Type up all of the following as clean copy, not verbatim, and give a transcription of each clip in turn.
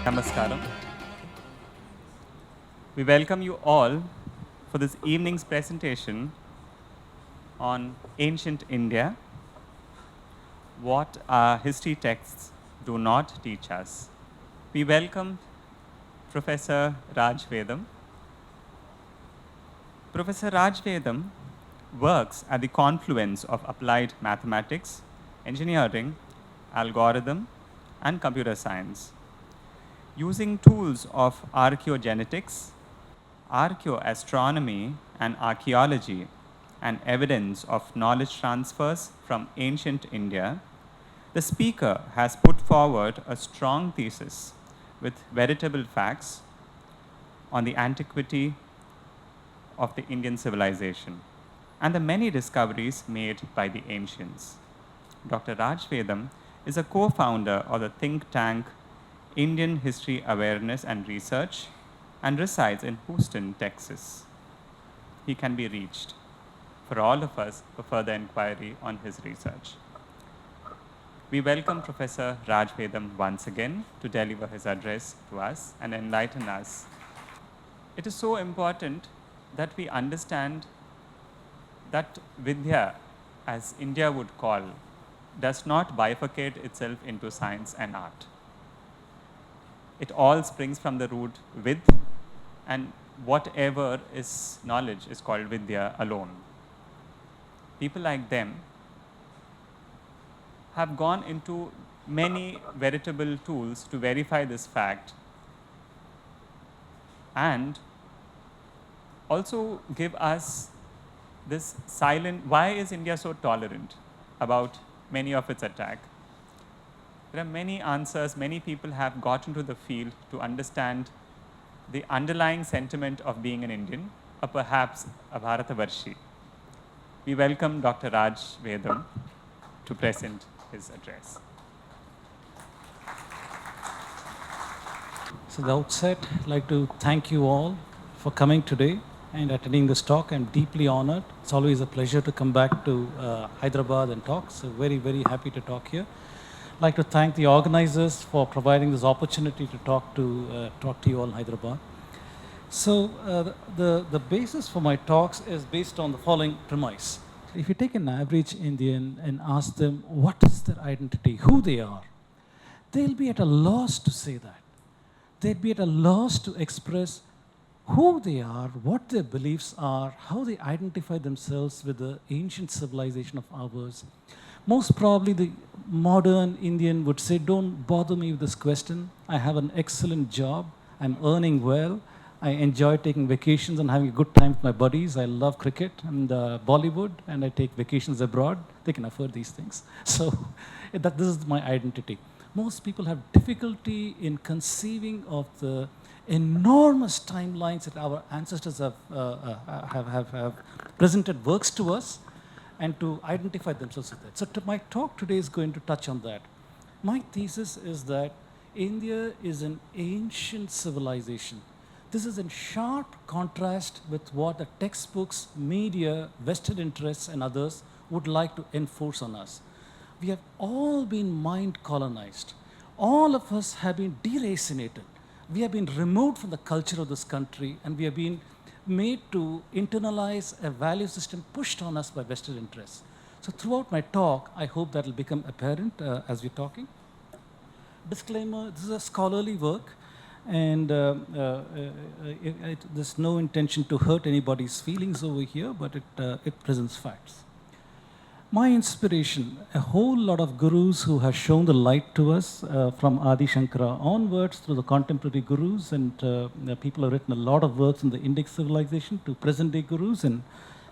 Namaskaram. We welcome you all for this evening's presentation on ancient India, what our history texts do not teach us. We welcome Professor Raj Vedam. Professor Raj Vedam works at the confluence of applied mathematics, engineering, algorithm, and computer science. Using tools of archaeogenetics, archaeoastronomy, and archaeology, and evidence of knowledge transfers from ancient India, the speaker has put forward a strong thesis with veritable facts on the antiquity of the Indian civilization and the many discoveries made by the ancients. Dr. Raj Vedam is a co-founder of the think tank Indian History Awareness and Research and resides in Houston, Texas. He can be reached for all of us for further inquiry on his research. We welcome Professor Raj Vedam once again to deliver his address to us and enlighten us. It is so important that we understand that Vidya, as India would call, does not bifurcate itself into science and art. It all springs from the root vid, and whatever is knowledge is called Vidya alone. People like them have gone into many veritable tools to verify this fact and also give us this silent, why is India so tolerant about many of its attacks? There are many answers. Many people have got into the field to understand the underlying sentiment of being an Indian, or perhaps a Bharatavarshi. We welcome Dr. Raj Vedam to present his address. So at the outset, I'd like to thank you all for coming today and attending this talk. I'm deeply honored. It's always a pleasure to come back to Hyderabad and talk. So very, very happy to talk here. I'd like to thank the organizers for providing this opportunity to talk to you all in Hyderabad. So the basis for my talks is based on the following premise. If you take an average Indian and ask them what is their identity, who they are, they'll be at a loss to say that. They'd be at a loss to express who they are, what their beliefs are, how they identify themselves with the ancient civilization of ours. Most probably the modern Indian would say, don't bother me with this question. I have an excellent job. I'm earning well. I enjoy taking vacations and having a good time with my buddies. I love cricket and Bollywood, and I take vacations abroad. They can afford these things. So this is my identity. Most people have difficulty in conceiving of the enormous timelines that our ancestors have presented works to us, and to identify themselves with that. So my talk today is going to touch on that. My thesis is that India is an ancient civilization. This is in sharp contrast with what the textbooks, media, vested interests, and others would like to enforce on us. We have all been mind colonized. All of us have been deracinated. We have been removed from the culture of this country, and we have been made to internalize a value system pushed on us by vested interests. So throughout my talk, I hope that will become apparent as we're talking. Disclaimer, this is a scholarly work, and there's no intention to hurt anybody's feelings over here, but it presents facts. My inspiration, a whole lot of gurus who have shown the light to us from Adi Shankara onwards through the contemporary gurus, and people have written a lot of works in the Indic civilization to present day gurus and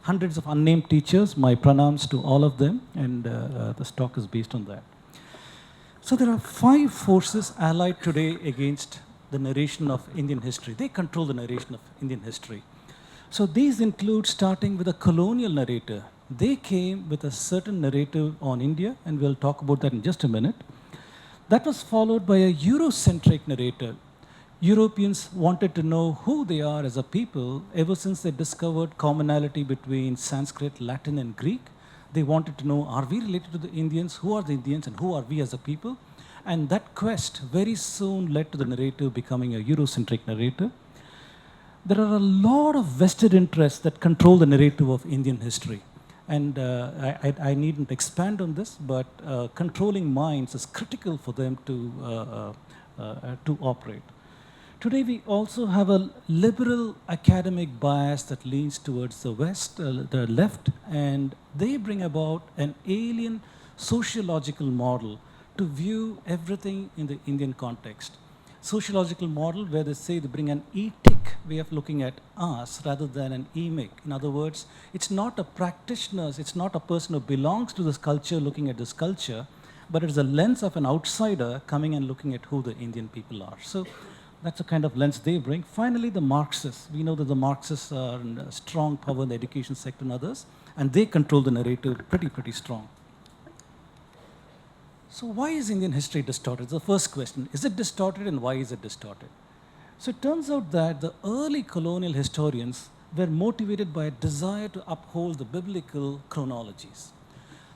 hundreds of unnamed teachers. My pranams to all of them, and this talk is based on that. So there are 5 forces allied today against the narration of Indian history. They control the narration of Indian history. So these include starting with a colonial narrator. They came with a certain narrative on India, and we'll talk about that in just a minute. That was followed by a Eurocentric narrator. Europeans wanted to know who they are as a people ever since they discovered commonality between Sanskrit, Latin, and Greek. They wanted to know, are we related to the Indians? Who are the Indians and who are we as a people? And that quest very soon led to the narrative becoming a Eurocentric narrative. There are a lot of vested interests that control the narrative of Indian history. And I needn't expand on this, but controlling minds is critical for them to operate. Today, we also have a liberal academic bias that leans towards the West, the left, and they bring about an alien sociological model to view everything in the Indian context. Sociological model where they say they bring an etic way of looking at us rather than an emic. In other words, it's not a practitioner, it's not a person who belongs to this culture looking at this culture, but it's a lens of an outsider coming and looking at who the Indian people are. So that's the kind of lens they bring. Finally, the Marxists. We know that the Marxists are in a strong power in the education sector and others, and they control the narrative pretty strong. So why is Indian history distorted? The first question, is it distorted and why is it distorted? So it turns out that the early colonial historians were motivated by a desire to uphold the biblical chronologies.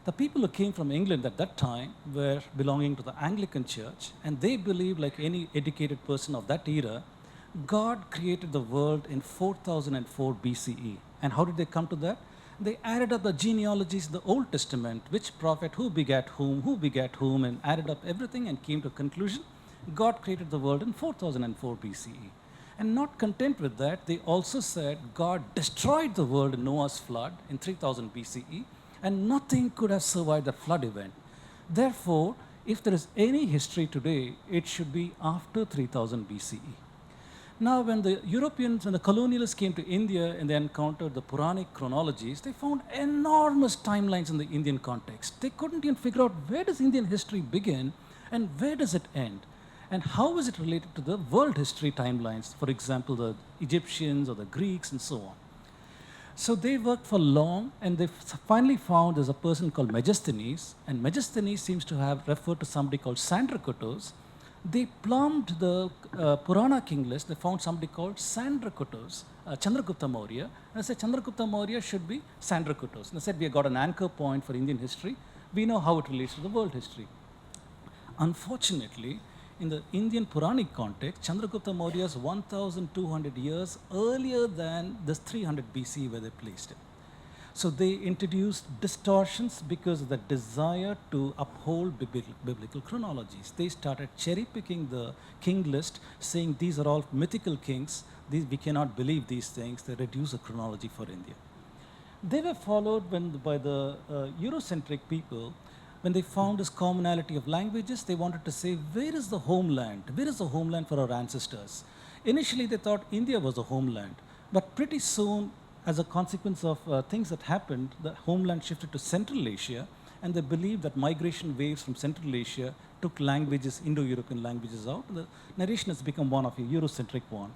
The people who came from England at that time were belonging to the Anglican Church, and they believed, like any educated person of that era, God created the world in 4004 BCE. And how did they come to that? They added up the genealogies in the Old Testament, which prophet, who begat whom, and added up everything and came to a conclusion. God created the world in 4004 BCE. And not content with that, they also said God destroyed the world in Noah's flood in 3000 BCE, and nothing could have survived the flood event. Therefore, if there is any history today, it should be after 3000 BCE. Now, when the Europeans and the colonialists came to India and they encountered the Puranic chronologies, they found enormous timelines in the Indian context. They couldn't even figure out where does Indian history begin and where does it end? And how is it related to the world history timelines, for example, the Egyptians or the Greeks and so on. So they worked for long, and they finally found there's a person called Megasthenes, and Megasthenes seems to have referred to somebody called Sandrakotos. They plumbed the Purana king list. They found somebody called Sandrakotos, Chandragupta Maurya. And I said, Chandragupta Maurya should be Sandrakotos. And I said, we have got an anchor point for Indian history. We know how it relates to the world history. Unfortunately, in the Indian Puranic context, Chandragupta Maurya is 1,200 years earlier than this 300 BC where they placed it. So they introduced distortions because of the desire to uphold biblical chronologies. They started cherry picking the king list, saying these are all mythical kings, we cannot believe these things. They reduce the chronology for India. They were followed by the Eurocentric people. When they found this commonality of languages, they wanted to say, where is the homeland? Where is the homeland for our ancestors? Initially, they thought India was the homeland. But pretty soon, as a consequence of things that happened, the homeland shifted to Central Asia, and they believed that migration waves from Central Asia took languages, Indo-European languages out. The narration has become one of a Eurocentric one.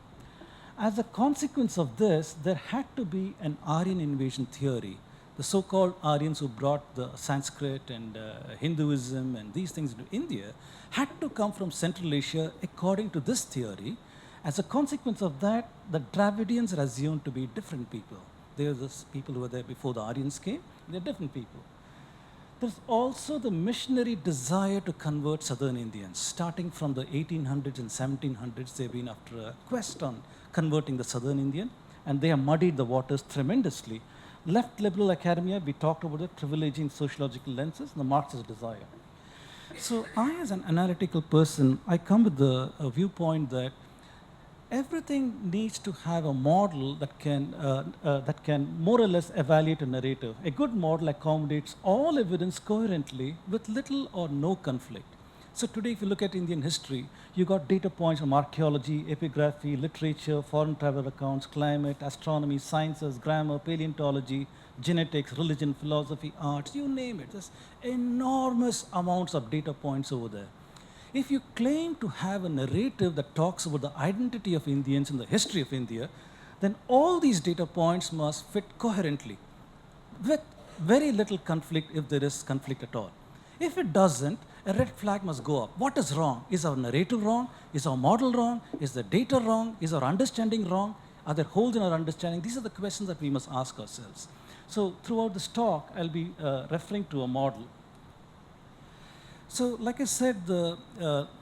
As a consequence of this, there had to be an Aryan invasion theory. The so-called Aryans who brought the Sanskrit and Hinduism and these things into India had to come from Central Asia according to this theory. As a consequence of that, the Dravidians are assumed to be different people. They are the people who were there before the Aryans came. They're different people. There's also the missionary desire to convert southern Indians. Starting from the 1800s and 1700s, they've been after a quest on converting the southern Indian, and they have muddied the waters tremendously. Left liberal academia, we talked about it, privileging sociological lenses, and the Marxist desire. So I, as an analytical person, I come with the viewpoint that everything needs to have a model that can more or less evaluate a narrative. A good model accommodates all evidence coherently with little or no conflict. So today, if you look at Indian history, you got data points from archaeology, epigraphy, literature, foreign travel accounts, climate, astronomy, sciences, grammar, paleontology, genetics, religion, philosophy, arts, you name it. There's enormous amounts of data points over there. If you claim to have a narrative that talks about the identity of Indians and the history of India, then all these data points must fit coherently with very little conflict, if there is conflict at all. If it doesn't, a red flag must go up. What is wrong? Is our narrative wrong? Is our model wrong? Is the data wrong? Is our understanding wrong? Are there holes in our understanding? These are the questions that we must ask ourselves. So throughout this talk, I'll be referring to a model. So, like I said, the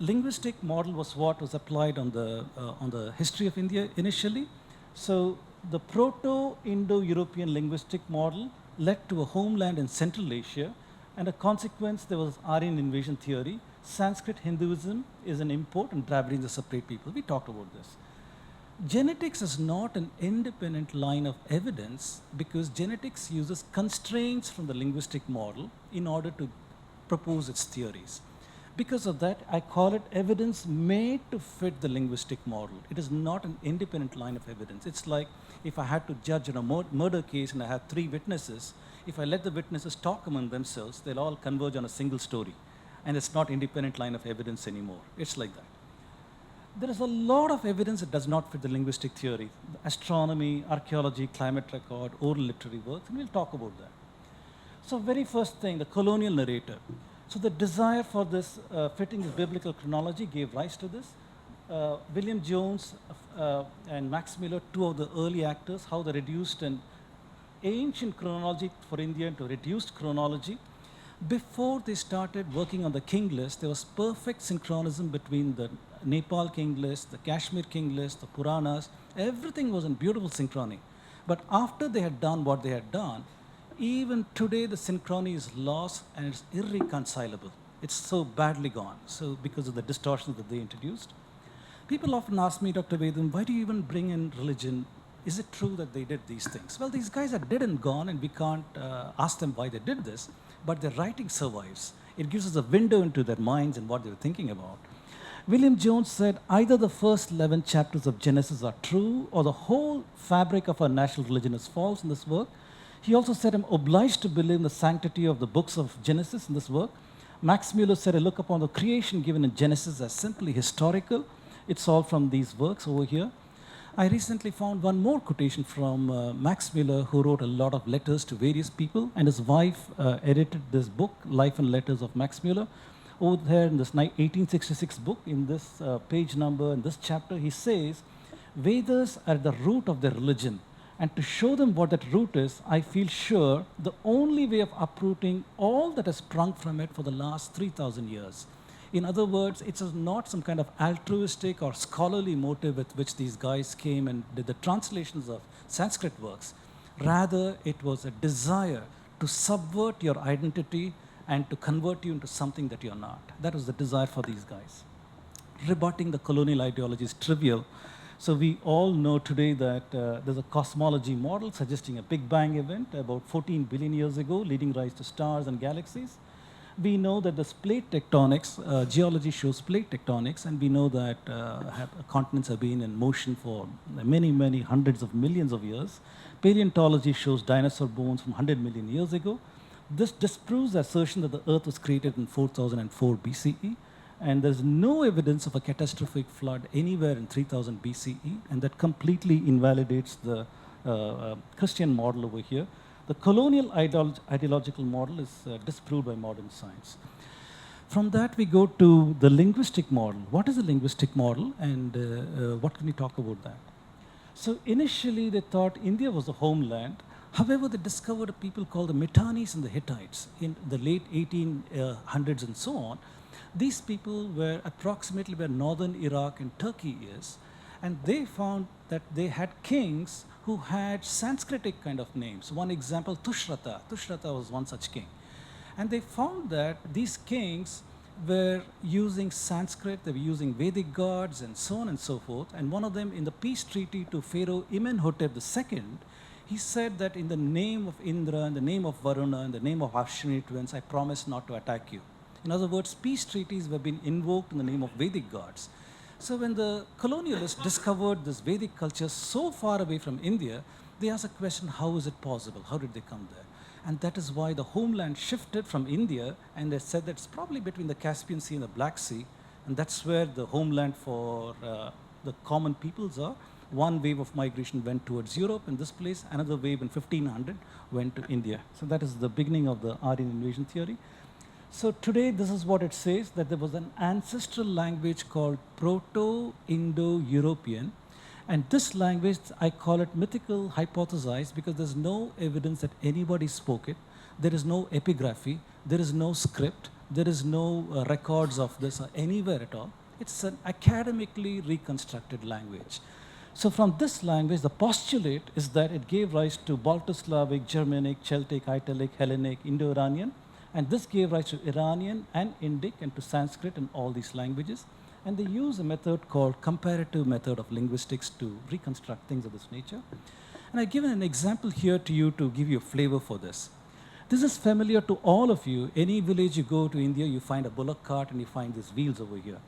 linguistic model was what was applied on the history of India initially. So, the Proto-Indo-European linguistic model led to a homeland in Central Asia, and a consequence there was Aryan invasion theory. Sanskrit Hinduism is an import, and Dravidians are separate people. We talked about this. Genetics is not an independent line of evidence because genetics uses constraints from the linguistic model in order to propose its theories. Because of that, I call it evidence made to fit the linguistic model. It is not an independent line of evidence. It's like if I had to judge in a murder case and I have 3 witnesses, if I let the witnesses talk among themselves, they'll all converge on a single story. And it's not independent line of evidence anymore. It's like that. There is a lot of evidence that does not fit the linguistic theory. Astronomy, archaeology, climate record, oral literary works, and we'll talk about that. So very first thing, the colonial narrator. So the desire for this fitting this biblical chronology gave rise to this. William Jones and Max Mueller, 2 of the early actors, how they reduced an ancient chronology for India into reduced chronology. Before they started working on the king list, there was perfect synchronism between the Nepal king list, the Kashmir king list, the Puranas. Everything was in beautiful synchrony. But after they had done what they had done, even today the synchrony is lost and it's irreconcilable. It's so badly gone. So because of the distortions that they introduced. People often ask me, Dr. Vedam, why do you even bring in religion? Is it true that they did these things? Well, these guys are dead and gone, and we can't ask them why they did this, but their writing survives. It gives us a window into their minds and what they were thinking about. William Jones said either the first 11 chapters of Genesis are true or the whole fabric of our national religion is false in this work. He also said, I'm obliged to believe in the sanctity of the books of Genesis in this work. Max Mueller said, I look upon the creation given in Genesis as simply historical. It's all from these works over here. I recently found one more quotation from Max Mueller, who wrote a lot of letters to various people, and his wife edited this book, Life and Letters of Max Mueller. Over there in this 1866 book, in this page number, in this chapter, he says, Vedas are the root of their religion. And to show them what that root is, I feel sure the only way of uprooting all that has sprung from it for the last 3,000 years. In other words, it is not some kind of altruistic or scholarly motive with which these guys came and did the translations of Sanskrit works. Rather, it was a desire to subvert your identity and to convert you into something that you're not. That was the desire for these guys. Rebutting the colonial ideology is trivial. So we all know today that there's a cosmology model suggesting a Big Bang event about 14 billion years ago, leading rise to stars and galaxies. We know that this plate tectonics, geology shows plate tectonics, and we know that continents have been in motion for many, many hundreds of millions of years. Paleontology shows dinosaur bones from 100 million years ago. This disproves the assertion that the Earth was created in 4004 BCE, and there's no evidence of a catastrophic flood anywhere in 3000 BCE, and that completely invalidates the Christian model over here. The colonial ideological model is disproved by modern science. From that, we go to the linguistic model. What is a linguistic model, and what can we talk about that? So initially, they thought India was a homeland. However, they discovered a people called the Mitannis and the Hittites in the late 1800s and so on. These people were approximately where northern Iraq and Turkey is, and they found that they had kings who had Sanskritic kind of names. One example, Tushrata. Tushrata was one such king. And they found that these kings were using Sanskrit, they were using Vedic gods and so on and so forth. And one of them, in the peace treaty to Pharaoh Imenhotep II, he said that in the name of Indra, in the name of Varuna, in the name of Ashwini twins, I promise not to attack you. In other words, peace treaties were being invoked in the name of Vedic gods. So when the colonialists discovered this Vedic culture so far away from India, they asked a question, how is it possible? How did they come there? And that is why the homeland shifted from India, and they said that it's probably between the Caspian Sea and the Black Sea, and that's where the homeland for the common peoples are. One wave of migration went towards Europe in this place, another wave in 1500 went to India. So that is the beginning of the Aryan invasion theory. So today, this is what it says, that there was an ancestral language called Proto-Indo-European. And this language, I call it mythical hypothesized because there's no evidence that anybody spoke it. There is no epigraphy. There is no script. There is no records of this anywhere at all. It's an academically reconstructed language. So from this language, the postulate is that it gave rise to Balto-Slavic, Germanic, Celtic, Italic, Hellenic, Indo-Iranian, and this gave rise to Iranian and Indic and to Sanskrit and all these languages. And they use a method called comparative method of linguistics to reconstruct things of this nature. And I've given an example here to you to give you a flavor for this. This is familiar to all of you. Any village you go to India, you find a bullock cart and you find these wheels over here.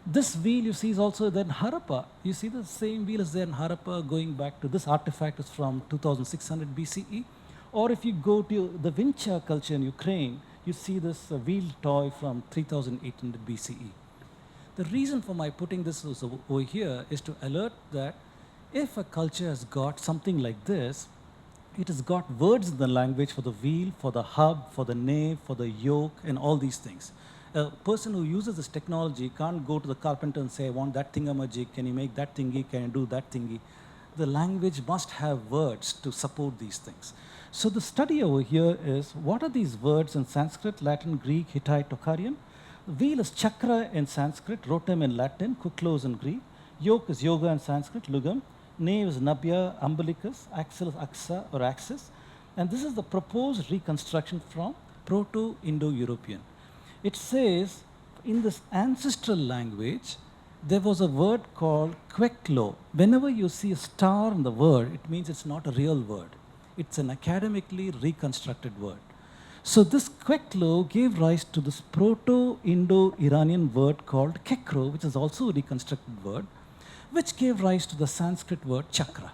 This wheel you see is also there in Harappa. You see the same wheel is there in Harappa going back to this artifact is from 2600 BCE. Or if you go to the Vincha culture in Ukraine, you see this wheel toy from 3800 BCE. The reason for my putting this over here is to alert that if a culture has got something like this, it has got words in the language for the wheel, for the hub, for the nave, for the yoke, and all these things. A person who uses this technology can't go to the carpenter and say, I want that thingamajig, can you make that thingy, can you do that thingy? The language must have words to support these things. So the study over here is, what are these words in Sanskrit, Latin, Greek, Hittite, Tocharian? The wheel is chakra in Sanskrit, rotum in Latin, kuklos in Greek. Yoke is yoga in Sanskrit, lugam. Nave is nabya, umbilicus. Axle is aksa or axis. And this is the proposed reconstruction from Proto-Indo-European. It says, in this ancestral language, there was a word called kweklo. Whenever you see a star in the word, it means it's not a real word. It's an academically reconstructed word. So this kweklo gave rise to this Proto-Indo-Iranian word called kekro, which is also a reconstructed word, which gave rise to the Sanskrit word chakra.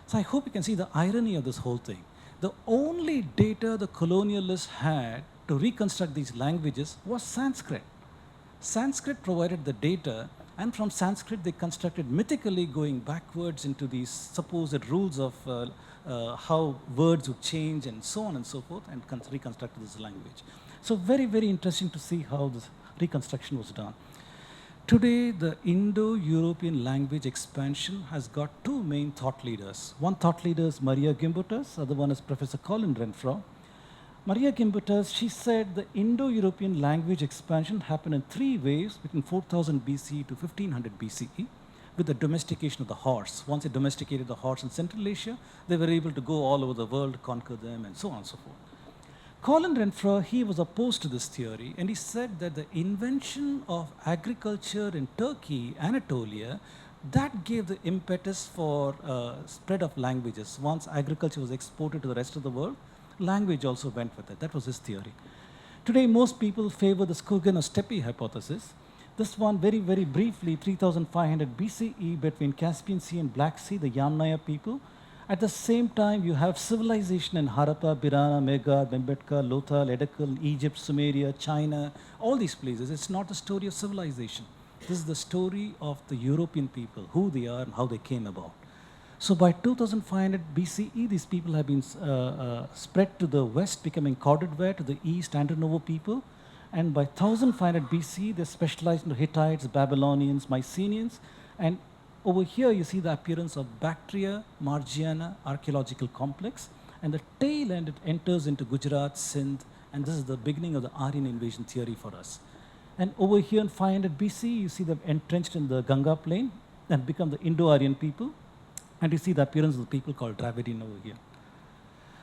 So I hope you can see the irony of this whole thing. The only data the colonialists had to reconstruct these languages was Sanskrit. Sanskrit provided the data, and from Sanskrit they constructed mythically going backwards into these supposed rules of how words would change and so on and so forth, and reconstructed this language. So very, very interesting to see how this reconstruction was done. Today, the Indo-European language expansion has got two main thought leaders. One thought leader is Maria Gimbutas, other one is Professor Colin Renfrew. Maria Gimbutas, she said the Indo-European language expansion happened in three waves between 4000 BCE to 1500 BCE with the domestication of the horse. Once they domesticated the horse in Central Asia, they were able to go all over the world, conquer them, and so on and so forth. Colin Renfrew, he was opposed to this theory, and he said that the invention of agriculture in Turkey, Anatolia, that gave the impetus for spread of languages. Once agriculture was exported to the rest of the world, language also went with it. That was his theory. Today, most people favor the Skurgan or Steppe hypothesis. This one, very, very briefly, 3500 BCE between Caspian Sea and Black Sea, the Yamnaya people. At the same time, you have civilization in Harappa, Birana, Meghad, Bembetka, Lothal, Edekal, Egypt, Sumeria, China, all these places. It's not a story of civilization. This is the story of the European people, who they are and how they came about. So by 2500 BCE, these people have been spread to the west, becoming corded ware, to the east, Antonovo people. And by 1500 BC, they specialized into Hittites, Babylonians, Mycenaeans. And over here, you see the appearance of Bactria, Margiana, archaeological complex. And the tail end, it enters into Gujarat, Sindh, and this is the beginning of the Aryan invasion theory for us. And over here in 500 BC, you see them entrenched in the Ganga plain and become the Indo-Aryan people. And you see the appearance of the people called Dravidian over here.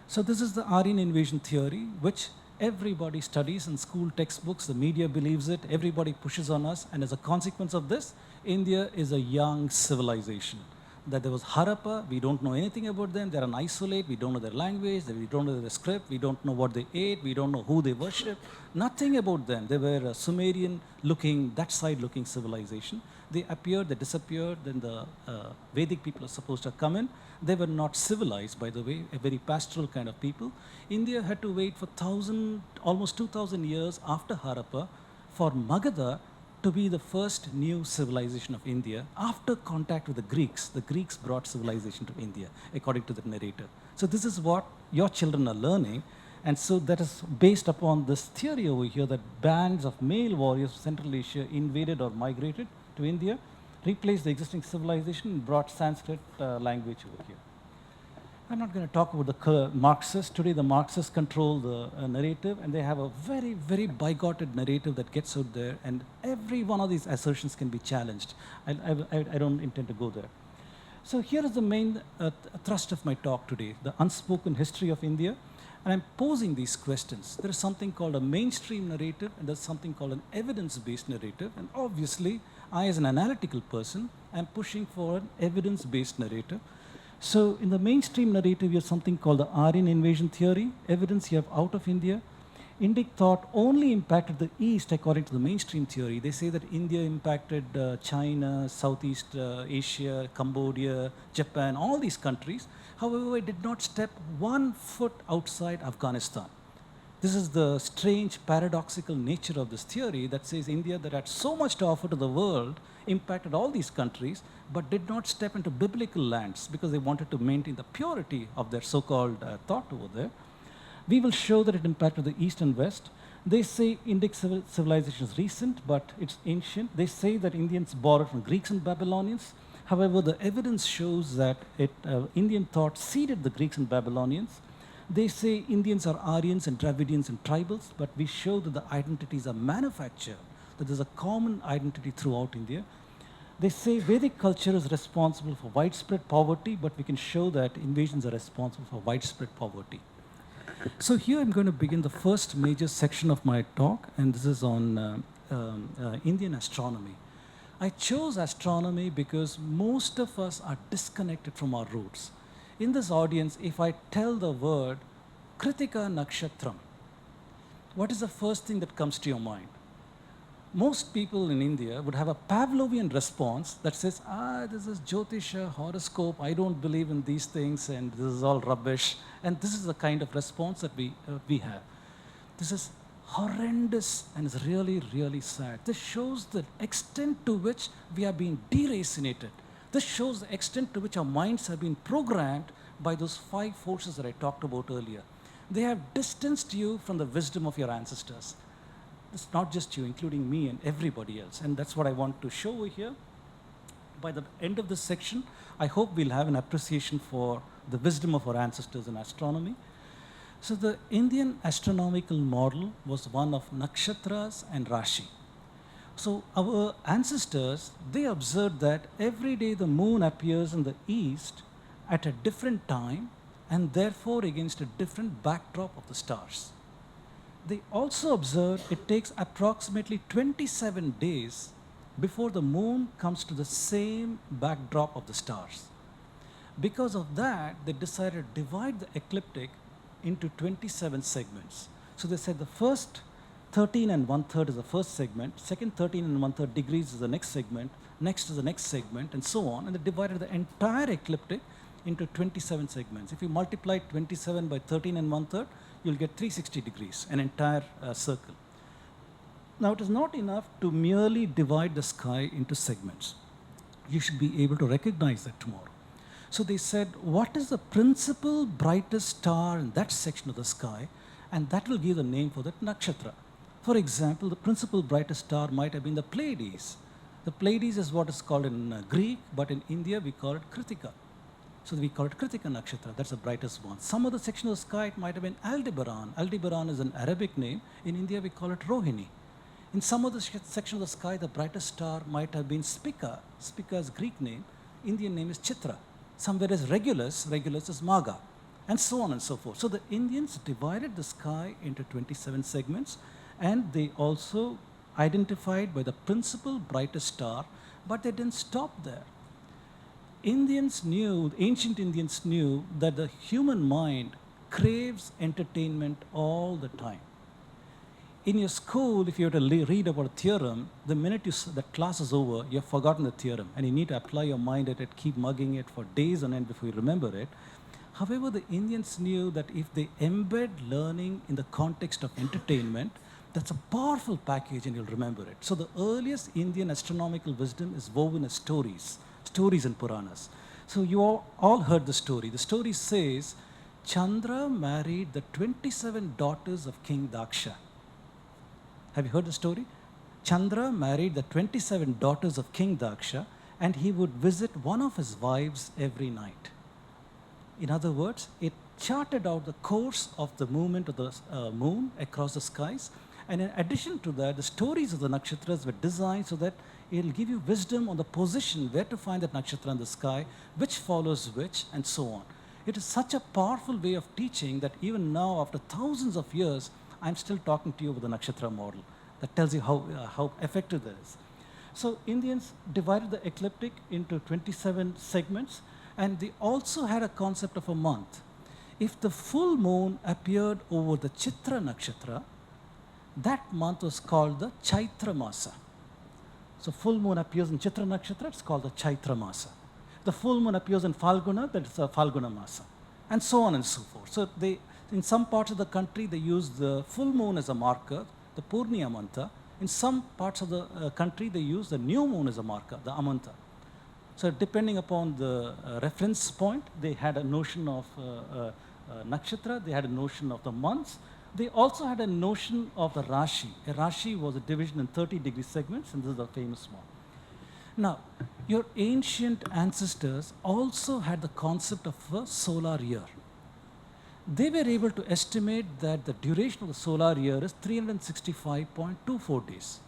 So this is the Aryan invasion theory, which everybody studies in school textbooks, the media believes it, everybody pushes on us, and as a consequence of this, India is a young civilization. That there was Harappa, we don't know anything about them, they're an isolate, we don't know their language, we don't know their script, we don't know what they ate, we don't know who they worship, nothing about them. They were a Sumerian looking, that side looking civilization. They appeared, they disappeared, then the Vedic people are supposed to come in. They were not civilized, by the way, a very pastoral kind of people. India had to wait for almost 2000 years after Harappa for Magadha to be the first new civilization of India after contact with the Greeks. The Greeks brought civilization to India, according to the narrator. So this is what your children are learning. And so that is based upon this theory over here that bands of male warriors from Central Asia invaded or migrated to India, replaced the existing civilization, and brought Sanskrit language over here. I'm not going to talk about the Marxists. Today, the Marxists control the narrative, and they have a very, very bigoted narrative that gets out there, and every one of these assertions can be challenged. I don't intend to go there. So here is the main thrust of my talk today, the unspoken history of India. And I'm posing these questions. There is something called a mainstream narrative, and there's something called an evidence-based narrative. And obviously, I, as an analytical person, am pushing for an evidence-based narrative. So in the mainstream narrative, you have something called the Aryan invasion theory, evidence you have out of India. Indic thought only impacted the East according to the mainstream theory. They say that India impacted China, Southeast Asia, Cambodia, Japan, all these countries. However, it did not step 1 foot outside Afghanistan. This is the strange paradoxical nature of this theory that says India, that had so much to offer to the world, impacted all these countries, but did not step into biblical lands because they wanted to maintain the purity of their so-called thought over there. We will show that it impacted the East and West. They say Indic civilization is recent, but it's ancient. They say that Indians borrowed from Greeks and Babylonians. However, the evidence shows that Indian thought seeded the Greeks and Babylonians. They say Indians are Aryans and Dravidians and tribals, but we show that the identities are manufactured, that there's a common identity throughout India. They say Vedic culture is responsible for widespread poverty, but we can show that invasions are responsible for widespread poverty. So here I'm going to begin the first major section of my talk, and this is on Indian astronomy. I chose astronomy because most of us are disconnected from our roots. In this audience, if I tell the word Kritika Nakshatram, what is the first thing that comes to your mind? Most people in India would have a Pavlovian response that says, this is Jyotisha, horoscope, I don't believe in these things, and this is all rubbish. And this is the kind of response that we have. This is horrendous and is really, really sad. This shows the extent to which we are being deracinated. This shows the extent to which our minds have been programmed by those 5 forces that I talked about earlier. They have distanced you from the wisdom of your ancestors. It's not just you, including me and everybody else. And that's what I want to show over here. By the end of this section, I hope we'll have an appreciation for the wisdom of our ancestors in astronomy. So the Indian astronomical model was one of nakshatras and Rashi. So our ancestors, they observed that every day the moon appears in the east at a different time, and therefore against a different backdrop of the stars. They also observed it takes approximately 27 days before the moon comes to the same backdrop of the stars. Because of that, they decided to divide the ecliptic into 27 segments. So they said the first 13 and 1/3 is the first segment, second 13 and 1/3 degrees is the next segment, next is the next segment, and so on. And they divided the entire ecliptic into 27 segments. If you multiply 27 by 13 and 1/3, you'll get 360 degrees, an entire circle. Now, it is not enough to merely divide the sky into segments. You should be able to recognize that tomorrow. So they said, what is the principal brightest star in that section of the sky? And that will give the name for that nakshatra. For example, the principal brightest star might have been the Pleiades. The Pleiades is what is called in Greek, but in India we call it Kritika. So we call it Kritika Nakshatra, that's the brightest one. Some other section of the sky, it might have been Aldebaran. Aldebaran is an Arabic name. In India, we call it Rohini. In some other section of the sky, the brightest star might have been Spica. Spica is Greek name. Indian name is Chitra. Somewhere is Regulus. Regulus is Maga. And so on and so forth. So the Indians divided the sky into 27 segments, and they also identified by the principal brightest star, but they didn't stop there. Ancient Indians knew that the human mind craves entertainment all the time. In your school, if you were to read about a theorem, the minute that class is over, you've forgotten the theorem, and you need to apply your mind at it, keep mugging it for days on end before you remember it. However, the Indians knew that if they embed learning in the context of entertainment, that's a powerful package and you'll remember it. So the earliest Indian astronomical wisdom is woven as stories and Puranas. So you all heard the story. The story says, Chandra married the 27 daughters of King Daksha. Have you heard the story? Chandra married the 27 daughters of King Daksha, and he would visit one of his wives every night. In other words, it charted out the course of the movement of the moon across the skies. And in addition to that, the stories of the nakshatras were designed so that it will give you wisdom on the position where to find that nakshatra in the sky, which follows which, and so on. It is such a powerful way of teaching that even now, after thousands of years, I'm still talking to you with the nakshatra model. That tells you how effective that is. So Indians divided the ecliptic into 27 segments, and they also had a concept of a month. If the full moon appeared over the Chitra nakshatra, that month was called the Chaitra Masa. So full moon appears in Chitra nakshatra, it's called the Chaitra Masa. The full moon appears in Falguna, that's a Falguna Masa, and so on and so forth. So they, in some parts of the country, they use the full moon as a marker, the Purni Amanta. In some parts of the country, they use the new moon as a marker, the Amanta. So depending upon the reference point, they had a notion of nakshatra, they had a notion of the months. They also had a notion of the Rashi. A Rashi was a division in 30-degree segments, and this is the famous one. Now, your ancient ancestors also had the concept of a solar year. They were able to estimate that the duration of the solar year is 365.24 days.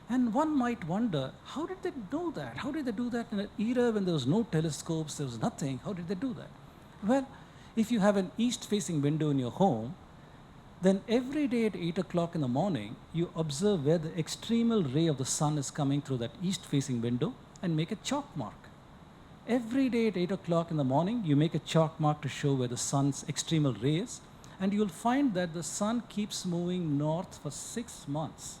And one might wonder, how did they know that? How did they do that in an era when there was no telescopes, there was nothing? How did they do that? Well, if you have an east-facing window in your home, then every day at 8 o'clock in the morning, you observe where the extremal ray of the sun is coming through that east-facing window and make a chalk mark. Every day at 8 o'clock in the morning, you make a chalk mark to show where the sun's extremal ray is, and you'll find that the sun keeps moving north for 6 months.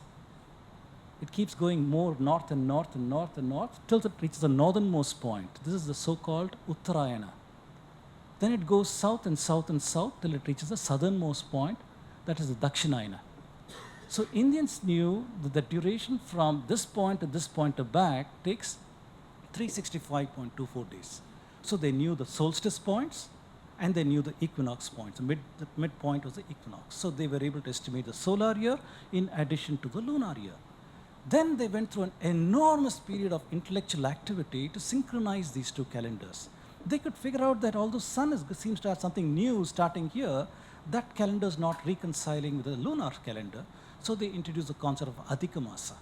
It keeps going more north and north and north and north till it reaches the northernmost point. This is the so-called Uttarayana. Then it goes south and south and south till it reaches the southernmost point, that is the Dakshinayana. So Indians knew that the duration from this point to this point to back takes 365.24 days. So they knew the solstice points and they knew the equinox points. The midpoint was the equinox. So they were able to estimate the solar year in addition to the lunar year. Then they went through an enormous period of intellectual activity to synchronize these two calendars. They could figure out that although sun seems to have something new starting here, that calendar is not reconciling with the lunar calendar. So they introduced the concept of Adhika Masa.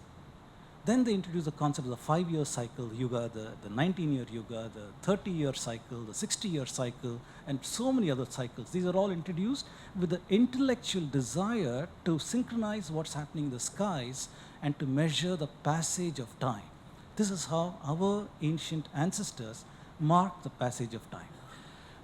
Then they introduced the concept of the 5-year cycle, Yuga, the 19-year Yuga, the 30-year cycle, the 60-year cycle, and so many other cycles. These are all introduced with the intellectual desire to synchronize what's happening in the skies and to measure the passage of time. This is how our ancient ancestors marked the passage of time.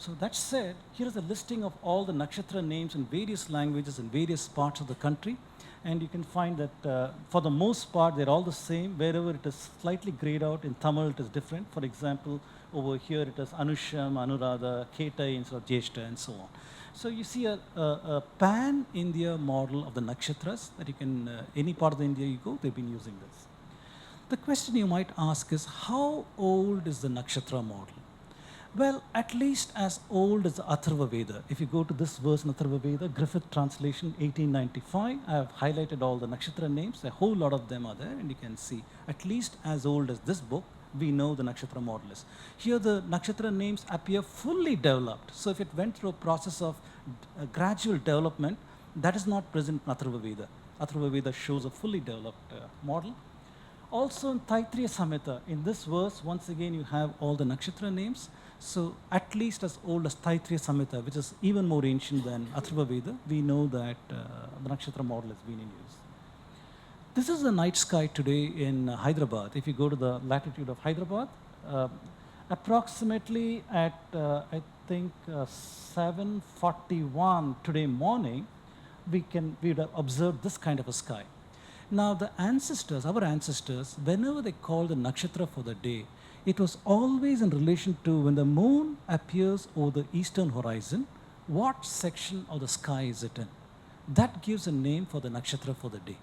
So that said, here is a listing of all the nakshatra names in various languages in various parts of the country. And you can find that for the most part, they're all the same. Wherever it is slightly grayed out, in Tamil it is different. For example, over here it is Anusham, Anuradha, Ketai instead of Jeshta, and so on. So you see a pan-India model of the nakshatras that you can, any part of India you go, they've been using this. The question you might ask is, how old is the nakshatra model? Well, at least as old as the Atharva Veda. If you go to this verse in Atharva Veda, Griffith translation 1895, I have highlighted all the nakshatra names. A whole lot of them are there, and you can see at least as old as this book, we know the nakshatra model is. Here the nakshatra names appear fully developed. So if it went through a process of gradual development, that is not present in Atharva Veda. Atharva Veda shows a fully developed model. Also in Taittiriya Samhita, in this verse, once again you have all the nakshatra names. So at least as old as Taittiriya Samhita, which is even more ancient than Atharva Veda, we know that the nakshatra model has been in use. This is the night sky today in Hyderabad. If you go to the latitude of Hyderabad, approximately at I think 7:41 today morning, we would have observed this kind of a sky. Now the ancestors, our ancestors, whenever they called the nakshatra for the day, it was always in relation to when the moon appears over the eastern horizon, what section of the sky is it in? That gives a name for the nakshatra for the day.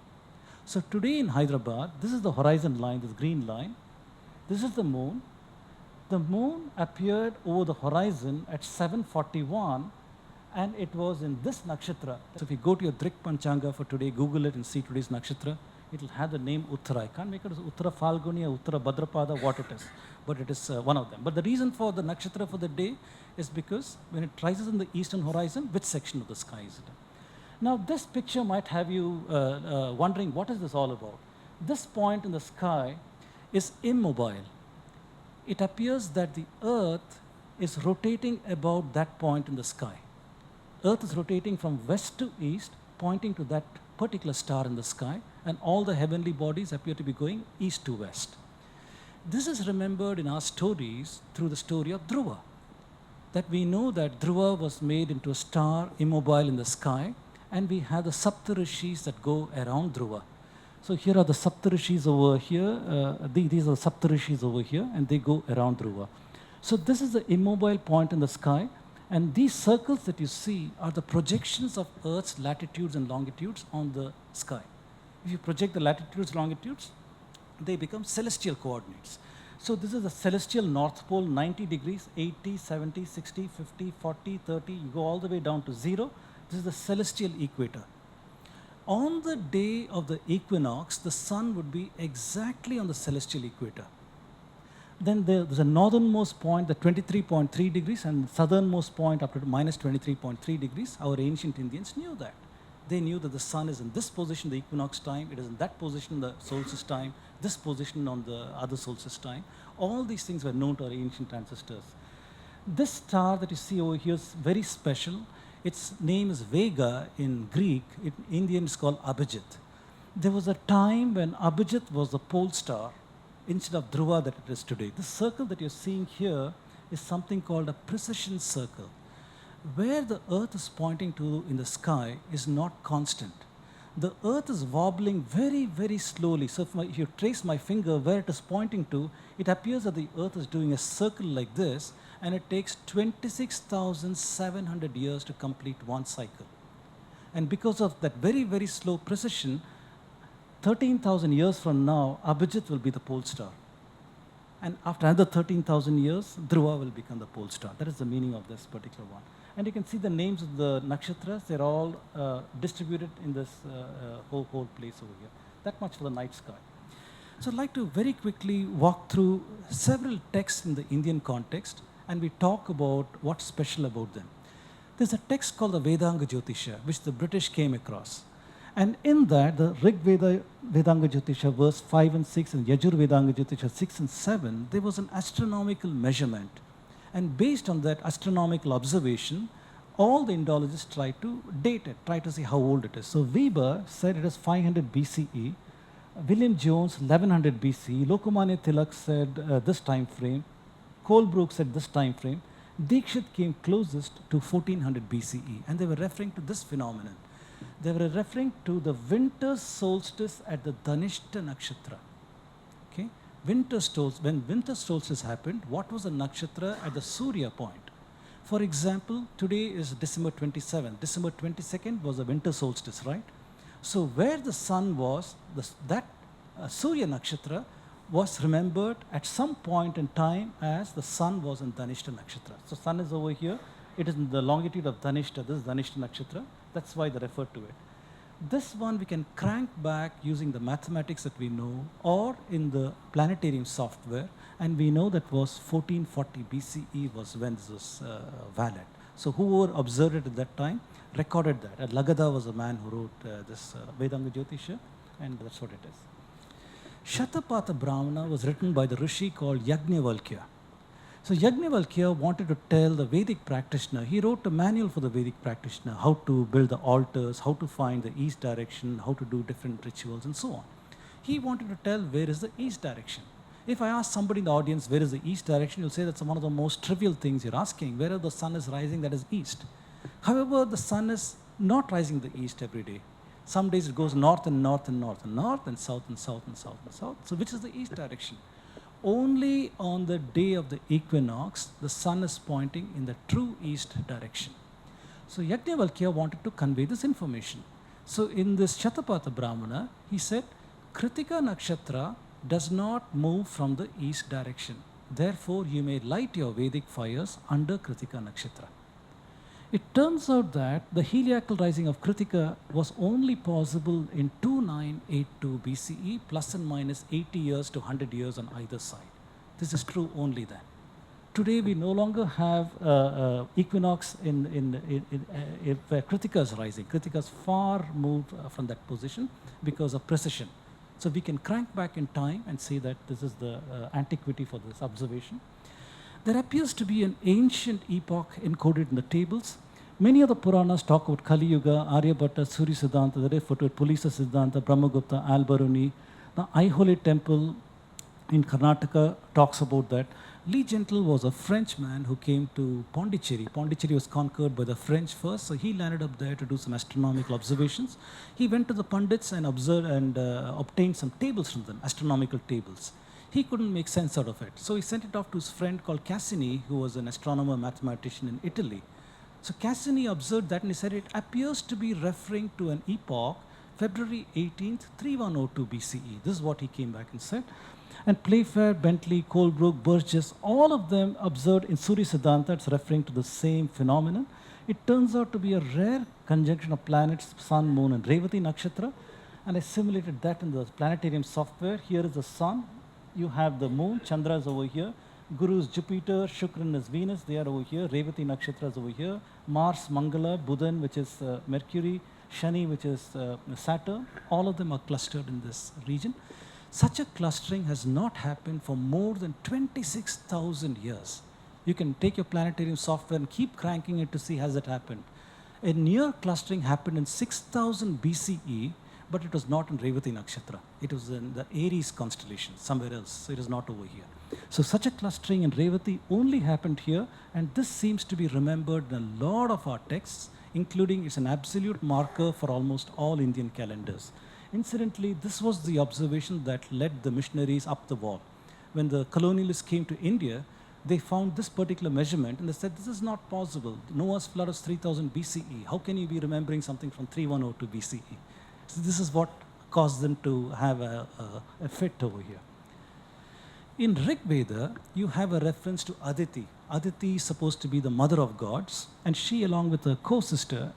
So today in Hyderabad, this is the horizon line, this green line. This is the moon. The moon appeared over the horizon at 7:41, and it was in this nakshatra. So if you go to your Drik Panchanga for today, Google it and see today's nakshatra. it will have the name Uttara. I can't make it as Uttara Falguni or Uttara Bhadrapada, what it is, but it is one of them. But the reason for the nakshatra for the day is because when it rises in the eastern horizon, which section of the sky is it? Now, this picture might have you wondering, what is this all about? This point in the sky is immobile. It appears that the Earth is rotating about that point in the sky. Earth is rotating from west to east, pointing to that particular star in the sky, and all the heavenly bodies appear to be going east to west. This is remembered in our stories through the story of Dhruva, that we know that Dhruva was made into a star immobile in the sky, and we have the Saptarishis that go around Dhruva. So here are the Saptarishis over here, these are the Saptarishis over here, and they go around Dhruva. So this is the immobile point in the sky, and these circles that you see are the projections of Earth's latitudes and longitudes on the sky. If you project the latitudes, longitudes, they become celestial coordinates. So this is the celestial North Pole, 90 degrees, 80, 70, 60, 50, 40, 30, you go all the way down to 0. This is the celestial equator. On the day of the equinox, the sun would be exactly on the celestial equator. Then there's a northernmost point, the 23.3 degrees, and southernmost point up to minus 23.3 degrees. Our ancient Indians knew that. They knew that the sun is in this position, the equinox time, it is in that position, the solstice time, this position on the other solstice time. All these things were known to our ancient ancestors. This star that you see over here is very special. Its name is Vega in Greek. In Indian, it's called Abhijit. There was a time when Abhijit was the pole star instead of Dhruva that it is today. The circle that you're seeing here is something called a precession circle. Where the Earth is pointing to in the sky is not constant. The Earth is wobbling very, very slowly. So if you trace my finger where it is pointing to, it appears that the Earth is doing a circle like this, and it takes 26,700 years to complete one cycle. And because of that very, very slow precession, 13,000 years from now, Abhijit will be the pole star. And after another 13,000 years, Dhruva will become the pole star. That is the meaning of this particular one. And you can see the names of the nakshatras. They're all distributed in this whole place over here. That much for the night sky. So I'd like to very quickly walk through several texts in the Indian context, and we talk about what's special about them. There's a text called the Vedanga Jyotisha, which the British came across. And in that, the Rig Veda Vedanga Jyotisha, verse 5 and 6, and Yajur Vedanga Jyotisha, 6 and 7, there was an astronomical measurement. And based on that astronomical observation, all the Indologists tried to date it, try to see how old it is. So Weber said it is 500 BCE, William Jones 1100 BCE, Lokmanya Tilak said this time frame, Colebrook said this time frame, Dikshit came closest to 1400 BCE, and they were referring to this phenomenon. They were referring to the winter solstice at the Dhanishta nakshatra. Okay? When winter solstice happened, what was the nakshatra at the Surya point? For example, today is December 27th. December 22nd was the winter solstice, right? So where the sun was, that Surya nakshatra was remembered at some point in time as the sun was in Dhanishta nakshatra. So sun is over here. It is in the longitude of Dhanishta. This is Dhanishta nakshatra. That's why they refer to it. This one we can crank back using the mathematics that we know, or in the planetarium software, and we know that was 1440 BCE was when this was valid. So whoever observed it at that time recorded that. And Lagada was a man who wrote this Vedanga Jyotisha, and that's what it is. Shatapatha Brahmana was written by the Rishi called Yajnavalkya. So Yajnavalkya wanted to tell the Vedic practitioner, he wrote a manual for the Vedic practitioner, how to build the altars, how to find the east direction, how to do different rituals and so on. He wanted to tell where is the east direction. If I ask somebody in the audience where is the east direction, you'll say that's one of the most trivial things you're asking. Wherever the sun is rising, that is east. However, the sun is not rising the east every day. Some days it goes north and north and north and north and south and south and south and south. So which is the east direction? Only on the day of the equinox, the sun is pointing in the true east direction. So Yajnavalkya wanted to convey this information. So in this Shatapatha Brahmana, he said, Kritika Nakshatra does not move from the east direction. Therefore, you may light your Vedic fires under Kritika Nakshatra. It turns out that the heliacal rising of Kritika was only possible in two 2982 BCE, plus and minus 80 years to 100 years on either side. This is true only then. Today, we no longer have equinox if Kritika is rising. Kritika is far moved from that position because of precision. So we can crank back in time and say that this is the antiquity for this observation. There appears to be an ancient epoch encoded in the tables. Many of the Puranas talk about Kali Yuga, Aryabhatta, Surya Siddhanta, the Refuted, Pulisa Siddhanta, Brahmagupta, Al-Baruni. The Aihole temple in Karnataka talks about that. Lee Gentle was a Frenchman who came to Pondicherry. Pondicherry was conquered by the French first, so he landed up there to do some astronomical observations. He went to the Pandits and observed and obtained some tables from them, astronomical tables. He couldn't make sense out of it, so he sent it off to his friend called Cassini, who was an astronomer, mathematician in Italy. So Cassini observed that and he said it appears to be referring to an epoch, February 18th, 3102 BCE. This is what he came back and said. And Playfair, Bentley, Colebrook, Burgess, all of them observed in Surya Siddhanta, it's referring to the same phenomenon. It turns out to be a rare conjunction of planets, Sun, Moon, and Revati Nakshatra. And I simulated that in the planetarium software. Here is the Sun. You have the Moon, Chandra is over here. Guru is Jupiter, Shukran is Venus, they are over here. Revati Nakshatra is over here. Mars, Mangala, Buddhan, which is Mercury, Shani, which is Saturn. All of them are clustered in this region. Such a clustering has not happened for more than 26,000 years. You can take your planetarium software and keep cranking it to see has it happened. A near clustering happened in 6000 BCE, but it was not in Revati Nakshatra. It was in the Aries constellation, somewhere else. So it is not over here. So such a clustering in Revati only happened here, and this seems to be remembered in a lot of our texts, including it's an absolute marker for almost all Indian calendars. Incidentally, this was the observation that led the missionaries up the wall. When the colonialists came to India, they found this particular measurement and they said, this is not possible. Noah's flood is 3000 BCE. How can you be remembering something from 3102 BCE? So this is what caused them to have a fit over here. In Rig Veda, you have a reference to Aditi. Aditi is supposed to be the mother of gods, and she, along with her co-sister,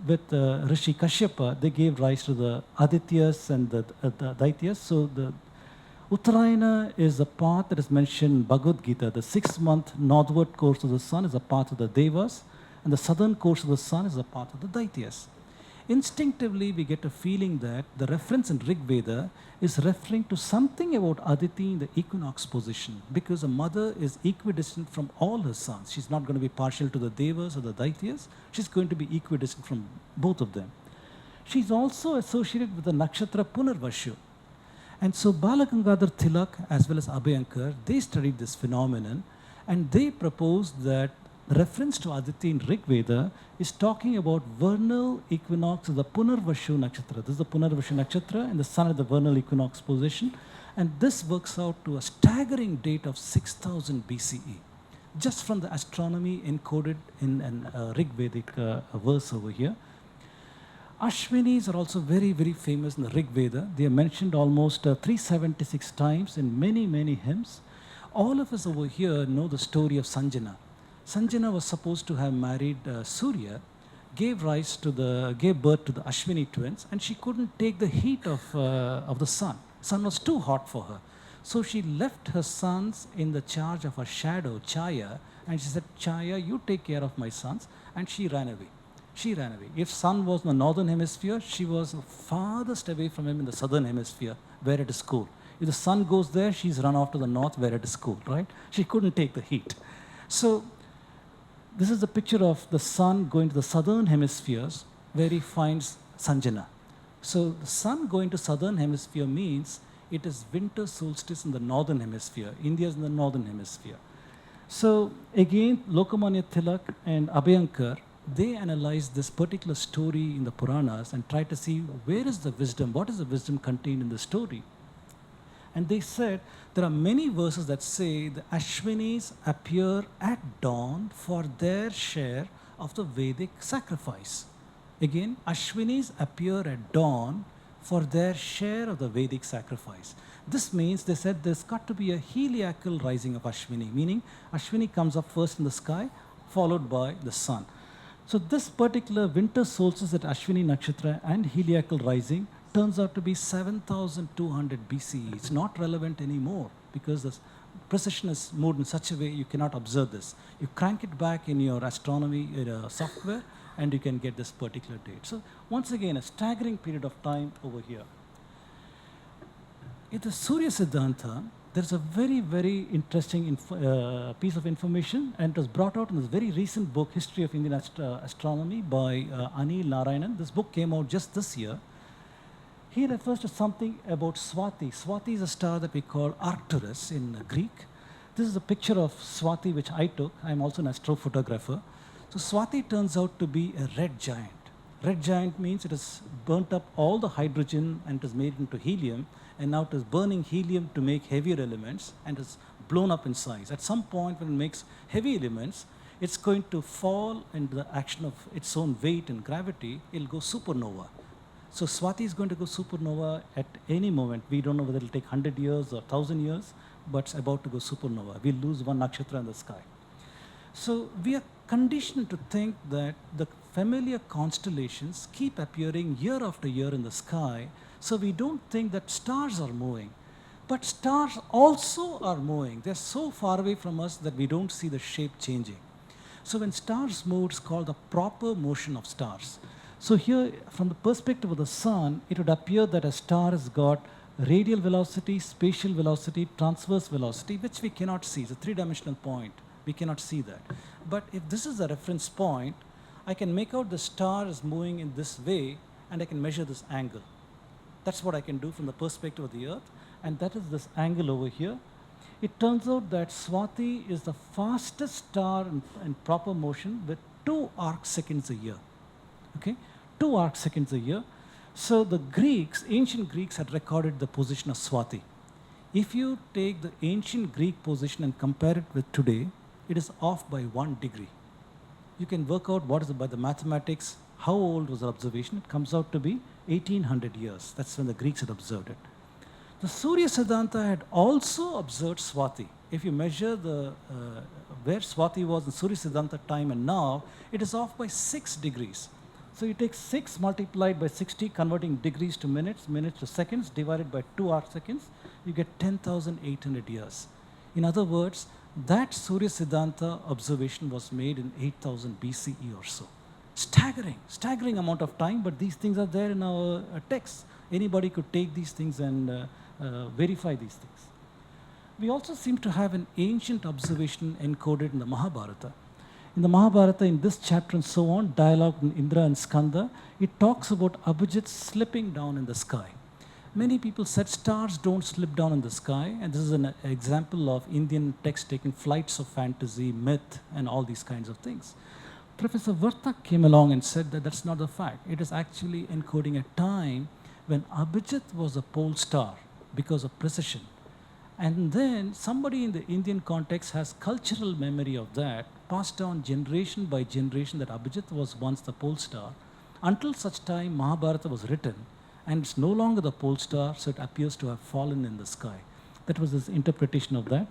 with Rishi Kashyapa, they gave rise to the Adityas and the Daityas. So the Uttarayana is a path that is mentioned in Bhagavad Gita. The 6-month northward course of the sun is a path of the Devas, and the southern course of the sun is a path of the Daityas. Instinctively, we get a feeling that the reference in Rig Veda is referring to something about Aditi in the equinox position, because a mother is equidistant from all her sons. She's not going to be partial to the Devas or the Daityas. She's going to be equidistant from both of them. She's also associated with the nakshatra Punarvashu. And so Balagangadhar Tilak as well as Abhyankar, they studied this phenomenon, and they proposed that the reference to Aditi in Rig Veda is talking about vernal equinox of the Punarvashu Nakshatra. This is the Punarvashu Nakshatra, and the sun at the vernal equinox position. And this works out to a staggering date of 6000 BCE, just from the astronomy encoded in an Rig Vedic verse over here. Ashwinis are also very, very famous in the Rig Veda. They are mentioned almost 376 times in many, many hymns. All of us over here know the story of Sanjana. Sanjana was supposed to have married Surya, gave birth to the Ashwini twins, and she couldn't take the heat of the sun. Sun was too hot for her. So she left her sons in the charge of her shadow, Chaya, and she said, Chaya, you take care of my sons, and she ran away. She ran away. If sun was in the northern hemisphere, she was farthest away from him in the southern hemisphere, where it is cool. If the sun goes there, she's run off to the north, where it is cool, right? She couldn't take the heat. So this is a picture of the sun going to the southern hemispheres, where he finds Sanjana. So the sun going to southern hemisphere means it is winter solstice in the northern hemisphere. India is in the northern hemisphere. So again, Lokamanya Tilak and Abhyankar, they analyzed this particular story in the Puranas and tried to see where is the wisdom, what is the wisdom contained in the story. And they said there are many verses that say the Ashwinis appear at dawn for their share of the Vedic sacrifice. Again, Ashwinis appear at dawn for their share of the Vedic sacrifice. This means they said there's got to be a heliacal rising of Ashwini, meaning Ashwini comes up first in the sky, followed by the sun. So this particular winter solstice at Ashwini Nakshatra and heliacal rising turns out to be 7,200 BCE. It's not relevant anymore because the precision is moved in such a way you cannot observe this. You crank it back in your astronomy software and you can get this particular date. So once again, a staggering period of time over here. In the Surya Siddhanta, there's a very, very interesting piece of information, and it was brought out in this very recent book, History of Indian Astronomy by Anil Narayanan. This book came out just this year. He refers to something about Swati. Swati is a star that we call Arcturus in Greek. This is a picture of Swati which I took. I'm also an astrophotographer. So Swati turns out to be a red giant. Red giant means it has burnt up all the hydrogen and it is made into helium, and now it is burning helium to make heavier elements and is blown up in size. At some point when it makes heavy elements, it's going to fall into the action of its own weight and gravity. It'll go supernova. So Swati is going to go supernova at any moment. We don't know whether it'll take 100 years or 1,000 years, but it's about to go supernova. We'll lose one nakshatra in the sky. So we are conditioned to think that the familiar constellations keep appearing year after year in the sky, so we don't think that stars are moving. But stars also are moving. They're so far away from us that we don't see the shape changing. So when stars move, it's called the proper motion of stars. So here, from the perspective of the sun, it would appear that a star has got radial velocity, spatial velocity, transverse velocity, which we cannot see. It's a three-dimensional point. We cannot see that. But if this is a reference point, I can make out the star is moving in this way, and I can measure this angle. That's what I can do from the perspective of the Earth, and that is this angle over here. It turns out that Swati is the fastest star in proper motion with 2 arc seconds a year. Okay, 2 arc seconds a year. So the Greeks, ancient Greeks, had recorded the position of Swati. If you take the ancient Greek position and compare it with today, it is off by 1 degree. You can work out what is it by the mathematics, how old was the observation. It comes out to be 1800 years. That's when the Greeks had observed it. The Surya Siddhanta had also observed Swati. If you measure where Swati was in Surya Siddhanta time and now, it is off by 6 degrees. So you take 6 multiplied by 60, converting degrees to minutes, minutes to seconds, divided by 2 arc seconds, you get 10,800 years. In other words, that Surya Siddhanta observation was made in 8000 BCE or so. Staggering amount of time, but these things are there in our texts. Anybody could take these things and verify these things. We also seem to have an ancient observation encoded in the Mahabharata. In the Mahabharata, in this chapter and so on, dialogue in Indra and Skanda, it talks about Abhijit slipping down in the sky. Many people said stars don't slip down in the sky, and this is an example of Indian text taking flights of fantasy, myth, and all these kinds of things. Professor Vartak came along and said that that's not the fact. It is actually encoding a time when Abhijit was a pole star because of precision. And then somebody in the Indian context has cultural memory of that, passed down generation by generation that Abhijit was once the pole star, until such time Mahabharata was written, and it's no longer the pole star, so it appears to have fallen in the sky. That was his interpretation of that.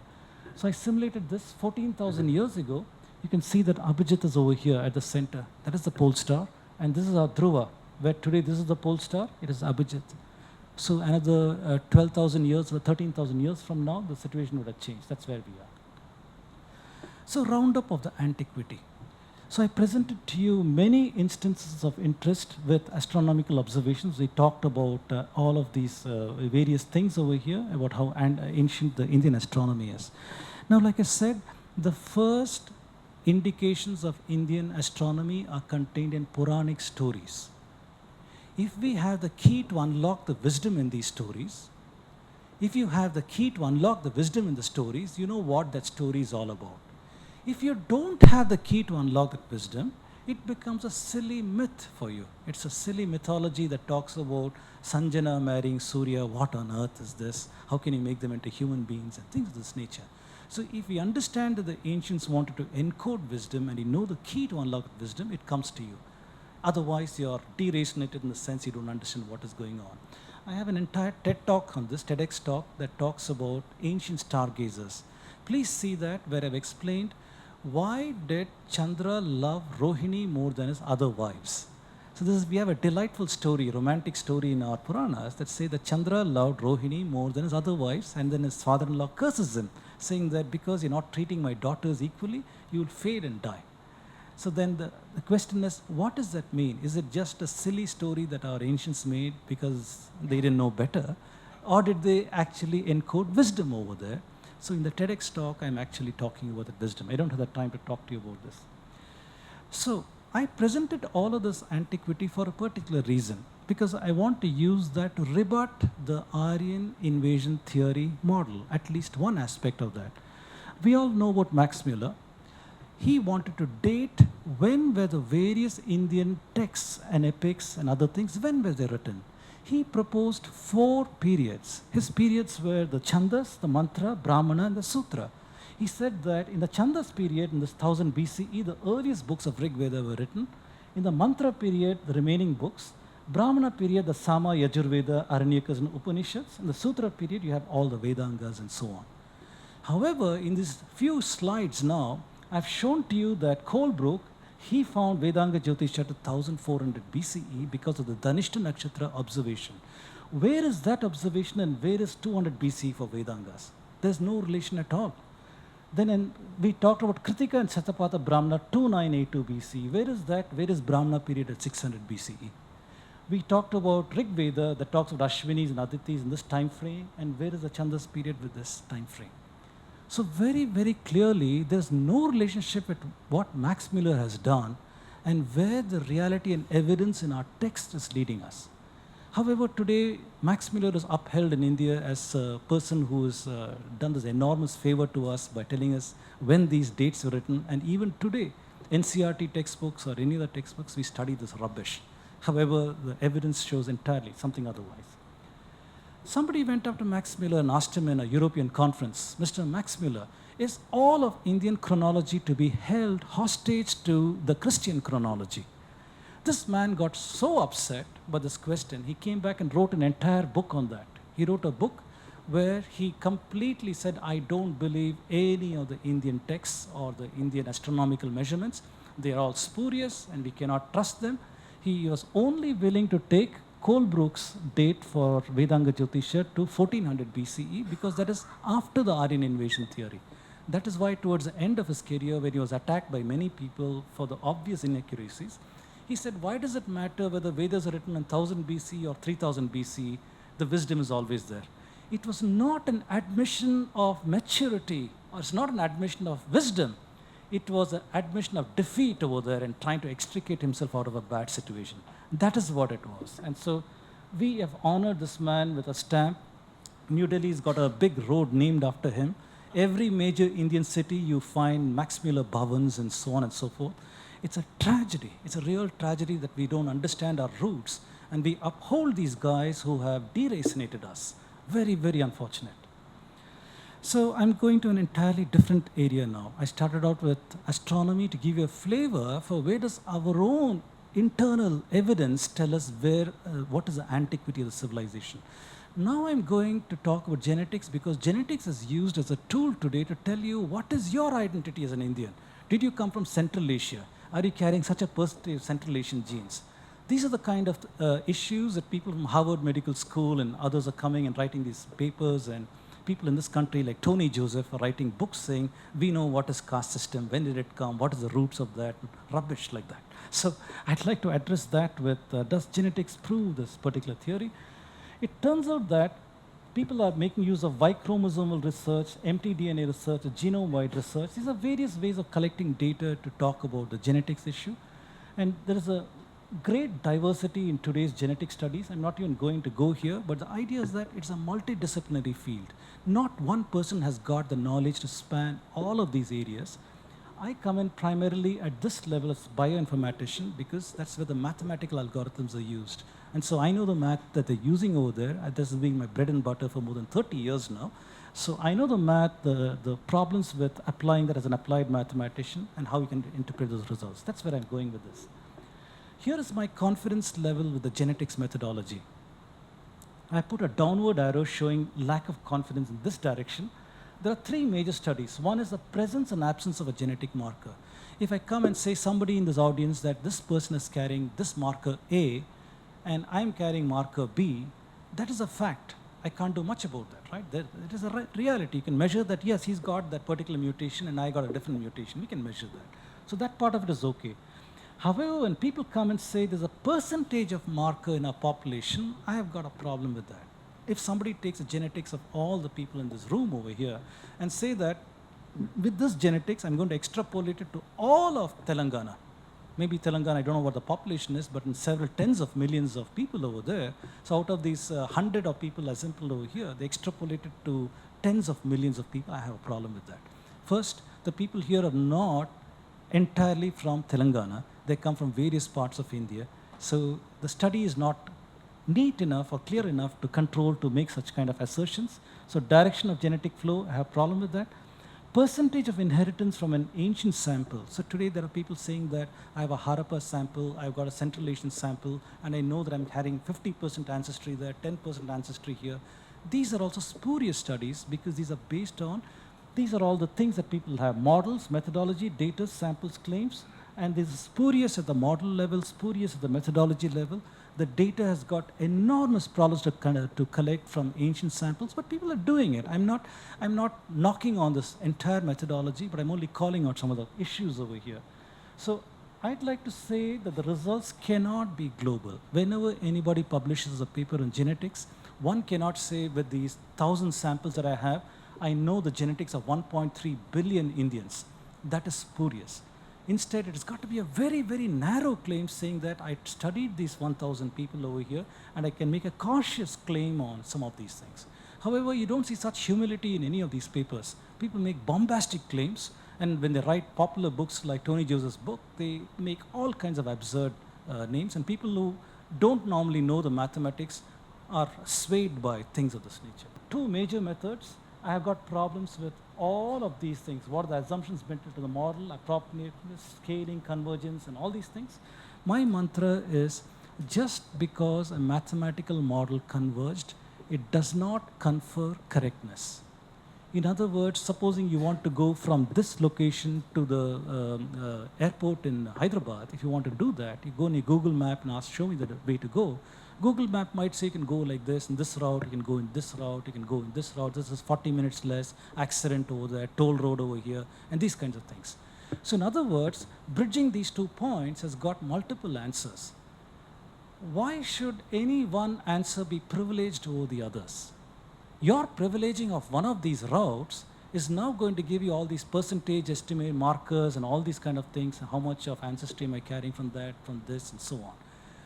So I simulated this 14,000 years ago. You can see that Abhijit is over here at the center. That is the pole star, and this is our Dhruva, where today this is the pole star, it is Abhijit. So another 12,000 years or 13,000 years from now, the situation would have changed. That's where we are. So roundup of the antiquity. So I presented to you many instances of interest with astronomical observations. We talked about all of these various things over here, about how ancient the Indian astronomy is. Now, like I said, the first indications of Indian astronomy are contained in Puranic stories. If we have the key to unlock the wisdom in these stories, if you have the key to unlock the wisdom in the stories, you know what that story is all about. If you don't have the key to unlock that wisdom, it becomes a silly myth for you. It's a silly mythology that talks about Sanjana marrying Surya. What on earth is this? How can you make them into human beings? And things of this nature. So if we understand that the ancients wanted to encode wisdom and you know the key to unlock wisdom, it comes to you. Otherwise, you're deracinated in the sense you don't understand what is going on. I have an entire TED talk on this, TEDx talk, that talks about ancient stargazers. Please see that, where I've explained why did Chandra love Rohini more than his other wives. So we have a delightful story, romantic story in our Puranas that say that Chandra loved Rohini more than his other wives, and then his father-in-law curses him, saying that because you're not treating my daughters equally, you will fade and die. So then the question is, what does that mean? Is it just a silly story that our ancients made because they didn't know better? Or did they actually encode wisdom over there? So in the TEDx talk, I'm actually talking about that wisdom. I don't have the time to talk to you about this. So I presented all of this antiquity for a particular reason, because I want to use that to rebut the Aryan invasion theory model, at least one aspect of that. We all know about Max Mueller. He wanted to date when were the various Indian texts and epics and other things, when were they written. He proposed 4 periods. His periods were the Chandas, the Mantra, Brahmana, and the Sutra. He said that in the Chandas period, in this 1000 BCE, the earliest books of Rig Veda were written. In the Mantra period, the remaining books. Brahmana period, the Sama, Yajurveda, Aranyakas, and Upanishads. In the Sutra period, you have all the Vedangas and so on. However, in these few slides now, I've shown to you that Colebrook, he found Vedanga Jyotisha at 1400 BCE because of the Dhanishta Nakshatra observation. Where is that observation and where is 200 BCE for Vedangas? There's no relation at all. Then we talked about Kritika and Satapatha Brahmana 2982 BCE. Where is that? Where is Brahmana period at 600 BCE? We talked about Rig Veda that talks about Ashwinis and Aditis in this time frame, and where is the Chandas period with this time frame? So very, very clearly, there's no relationship with what Max Mueller has done and where the reality and evidence in our text is leading us. However, today, Max Mueller is upheld in India as a person who has done this enormous favor to us by telling us when these dates were written. And even today, NCRT textbooks or any other textbooks, we study this rubbish. However, the evidence shows entirely something otherwise. Somebody went up to Max Mueller and asked him in a European conference, Mr. Max Mueller, is all of Indian chronology to be held hostage to the Christian chronology? This man got so upset by this question, he came back and wrote an entire book on that. He wrote a book where he completely said, I don't believe any of the Indian texts or the Indian astronomical measurements. They are all spurious and we cannot trust them. He was only willing to take Colebrook's date for Vedanga Jyotisha to 1400 BCE because that is after the Aryan invasion theory. That is why towards the end of his career, when he was attacked by many people for the obvious inaccuracies, he said, why does it matter whether Vedas are written in 1000 BC or 3000 BC? The wisdom is always there. It was not an admission of maturity, or it's not an admission of wisdom. It was an admission of defeat over there and trying to extricate himself out of a bad situation. That is what it was. And so we have honored this man with a stamp. New Delhi's got a big road named after him. Every major Indian city, you find Max Mueller Bhavans and so on and so forth. It's a tragedy. It's a real tragedy that we don't understand our roots and we uphold these guys who have deracinated us. Very, very unfortunate. So I'm going to an entirely different area now. I started out with astronomy to give you a flavor for where does our own internal evidence tell us what is the antiquity of the civilization. Now I'm going to talk about genetics because genetics is used as a tool today to tell you what is your identity as an Indian. Did you come from Central Asia? Are you carrying such a percentage of Central Asian genes? These are the kind of issues that people from Harvard Medical School and others are coming and writing these papers, and people in this country like Tony Joseph are writing books saying, we know what is caste system, when did it come, what is the roots of that, rubbish like that. So I'd like to address that with, does genetics prove this particular theory? It turns out that people are making use of Y chromosomal research, mtDNA research, genome-wide research. These are various ways of collecting data to talk about the genetics issue. And there is a great diversity in today's genetic studies. I'm not even going to go here, but the idea is that it's a multidisciplinary field. Not one person has got the knowledge to span all of these areas. I come in primarily at this level as bioinformatician because that's where the mathematical algorithms are used. And so I know the math that they're using over there. This has been my bread and butter for more than 30 years now. So I know the math, the problems with applying that as an applied mathematician and how you can interpret those results. That's where I'm going with this. Here is my confidence level with the genetics methodology. I put a downward arrow showing lack of confidence in this direction. There are 3 major studies. One is the presence and absence of a genetic marker. if I come and say somebody in this audience that this person is carrying this marker A and I'm carrying marker B, that is a fact. I can't do much about that, right? It is a reality. You can measure that, yes, he's got that particular mutation and I got a different mutation. We can measure that. So that part of it is okay. However, when people come and say there's a percentage of marker in our population, I have got a problem with that. If somebody takes the genetics of all the people in this room over here and say that with this genetics, I'm going to extrapolate it to all of Telangana. Maybe Telangana, I don't know what the population is, but in several tens of millions of people over there. So out of these 100 of people assembled over here, they extrapolated to tens of millions of people. I have a problem with that. First, the people here are not entirely from Telangana. They come from various parts of India. So the study is not neat enough or clear enough to control, to make such kind of assertions. So direction of genetic flow, I have a problem with that. Percentage of inheritance from an ancient sample. So today there are people saying that I have a Harappa sample, I've got a Central Asian sample, and I know that I'm having 50% ancestry there, 10% ancestry here. These are also spurious studies because these are based on, these are all the things that people have: models, methodology, data, samples, claims, and this is spurious at the model level, spurious at the methodology level. The data has got enormous problems to collect from ancient samples, but people are doing it. I'm not knocking on this entire methodology, but I'm only calling out some of the issues over here. So I'd like to say that the results cannot be global. Whenever anybody publishes a paper on genetics, one cannot say with these 1,000 samples that I have, I know the genetics of 1.3 billion Indians. That is spurious. Instead, it's got to be a very, very narrow claim saying that I studied these 1,000 people over here and I can make a cautious claim on some of these things. However, you don't see such humility in any of these papers. People make bombastic claims, and when they write popular books like Tony Joseph's book, they make all kinds of absurd names, and people who don't normally know the mathematics are swayed by things of this nature. Two major methods. I have got problems with all of these things. What are the assumptions built into the model, appropriateness, scaling, convergence, and all these things? My mantra is, just because a mathematical model converged, it does not confer correctness. In other words, supposing you want to go from this location to the airport in Hyderabad, if you want to do that, you go in your Google map and ask, show me the way to go. Google map might say you can go like this, in this route, you can go in this route, you can go in this route, this is 40 minutes less, accident over there, toll road over here, and these kinds of things. So in other words, bridging these 2 points has got multiple answers. Why should any one answer be privileged over the others? Your privileging of one of these routes is now going to give you all these percentage estimate markers and all these kind of things, and how much of ancestry am I carrying from that, from this, and so on.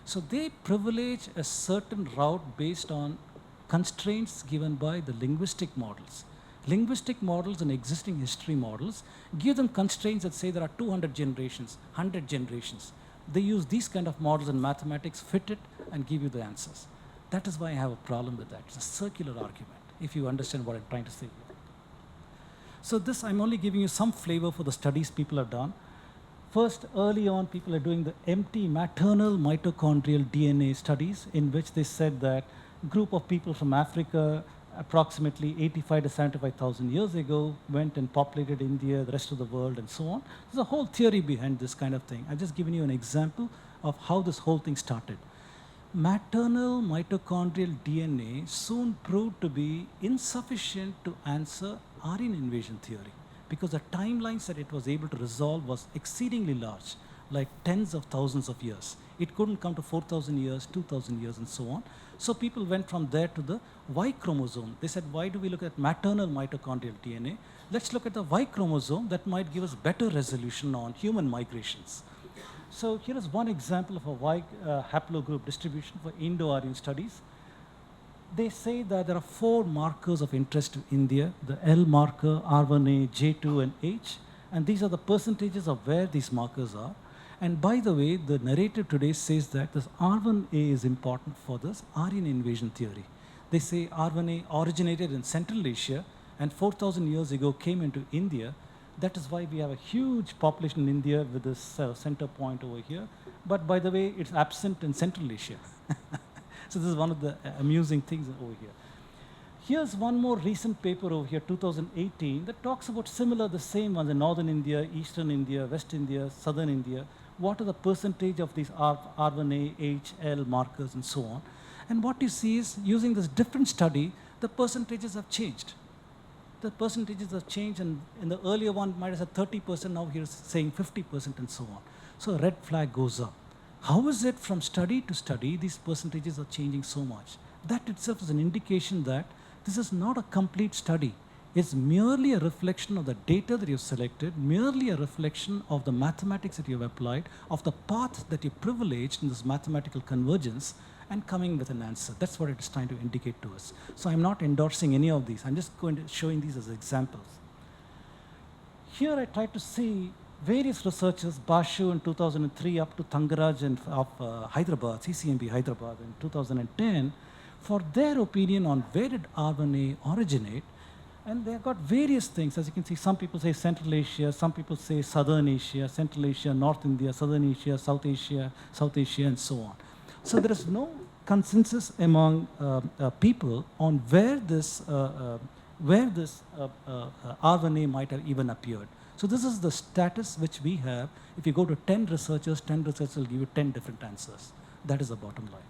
So they privilege a certain route based on constraints given by the linguistic models. Linguistic models and existing history models give them constraints that say there are 200 generations, 100 generations. They use these kind of models in mathematics, fit it, and give you the answers. That is why I have a problem with that. It's a circular argument, if you understand what I'm trying to say here. So this, I'm only giving you some flavor for the studies people have done. First, early on, people are doing the empty maternal mitochondrial DNA studies, in which they said that a group of people from Africa, approximately 85 to 75,000 years ago, went and populated India, the rest of the world, and so on. There's a whole theory behind this kind of thing. I've just given you an example of how this whole thing started. Maternal mitochondrial DNA soon proved to be insufficient to answer Aryan invasion theory, because the timelines that it was able to resolve was exceedingly large, like tens of thousands of years. It couldn't come to 4,000 years, 2,000 years, and so on. So people went from there to the Y chromosome. They said, why do we look at maternal mitochondrial DNA? Let's look at the Y chromosome. That might give us better resolution on human migrations. So here is one example of a Y haplogroup distribution for indo-aryan studies. They say that there are 4 markers of interest to India: the L marker, R1A, J2, and H. And these are the percentages of where these markers are. And by the way, the narrative today says that this R1A is important for this Aryan invasion theory. They say R1A originated in Central Asia and 4,000 years ago came into India. That is why we have a huge population in India with this center point over here. But by the way, it's absent in Central Asia. So this is one of the amusing things over here. Here's one more recent paper over here, 2018, that talks about similar, the same ones in northern India, eastern India, west India, southern India. What are the percentage of these R1A, H, L markers and so on. And what you see is, using this different study, the percentages have changed. The percentages have changed, and in the earlier one might have said 30%, now here's saying 50% and so on. So a red flag goes up. How is it from study to study, these percentages are changing so much? That itself is an indication that this is not a complete study. It's merely a reflection of the data that you've selected, merely a reflection of the mathematics that you've applied, of the path that you privileged in this mathematical convergence, and coming with an answer. That's what it is trying to indicate to us. So I'm not endorsing any of these. I'm just going to showing these as examples. Here I tried to see various researchers, Bashu in 2003 up to Tangaraj of Hyderabad, CCMB Hyderabad in 2010, for their opinion on where did R1A originate. And they've got various things. As you can see, some people say Central Asia, some people say Southern Asia, Central Asia, North India, Southern Asia, South Asia, and so on. So there is no consensus among people on where this R1A might have even appeared. So this is the status which we have. If you go to 10 researchers will give you 10 different answers. That is the bottom line.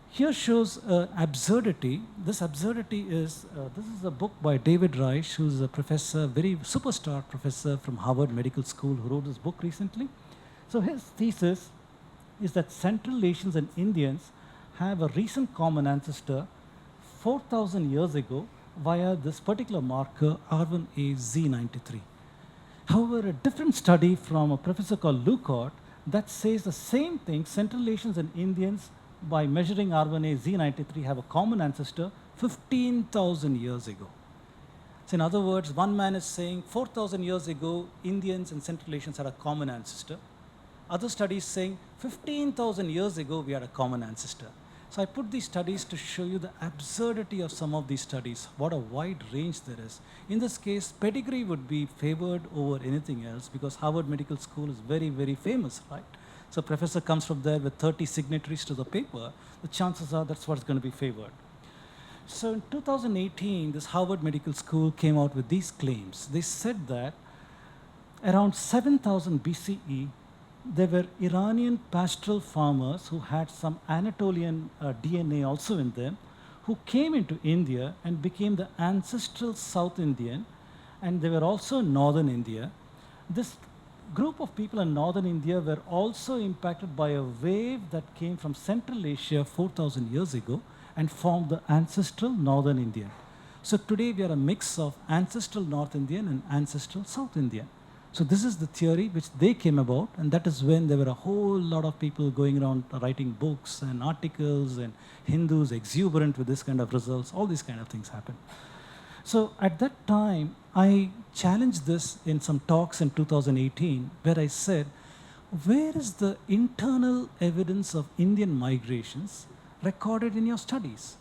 Here shows absurdity. This absurdity is, this is a book by David Reich, who's a professor, very superstar professor from Harvard Medical School, who wrote this book recently. So his thesis is that Central Asians and Indians have a recent common ancestor 4,000 years ago via this particular marker R1A-Z93. However, a different study from a professor called Lukot that says the same thing, Central Asians and Indians by measuring R1A-Z93 have a common ancestor 15,000 years ago. So in other words, one man is saying 4,000 years ago, Indians and Central Asians had a common ancestor. Other studies saying 15,000 years ago, we had a common ancestor. So I put these studies to show you the absurdity of some of these studies, what a wide range there is. In this case, pedigree would be favored over anything else because Harvard Medical School is very, very famous, right? So a professor comes from there with 30 signatories to the paper, the chances are that's what's going to be favored. So in 2018, this Harvard Medical School came out with these claims. They said that around 7000 BCE, there were Iranian pastoral farmers who had some Anatolian DNA also in them, who came into India and became the ancestral South Indian, and they were also in northern India. This group of people in northern India were also impacted by a wave that came from Central Asia 4,000 years ago and formed the ancestral northern Indian. So today we are a mix of ancestral North Indian and ancestral South Indian. So this is the theory which they came about, and that is when there were a whole lot of people going around writing books and articles, and Hindus exuberant with this kind of results. All these kind of things happen. So at that time, I challenged this in some talks in 2018, where I said, where is the internal evidence of Indian migrations recorded in your studies?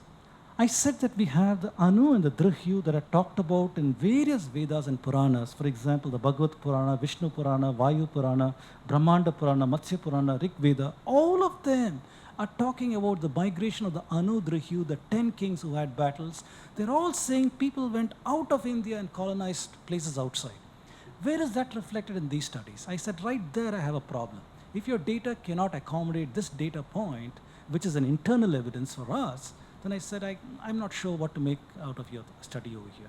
I said that we have the Anu and the Drihyu that are talked about in various Vedas and Puranas. For example, the Bhagavad Purana, Vishnu Purana, Vayu Purana, Brahmanda Purana, Matsya Purana, Rig Veda. All of them are talking about the migration of the Anu, Drihyu, the 10 kings who had battles. They're all saying people went out of India and colonized places outside. Where is that reflected in these studies? I said, right there I have a problem. If your data cannot accommodate this data point, which is an internal evidence for us, then I said, I'm not sure what to make out of your study over here.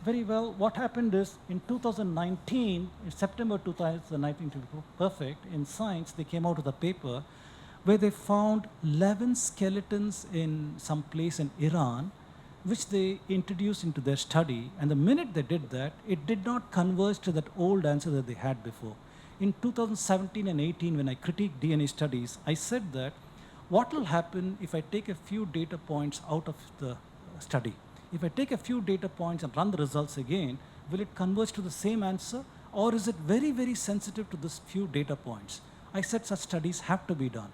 Very well, what happened is in 2019, in September 2019 to be perfect, in Science, they came out with a paper where they found 11 skeletons in some place in Iran, which they introduced into their study. And the minute they did that, it did not converge to that old answer that they had before. In 2017 and 18, when I critiqued DNA studies, I said that what will happen if I take a few data points out of the study? If I take a few data points and run the results again, will it converge to the same answer? Or is it very, very sensitive to this few data points? I said such studies have to be done.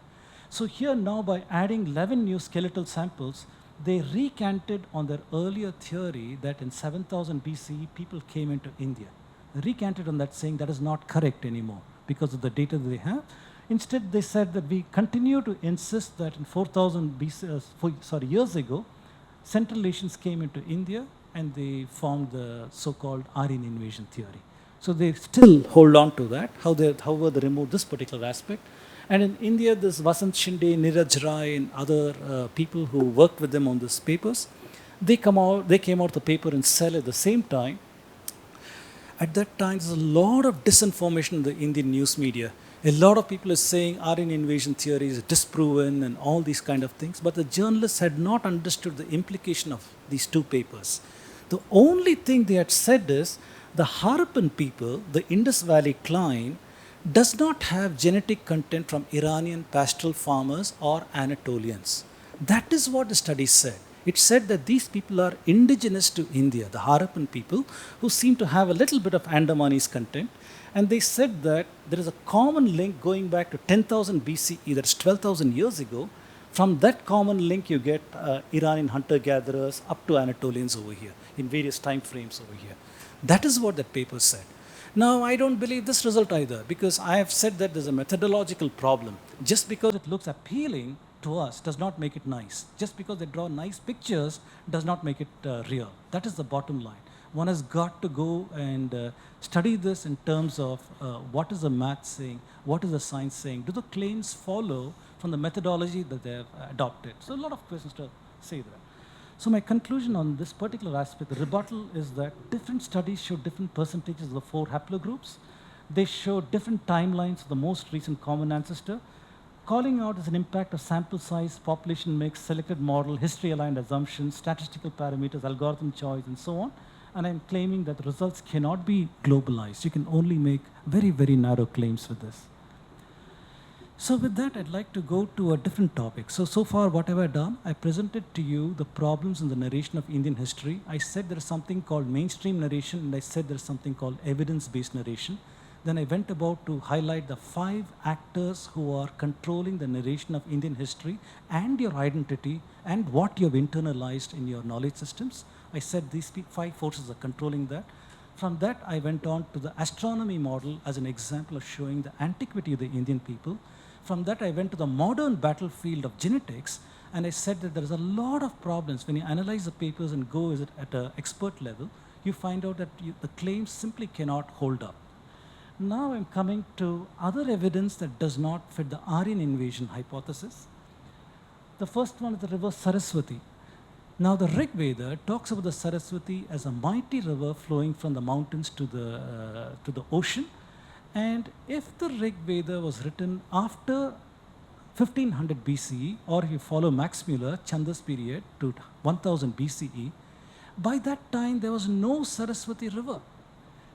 So here now, by adding 11 new skeletal samples, they recanted on their earlier theory that in 7000 BCE, people came into India. They recanted on that, saying that is not correct anymore because of the data that they have. Instead, they said that we continue to insist that in 4,000 years ago, Central Asians came into India and they formed the so-called Aryan invasion theory. So they still hold on to that, however they remove this particular aspect. And in India, this Vasant Shinde, Niraj Rai, and other people who worked with them on these papers, they came out the paper in Cell at the same time. At that time, there's a lot of disinformation in the Indian news media. A lot of people are saying Aryan invasion theory is disproven and all these kind of things, but the journalists had not understood the implication of these two papers. The only thing they had said is the Harappan people, the Indus Valley clan, does not have genetic content from Iranian pastoral farmers or Anatolians. That is what the study said. It said that these people are indigenous to India, the Harappan people, who seem to have a little bit of Andamanese content. And they said that there is a common link going back to 10,000 BCE, that's 12,000 years ago. From that common link, you get Iranian hunter-gatherers up to Anatolians over here, in various time frames over here. That is what that paper said. Now, I don't believe this result either, because I have said that there's a methodological problem. Just because it looks appealing to us does not make it nice. Just because they draw nice pictures does not make it real. That is the bottom line. One has got to go and study this in terms of what is the math saying, what is the science saying, do the claims follow from the methodology that they have adopted? So a lot of questions to say there. So my conclusion on this particular aspect, the rebuttal, is that different studies show different percentages of the 4 haplogroups. They show different timelines of the most recent common ancestor. Calling out is an impact of sample size, population mix, selected model, history-aligned assumptions, statistical parameters, algorithm choice, and so on. And I'm claiming that the results cannot be globalized. You can only make very, very narrow claims with this. So with that, I'd like to go to a different topic. So far, what have I done? I presented to you the problems in the narration of Indian history. I said there is something called mainstream narration, and I said there is something called evidence-based narration. Then I went about to highlight the 5 actors who are controlling the narration of Indian history and your identity and what you have internalized in your knowledge systems. I said these 5 forces are controlling that. From that, I went on to the astronomy model as an example of showing the antiquity of the Indian people. From that, I went to the modern battlefield of genetics, and I said that there is a lot of problems. When you analyze the papers and go at an expert level, you find out that the claims simply cannot hold up. Now I'm coming to other evidence that does not fit the Aryan invasion hypothesis. The first one is the river Saraswati. Now the Rig Veda talks about the Saraswati as a mighty river flowing from the mountains to the ocean. And if the Rig Veda was written after 1500 BCE, or if you follow Max Mueller, Chanda's period, to 1000 BCE, by that time there was no Saraswati river.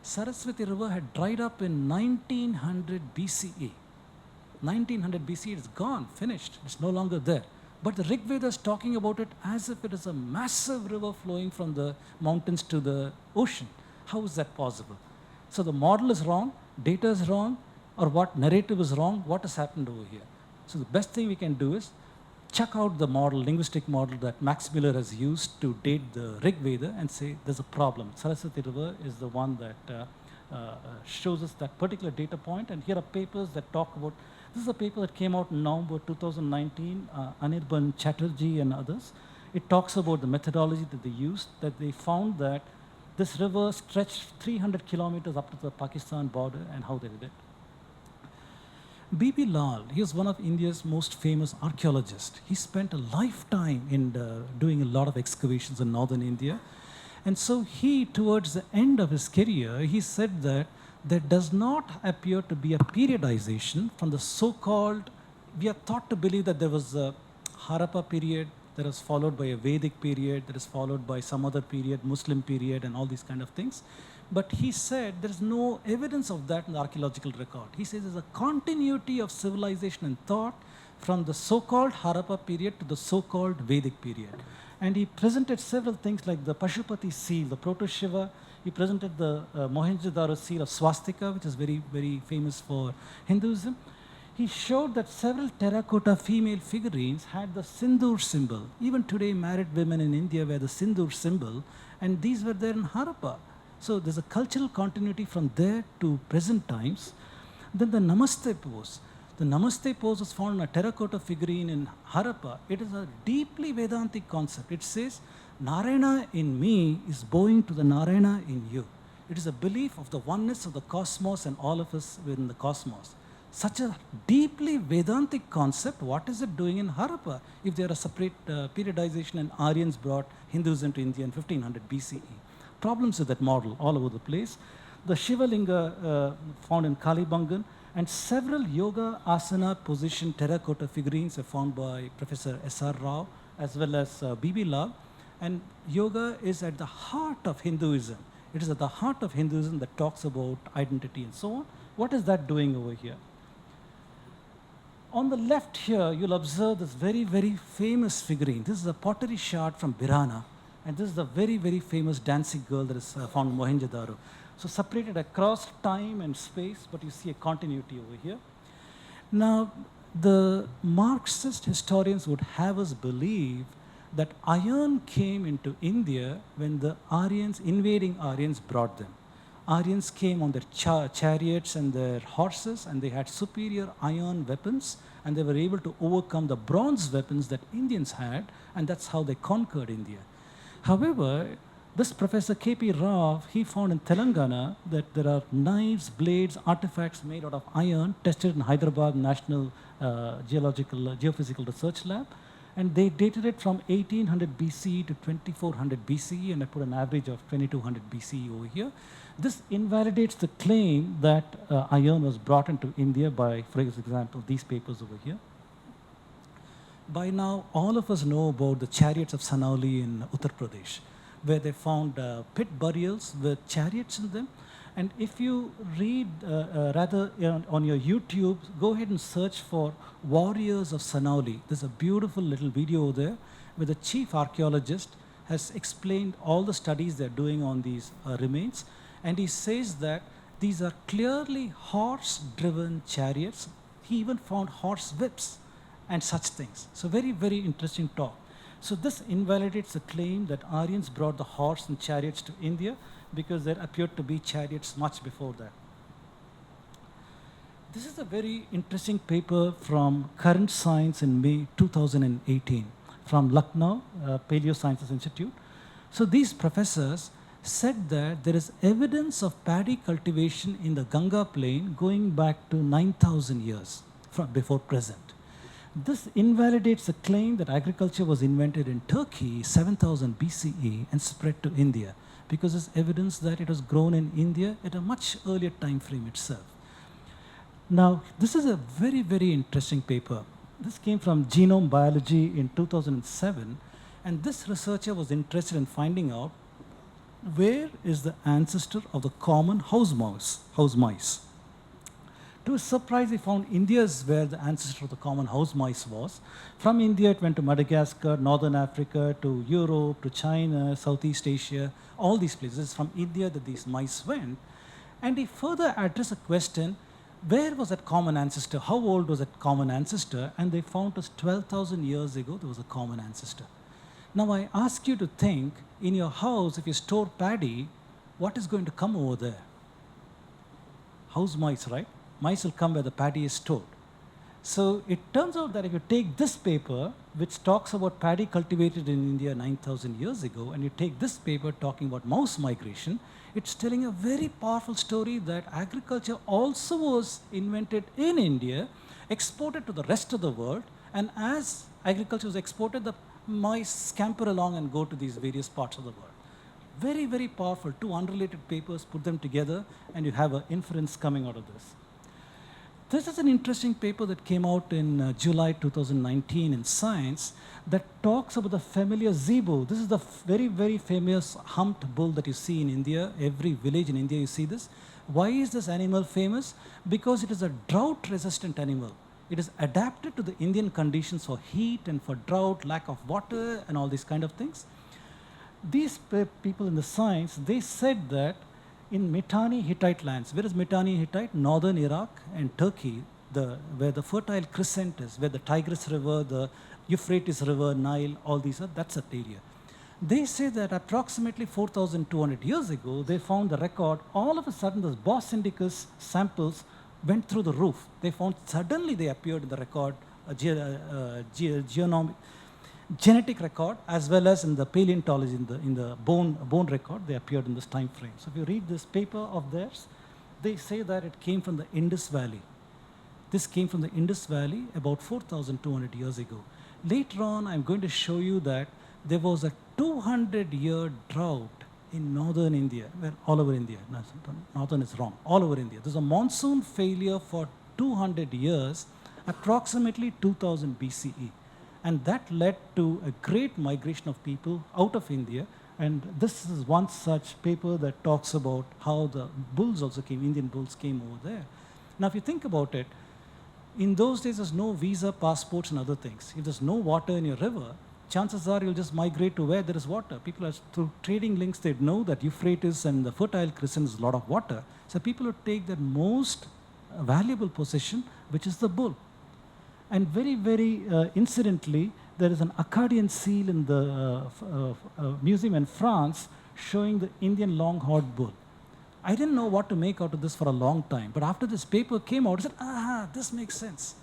Saraswati river had dried up in 1900 BCE. 1900 BCE, it's gone, finished, it's no longer there. But the Rig Veda is talking about it as if it is a massive river flowing from the mountains to the ocean. How is that possible? So the model is wrong, data is wrong, or what narrative is wrong, what has happened over here? So the best thing we can do is check out the model, linguistic model that Max Mueller has used to date the Rig Veda and say there's a problem. Saraswati River is the one that shows us that particular data point. And here are papers that talk about, this is a paper that came out in November 2019, Anirban Chatterjee and others. It talks about the methodology that they used, that they found that this river stretched 300 kilometers up to the Pakistan border, and how they did it. B.B. Lal, he is one of India's most famous archaeologists. He spent a lifetime in doing a lot of excavations in northern India. And so he, towards the end of his career, he said that there does not appear to be a periodization from the so-called, we are thought to believe that there was a Harappa period, that was followed by a Vedic period, that is followed by some other period, Muslim period, and all these kind of things. But he said there is no evidence of that in the archaeological record. He says there's a continuity of civilization and thought from the so-called Harappa period to the so-called Vedic period. And he presented several things like the Pashupati seal, the Proto-Shiva. He presented the Mohenjo-daro seal of swastika, which is very, very famous for Hinduism. He showed that several terracotta female figurines had the Sindoor symbol. Even today, married women in India wear the Sindoor symbol, and these were there in Harappa. So there's a cultural continuity from there to present times. Then the Namaste pose. The Namaste pose was found in a terracotta figurine in Harappa. It is a deeply Vedantic concept. It says, Narayana in me is bowing to the Narayana in you. It is a belief of the oneness of the cosmos and all of us within the cosmos. Such a deeply Vedantic concept, what is it doing in Harappa if there are separate periodization and Aryans brought Hinduism to India in 1500 BCE? Problems with that model all over the place. The Shiva Linga found in Kalibangan and several yoga asana position terracotta figurines are found by Professor S.R. Rao as well as B.B. Lal. And yoga is at the heart of Hinduism. It is at the heart of Hinduism that talks about identity and so on. What is that doing over here? On the left here, you'll observe this very, very famous figurine. This is a pottery shard from Birana. And this is the very, very famous dancing girl that is found in Mohenjo-daro. So separated across time and space, but you see a continuity over here. Now, the Marxist historians would have us believe that iron came into India when the Aryans, invading Aryans, brought them. Aryans came on their chariots and their horses, and they had superior iron weapons, and they were able to overcome the bronze weapons that Indians had, and that's how they conquered India. However, this Professor K.P. Rao, he found in Telangana that there are knives, blades, artifacts made out of iron, tested in Hyderabad National Geophysical Research Lab, and they dated it from 1800 BCE to 2400 BCE, and I put an average of 2200 BCE over here. This invalidates the claim that iron was brought into India by, for example, these papers over here. By now, all of us know about the chariots of Sanauli in Uttar Pradesh, where they found pit burials with chariots in them. And if you read, on your YouTube, go ahead and search for Warriors of Sanauli. There's a beautiful little video there where the chief archaeologist has explained all the studies they're doing on these remains. And he says that these are clearly horse-driven chariots. He even found horse whips and such things. So very, very interesting talk. So this invalidates the claim that Aryans brought the horse and chariots to India because there appeared to be chariots much before that. This is a very interesting paper from Current Science in May 2018 from Lucknow Paleo Sciences Institute. So these professors said that there is evidence of paddy cultivation in the Ganga plain going back to 9,000 years from before present. This invalidates the claim that agriculture was invented in Turkey 7000 BCE and spread to India, because there's evidence that it was grown in India at a much earlier time frame itself. Now, this is a very, very interesting paper. This came from Genome Biology in 2007, and this researcher was interested in finding out where is the ancestor of the common house mice. To his surprise, he found India is where the ancestor of the common house mice was. From India, it went to Madagascar, Northern Africa, to Europe, to China, Southeast Asia, all these places. From India that these mice went. And he further addressed a question, where was that common ancestor? How old was that common ancestor? And they found it was 12,000 years ago there was a common ancestor. Now I ask you to think, in your house, if you store paddy, what is going to come over there? House mice, right? Mice will come where the paddy is stored. So it turns out that if you take this paper, which talks about paddy cultivated in India 9,000 years ago, and you take this paper talking about mouse migration, it's telling a very powerful story that agriculture also was invented in India, exported to the rest of the world, and as agriculture was exported, the mice scamper along and go to these various parts of the world. Very, very powerful. Two unrelated papers, put them together, and you have an inference coming out of this. This is an interesting paper that came out in July 2019 in Science that talks about the familiar zebu. This is the very, very famous humped bull that you see in India. Every village in India you see this. Why is this animal famous? Because it is a drought-resistant animal. It is adapted to the Indian conditions for heat and for drought, lack of water, and all these kind of things. These people in the Science, they said that in Mitanni Hittite lands, where is Mitanni Hittite? Northern Iraq and Turkey, where the Fertile Crescent is, where the Tigris River, the Euphrates River, Nile, all these are, that's that area. They say that approximately 4,200 years ago, they found the record, all of a sudden the Bos Indicus samples went through the roof. They found suddenly they appeared in the record, genetic record, as well as in the paleontology, in the bone record, they appeared in this time frame. So if you read this paper of theirs, they say that it came from the Indus Valley. This came from the Indus Valley about 4,200 years ago. Later on, I'm going to show you that there was a 200-year drought in northern India, well, all over India. No, northern is wrong. All over India. There's a monsoon failure for 200 years, approximately 2000 BCE. And that led to a great migration of people out of India. And this is one such paper that talks about how the bulls also came, Indian bulls came over there. Now, if you think about it, in those days, there's no visa, passports, and other things. If there's no water in your river, chances are you'll just migrate to where there is water. People are, through trading links, they know that Euphrates and the Fertile Crescent is a lot of water. So people would take their most valuable possession, which is the bull. And very, very incidentally, there is an Akkadian seal in the museum in France showing the Indian long-horned bull. I didn't know what to make out of this for a long time, but after this paper came out, I said, this makes sense.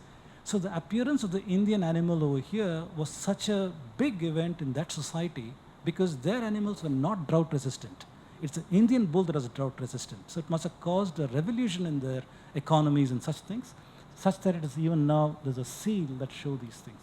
So the appearance of the Indian animal over here was such a big event in that society because their animals were not drought resistant. It's the Indian bull that was drought resistant. So it must have caused a revolution in their economies and such things, such that it is even now, there's a seal that shows these things.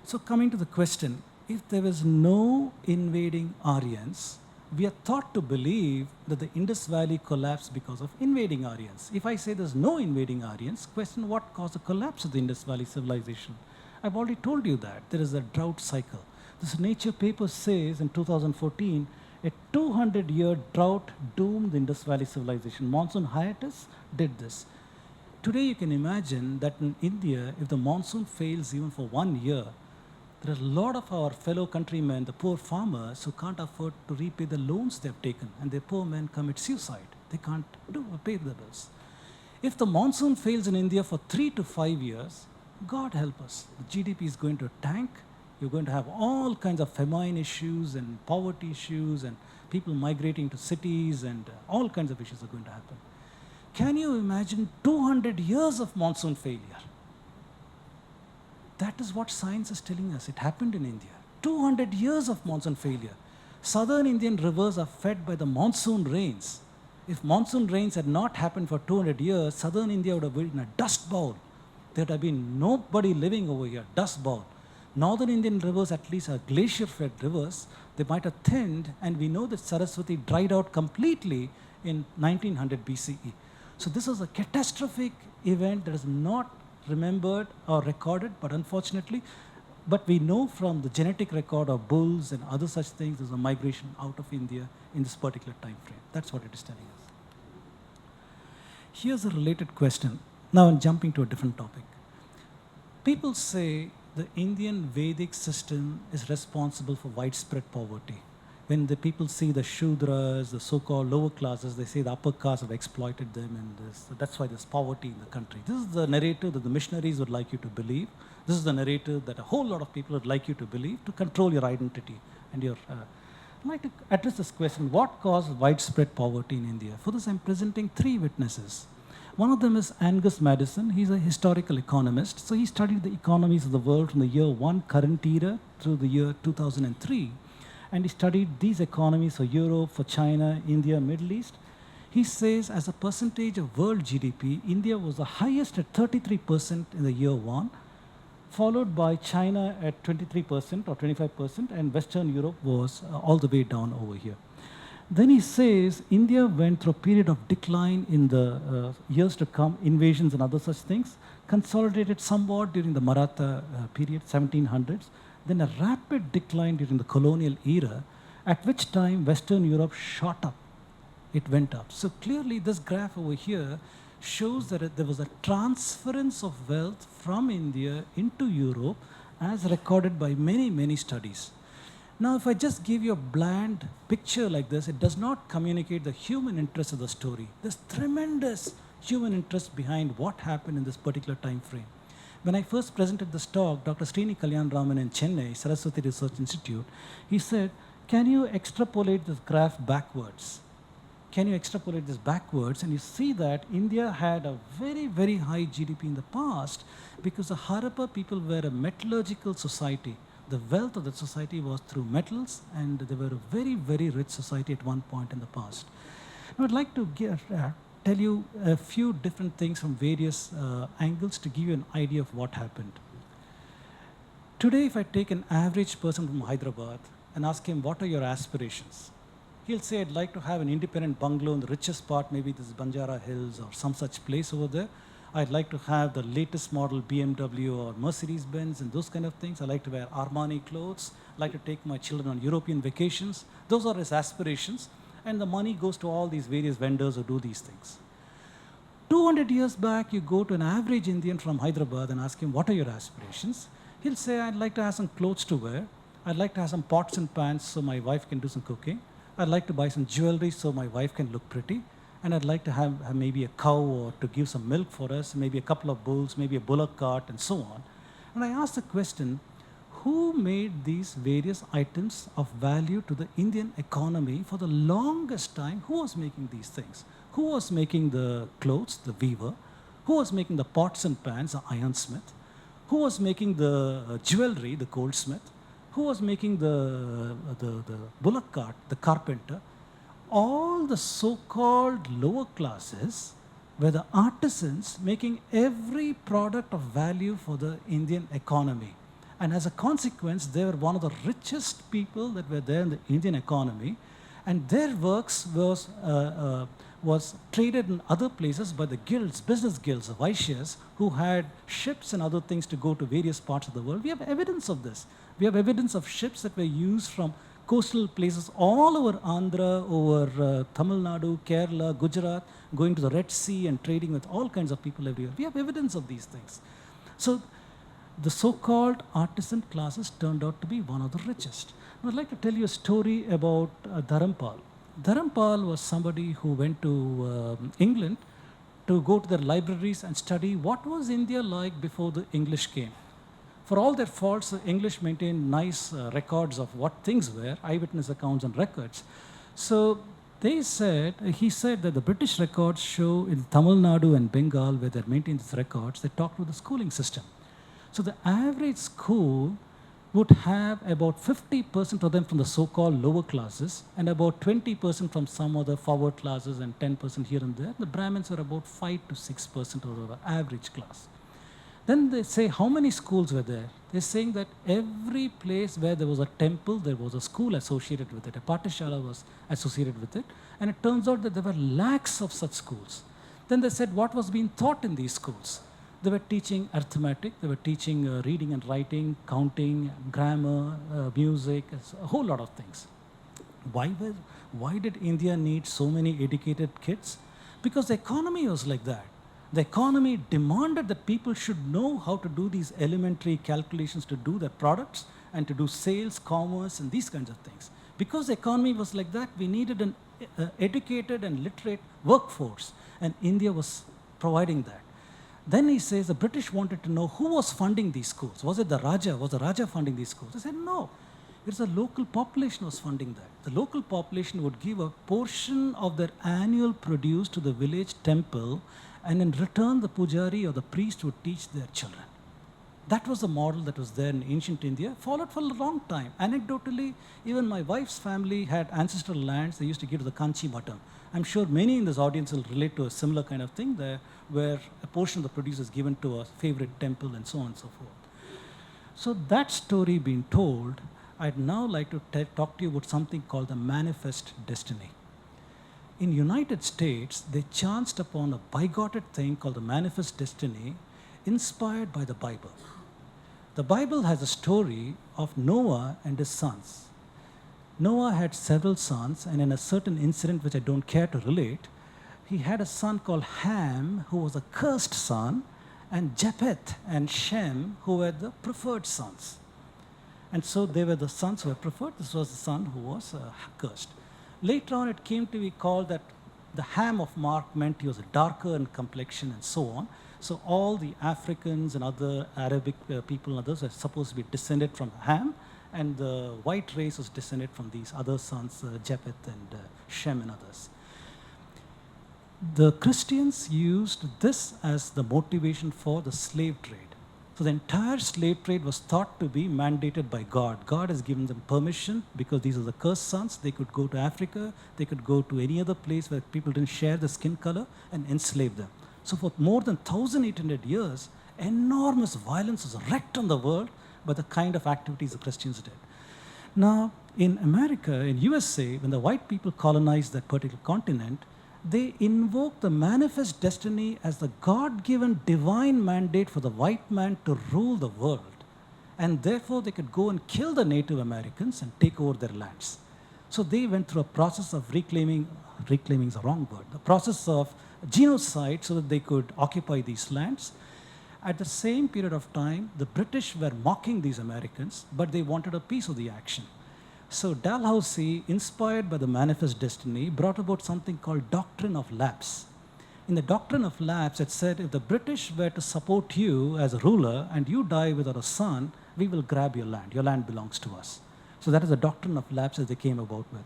So coming to the question, if there was no invading Aryans, we are taught to believe that the Indus Valley collapsed because of invading Aryans. If I say there's no invading Aryans, question what caused the collapse of the Indus Valley civilization? I've already told you that there is a drought cycle. This Nature paper says in 2014, a 200-year drought doomed the Indus Valley civilization. Monsoon hiatus did this. Today you can imagine that in India, if the monsoon fails even for 1 year, there are a lot of our fellow countrymen, the poor farmers, who can't afford to repay the loans they've taken, and their poor men commit suicide. They can't pay the bills. If the monsoon fails in India for 3 to 5 years, God help us. The GDP is going to tank. You're going to have all kinds of famine issues and poverty issues and people migrating to cities and all kinds of issues are going to happen. Can you imagine 200 years of monsoon failure? That is what science is telling us. It happened in India. 200 years of monsoon failure. Southern Indian rivers are fed by the monsoon rains. If monsoon rains had not happened for 200 years, southern India would have been in a dust bowl. There would have been nobody living over here, dust bowl. Northern Indian rivers at least are glacier-fed rivers. They might have thinned, and we know that Saraswati dried out completely in 1900 BCE. So this was a catastrophic event that is not remembered or recorded, but unfortunately, but we know from the genetic record of bulls and other such things, there's a migration out of India in this particular time frame. That's what it is telling us. Here's a related question. Now I'm jumping to a different topic. People say the Indian Vedic system is responsible for widespread poverty. When the people see the Shudras, the so-called lower classes, they say the upper castes have exploited them, and that's why there's poverty in the country. This is the narrative that the missionaries would like you to believe. This is the narrative that a whole lot of people would like you to believe to control your identity and your. I'd like to address this question: what caused widespread poverty in India? For this, I'm presenting 3 witnesses. One of them is Angus Madison. He's a historical economist. So he studied the economies of the world from the year 1 current era through the year 2003. And he studied these economies for Europe, for China, India, Middle East. He says as a percentage of world GDP, India was the highest at 33% in the year 1, followed by China at 23% or 25%, and Western Europe was all the way down over here. Then he says India went through a period of decline in the years to come, invasions and other such things, consolidated somewhat during the Maratha period, 1700s, then a rapid decline during the colonial era, at which time Western Europe shot up. It went up. So clearly this graph over here shows that there was a transference of wealth from India into Europe as recorded by many, many studies. Now, if I just give you a bland picture like this, it does not communicate the human interest of the story. There's tremendous human interest behind what happened in this particular time frame. When I first presented this talk, Dr. Srini Kalyanaraman in Chennai, Saraswati Research Institute, he said, can you extrapolate this graph backwards? can you extrapolate this backwards, and you see that India had a very, very high GDP in the past because the Harappa people were a metallurgical society. The wealth of the society was through metals, and they were a very, very rich society at one point in the past. Now, I'd like to tell you a few different things from various angles to give you an idea of what happened. Today, if I take an average person from Hyderabad and ask him, what are your aspirations? He'll say, I'd like to have an independent bungalow in the richest part, maybe this is Banjara Hills or some such place over there. I'd like to have the latest model BMW or Mercedes-Benz and those kind of things. I like to wear Armani clothes. I like to take my children on European vacations. Those are his aspirations. And the money goes to all these various vendors who do these things. 200 years back, you go to an average Indian from Hyderabad and ask him, what are your aspirations? He'll say, I'd like to have some clothes to wear. I'd like to have some pots and pans so my wife can do some cooking. I'd like to buy some jewelry so my wife can look pretty. And I'd like to have maybe a cow or to give some milk for us, maybe a couple of bulls, maybe a bullock cart, and so on. And I asked the question, who made these various items of value to the Indian economy for the longest time? Who was making these things? Who was making the clothes, the weaver? Who was making the pots and pans, the ironsmith? Who was making the jewelry, the goldsmith? Who was making the bullock cart, the carpenter? All the so-called lower classes were the artisans making every product of value for the Indian economy. And as a consequence, they were one of the richest people that were there in the Indian economy. And their works was traded in other places by the guilds, business guilds, the Vaishyas, who had ships and other things to go to various parts of the world. We have evidence of this. We have evidence of ships that were used from coastal places all over Andhra, over Tamil Nadu, Kerala, Gujarat, going to the Red Sea and trading with all kinds of people everywhere. We have evidence of these things. So the so-called artisan classes turned out to be one of the richest. Now, I'd like to tell you a story about Dharampal. Dharampal was somebody who went to England to go to their libraries and study what was India like before the English came. For all their faults, the English maintained nice records of what things were, eyewitness accounts and records. So he said that the British records show in Tamil Nadu and Bengal, where they maintained these records, they talked about the schooling system. So the average school would have about 50% of them from the so-called lower classes and about 20% from some other forward classes and 10% here and there. The Brahmins were about 5 to 6% of the average class. Then they say, how many schools were there? They're saying that every place where there was a temple, there was a school associated with it. A Patashala was associated with it. And it turns out that there were lakhs of such schools. Then they said, what was being taught in these schools? They were teaching arithmetic, they were teaching reading and writing, counting, grammar, music, a whole lot of things. Why did India need so many educated kids? Because the economy was like that. The economy demanded that people should know how to do these elementary calculations to do their products and to do sales, commerce, and these kinds of things. Because the economy was like that, we needed an educated and literate workforce, and India was providing that. Then he says the British wanted to know who was funding these schools. Was it the Raja? Was the Raja funding these schools? They said no. It's the local population was funding that. The local population would give a portion of their annual produce to the village temple, and in return the pujari or the priest would teach their children. That was the model that was there in ancient India, followed for a long time. Anecdotally, even my wife's family had ancestral lands they used to give to the Kanchi Matam. I'm sure many in this audience will relate to a similar kind of thing there, where a portion of the produce is given to a favorite temple and so on and so forth. So that story being told, I'd now like to talk to you about something called the manifest destiny. In United States, they chanced upon a bigoted thing called the manifest destiny, inspired by the Bible. The Bible has a story of Noah and his sons. Noah had several sons, and in a certain incident which I don't care to relate, he had a son called Ham, who was a cursed son, and Japheth and Shem, who were the preferred sons. And so they were the sons who were preferred. This was the son who was cursed. Later on, it came to be called that the Ham of Mark meant he was a darker in complexion and so on. So all the Africans and other Arabic people and others were supposed to be descended from Ham, and the white race was descended from these other sons, Japheth and Shem and others. The Christians used this as the motivation for the slave trade. So the entire slave trade was thought to be mandated by God. God has given them permission because these are the cursed sons. They could go to Africa, they could go to any other place where people didn't share the skin color and enslave them. So for more than 1,800 years, enormous violence was wreaked on the world by the kind of activities the Christians did. Now, in America, in USA, when the white people colonized that particular continent, they invoked the manifest destiny as the God-given divine mandate for the white man to rule the world. And therefore, they could go and kill the Native Americans and take over their lands. So they went through a process of reclaiming is the wrong word, the process of genocide so that they could occupy these lands. At the same period of time, the British were mocking these Americans, but they wanted a piece of the action. So Dalhousie, inspired by the manifest destiny, brought about something called doctrine of lapse. In the doctrine of lapse, it said, if the British were to support you as a ruler and you die without a son, we will grab your land. Your land belongs to us. So that is the doctrine of lapse that they came about with.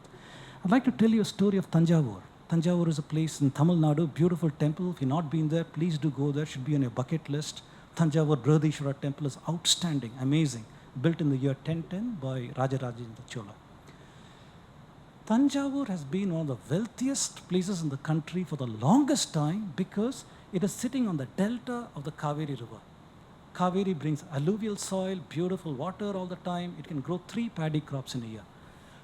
I'd like to tell you a story of Tanjavur. Tanjavur is a place in Tamil Nadu, beautiful temple. If you've not been there, please do go there. Should be on your bucket list. Tanjavur Brihadishwara temple is outstanding, amazing. Built in the year 1010 by Rajarajendra Chola. Tanjavur has been one of the wealthiest places in the country for the longest time because it is sitting on the delta of the Kaveri River. Kaveri brings alluvial soil, beautiful water all the time. It can grow 3 paddy crops in a year.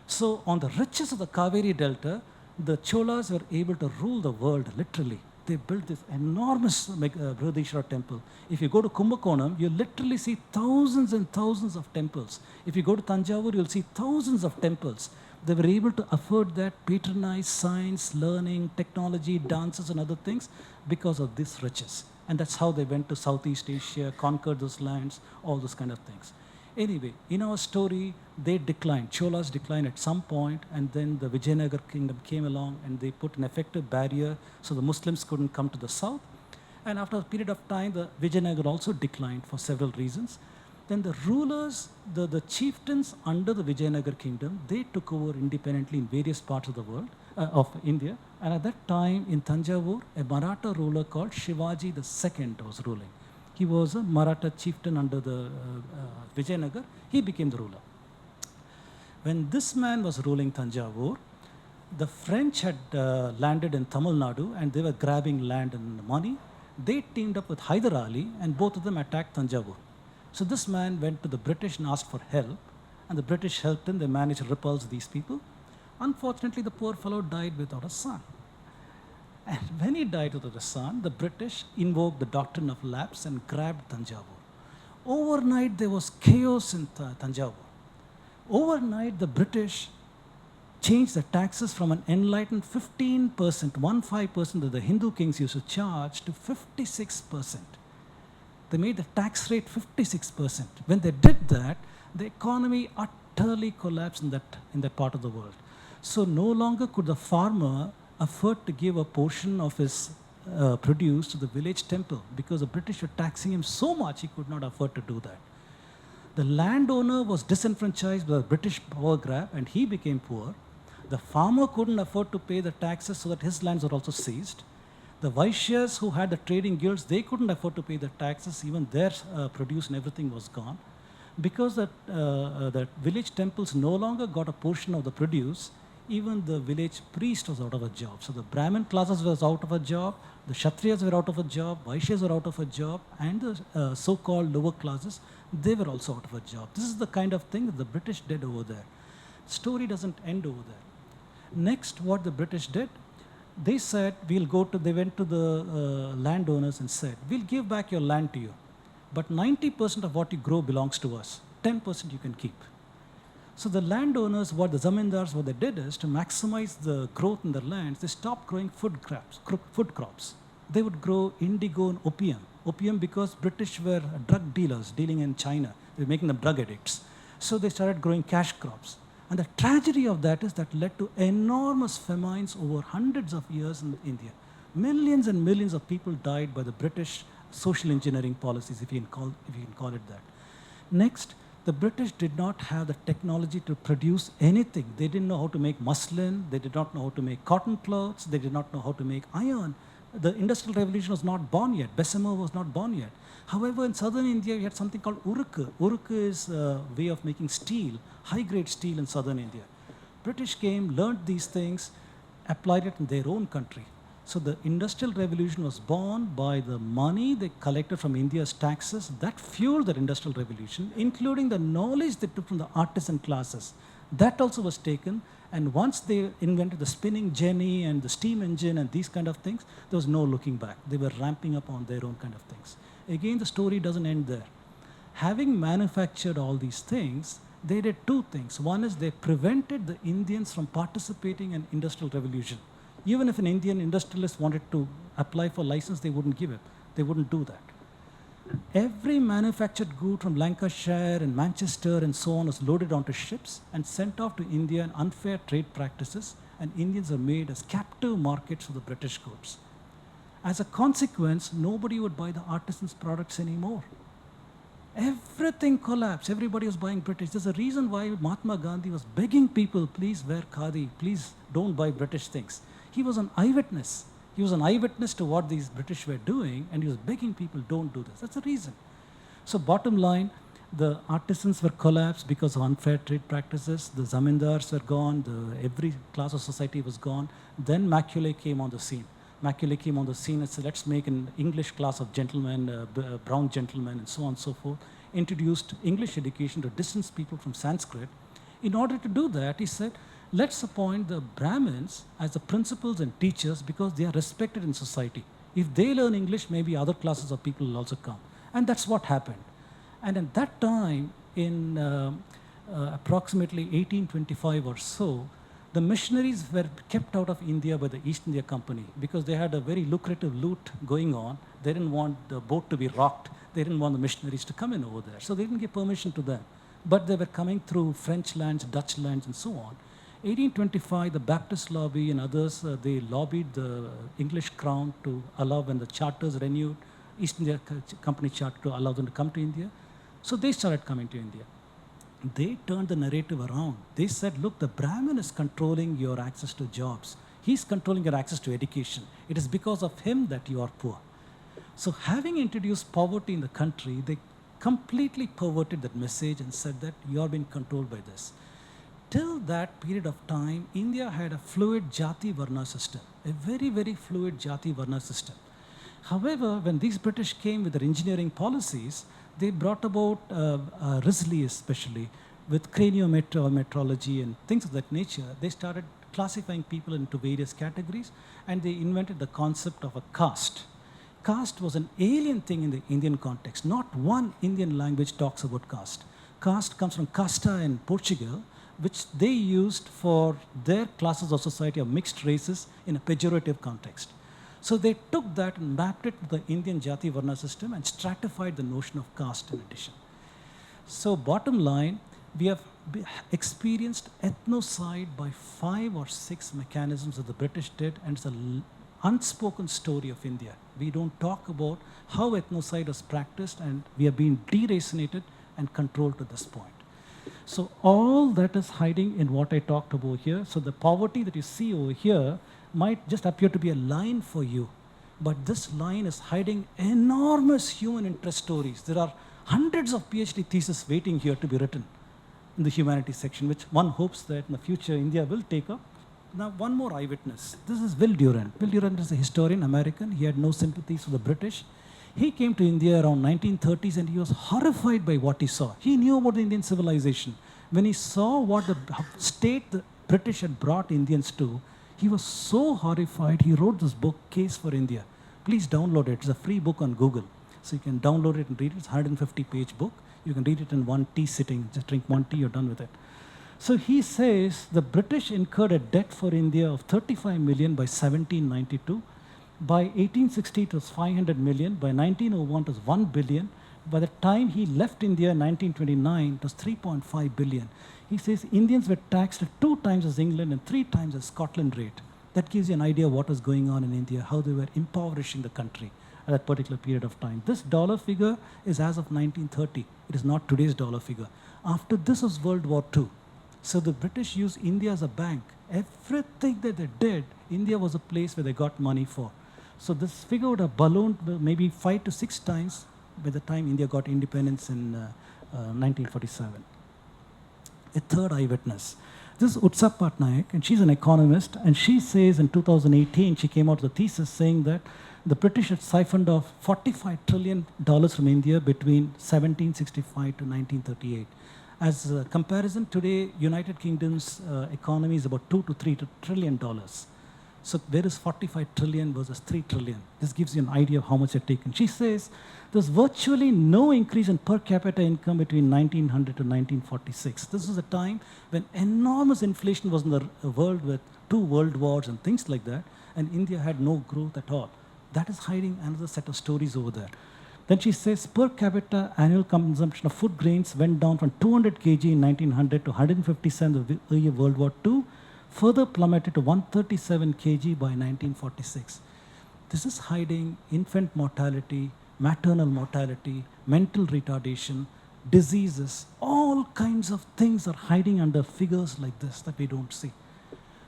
So on the riches of the Kaveri Delta, the Cholas were able to rule the world, literally. They built this enormous Brihadishwara temple. If you go to Kumbakonam, you literally see thousands and thousands of temples. If you go to Tanjavur, you'll see thousands of temples. They were able to afford that, patronize science, learning, technology, dances and other things because of these riches. And that's how they went to Southeast Asia, conquered those lands, all those kind of things. Anyway, in our story, they declined. Cholas declined at some point, and then the Vijayanagar kingdom came along and they put an effective barrier so the Muslims couldn't come to the south. And after a period of time, the Vijayanagar also declined for several reasons. Then the rulers, the chieftains under the Vijayanagar kingdom, they took over independently in various parts of the world, of India. And at that time in Tanjavur, a Maratha ruler called Shivaji II was ruling. He was a Maratha chieftain under the Vijayanagar. He became the ruler. When this man was ruling Tanjavur, the French had landed in Tamil Nadu and they were grabbing land and money. They teamed up with Hyder Ali and both of them attacked Tanjavur. So this man went to the British and asked for help, and the British helped him. They managed to repulse these people. Unfortunately, the poor fellow died without a son. And when he died without a son, the British invoked the doctrine of lapse and grabbed Tanjavur. Overnight, there was chaos in Tanjavur. Overnight, the British changed the taxes from an enlightened 15%, 15% that the Hindu kings used to charge, to 56%. They made the tax rate 56%. When they did that, the economy utterly collapsed in that part of the world. So no longer could the farmer afford to give a portion of his produce to the village temple because the British were taxing him so much he could not afford to do that. The landowner was disenfranchised by the British power grab and he became poor. The farmer couldn't afford to pay the taxes so that his lands were also seized. The Vaishyas who had the trading guilds, they couldn't afford to pay the taxes, even their produce and everything was gone. Because that village temples no longer got a portion of the produce, even the village priest was out of a job. So the Brahmin classes was out of a job, the Kshatriyas were out of a job, Vaishyas were out of a job, and the so-called lower classes, they were also out of a job. This is the kind of thing that the British did over there. Story doesn't end over there. Next, what the British did, they said, they went to the landowners and said, we'll give back your land to you, but 90% of what you grow belongs to us. 10% you can keep. So the landowners, the zamindars, what they did is to maximize the growth in their lands, they stopped growing food crops. They would grow indigo and opium. Opium because British were drug dealers dealing in China. They were making them drug addicts. So they started growing cash crops. And the tragedy of that is that led to enormous famines over hundreds of years in India. Millions and millions of people died by the British social engineering policies, if you can call it that. Next, The British did not have the technology to produce anything. They didn't know how to make muslin, they did not know how to make cotton clothes, they did not know how to make iron. The Industrial Revolution was not born yet, Bessemer was not born yet. However, in southern India, you had something called uruk. Uruk is a way of making steel, high-grade steel in southern India. British came, learned these things, applied it in their own country. So the Industrial Revolution was born by the money they collected from India's taxes. That fueled the Industrial Revolution, including the knowledge they took from the artisan classes. That also was taken. And once they invented the spinning jenny and the steam engine and these kind of things, there was no looking back. They were ramping up on their own kind of things. Again, the story doesn't end there. Having manufactured all these things, they did two things. One is they prevented the Indians from participating in Industrial Revolution. Even if an Indian industrialist wanted to apply for license, they wouldn't give it. They wouldn't do that. Every manufactured good from Lancashire and Manchester and so on was loaded onto ships and sent off to India in unfair trade practices, and Indians are made as captive markets for the British goods. As a consequence, nobody would buy the artisans' products anymore. Everything collapsed. Everybody was buying British. There's a reason why Mahatma Gandhi was begging people, please wear khadi, please don't buy British things. He was an eyewitness. He was an eyewitness to what these British were doing, and he was begging people, don't do this. That's the reason. So bottom line, the artisans were collapsed because of unfair trade practices. The zamindars were gone. Every class of society was gone. Then Macaulay came on the scene. Macaulay came on the scene and said, let's make an English class of gentlemen, brown gentlemen, and so on and so forth. Introduced English education to distance people from Sanskrit. In order to do that, he said, let's appoint the Brahmins as the principals and teachers because they are respected in society. If they learn English, maybe other classes of people will also come. And that's what happened. And at that time, in approximately 1825 or so, the missionaries were kept out of India by the East India Company because they had a very lucrative loot going on. They didn't want the boat to be rocked. They didn't want the missionaries to come in over there. So they didn't give permission to them. But they were coming through French lands, Dutch lands, and so on. 1825, the Baptist lobby and others, they lobbied the English crown to allow, when the charters renewed, East India Company charter to allow them to come to India. So they started coming to India. They turned the narrative around. They said, look, the Brahmin is controlling your access to jobs. He's controlling your access to education. It is because of him that you are poor. So having introduced poverty in the country, they completely perverted that message and said that you are being controlled by this. Till that period of time, India had a fluid Jati Varna system, a very, very fluid Jati Varna system. However, when these British came with their engineering policies, they brought about Risley especially, with craniometrology and things of that nature. They started classifying people into various categories, and they invented the concept of a caste. Caste was an alien thing in the Indian context. Not one Indian language talks about caste. Caste comes from casta in Portugal, which they used for their classes of society of mixed races in a pejorative context. So they took that and mapped it to the Indian Jati Varna system and stratified the notion of caste in addition. So bottom line, we have experienced ethnocide by 5 or 6 mechanisms that the British did, and it's an unspoken story of India. We don't talk about how ethnocide was practiced, and we have been deracinated and controlled to this point. So all that is hiding in what I talked about here. So the poverty that you see over here might just appear to be a line for you, but this line is hiding enormous human interest stories. There are hundreds of PhD theses waiting here to be written in the humanities section, which one hopes that in the future India will take up. Now, one more eyewitness. This is Will Durant. Will Durant is a historian, American. He had no sympathies for the British. He came to India around 1930s, and he was horrified by what he saw. He knew about the Indian civilization. When he saw what the state the British had brought Indians to, he was so horrified, he wrote this book, Case for India. Please download it. It's a free book on Google. So you can download it and read it. It's a 150-page book. You can read it in one tea sitting. Just drink one tea, you're done with it. So he says the British incurred a debt for India of 35 million by 1792. By 1860, it was 500 million. By 1901, it was 1 billion. By the time he left India in 1929, it was 3.5 billion. He says Indians were taxed at 2 times as England and 3 times as Scotland rate. That gives you an idea of what was going on in India, how they were impoverishing the country at that particular period of time. This dollar figure is as of 1930. It is not today's dollar figure. After this was World War II. So the British used India as a bank. Everything that they did, India was a place where they got money for. So this figure would have ballooned maybe 5 to 6 times by the time India got independence in 1947. A third eyewitness. This is Utsa Patnaik, and she's an economist, and she says in 2018, she came out with a thesis saying that the British had siphoned off $45 trillion from India between 1765 to 1938. As a comparison, today, United Kingdom's economy is about $2 to $3 trillion. So where is 45 trillion versus 3 trillion? This gives you an idea of how much they've taken. She says there's virtually no increase in per capita income between 1900 to 1946. This is a time when enormous inflation was in the world with 2 world wars and things like that, and India had no growth at all. That is hiding another set of stories over there. Then she says per capita annual consumption of food grains went down from 200 kg in 1900 to 157 in the year World War II, further plummeted to 137 kg by 1946. This is hiding infant mortality, maternal mortality, mental retardation, diseases, all kinds of things are hiding under figures like this that we don't see.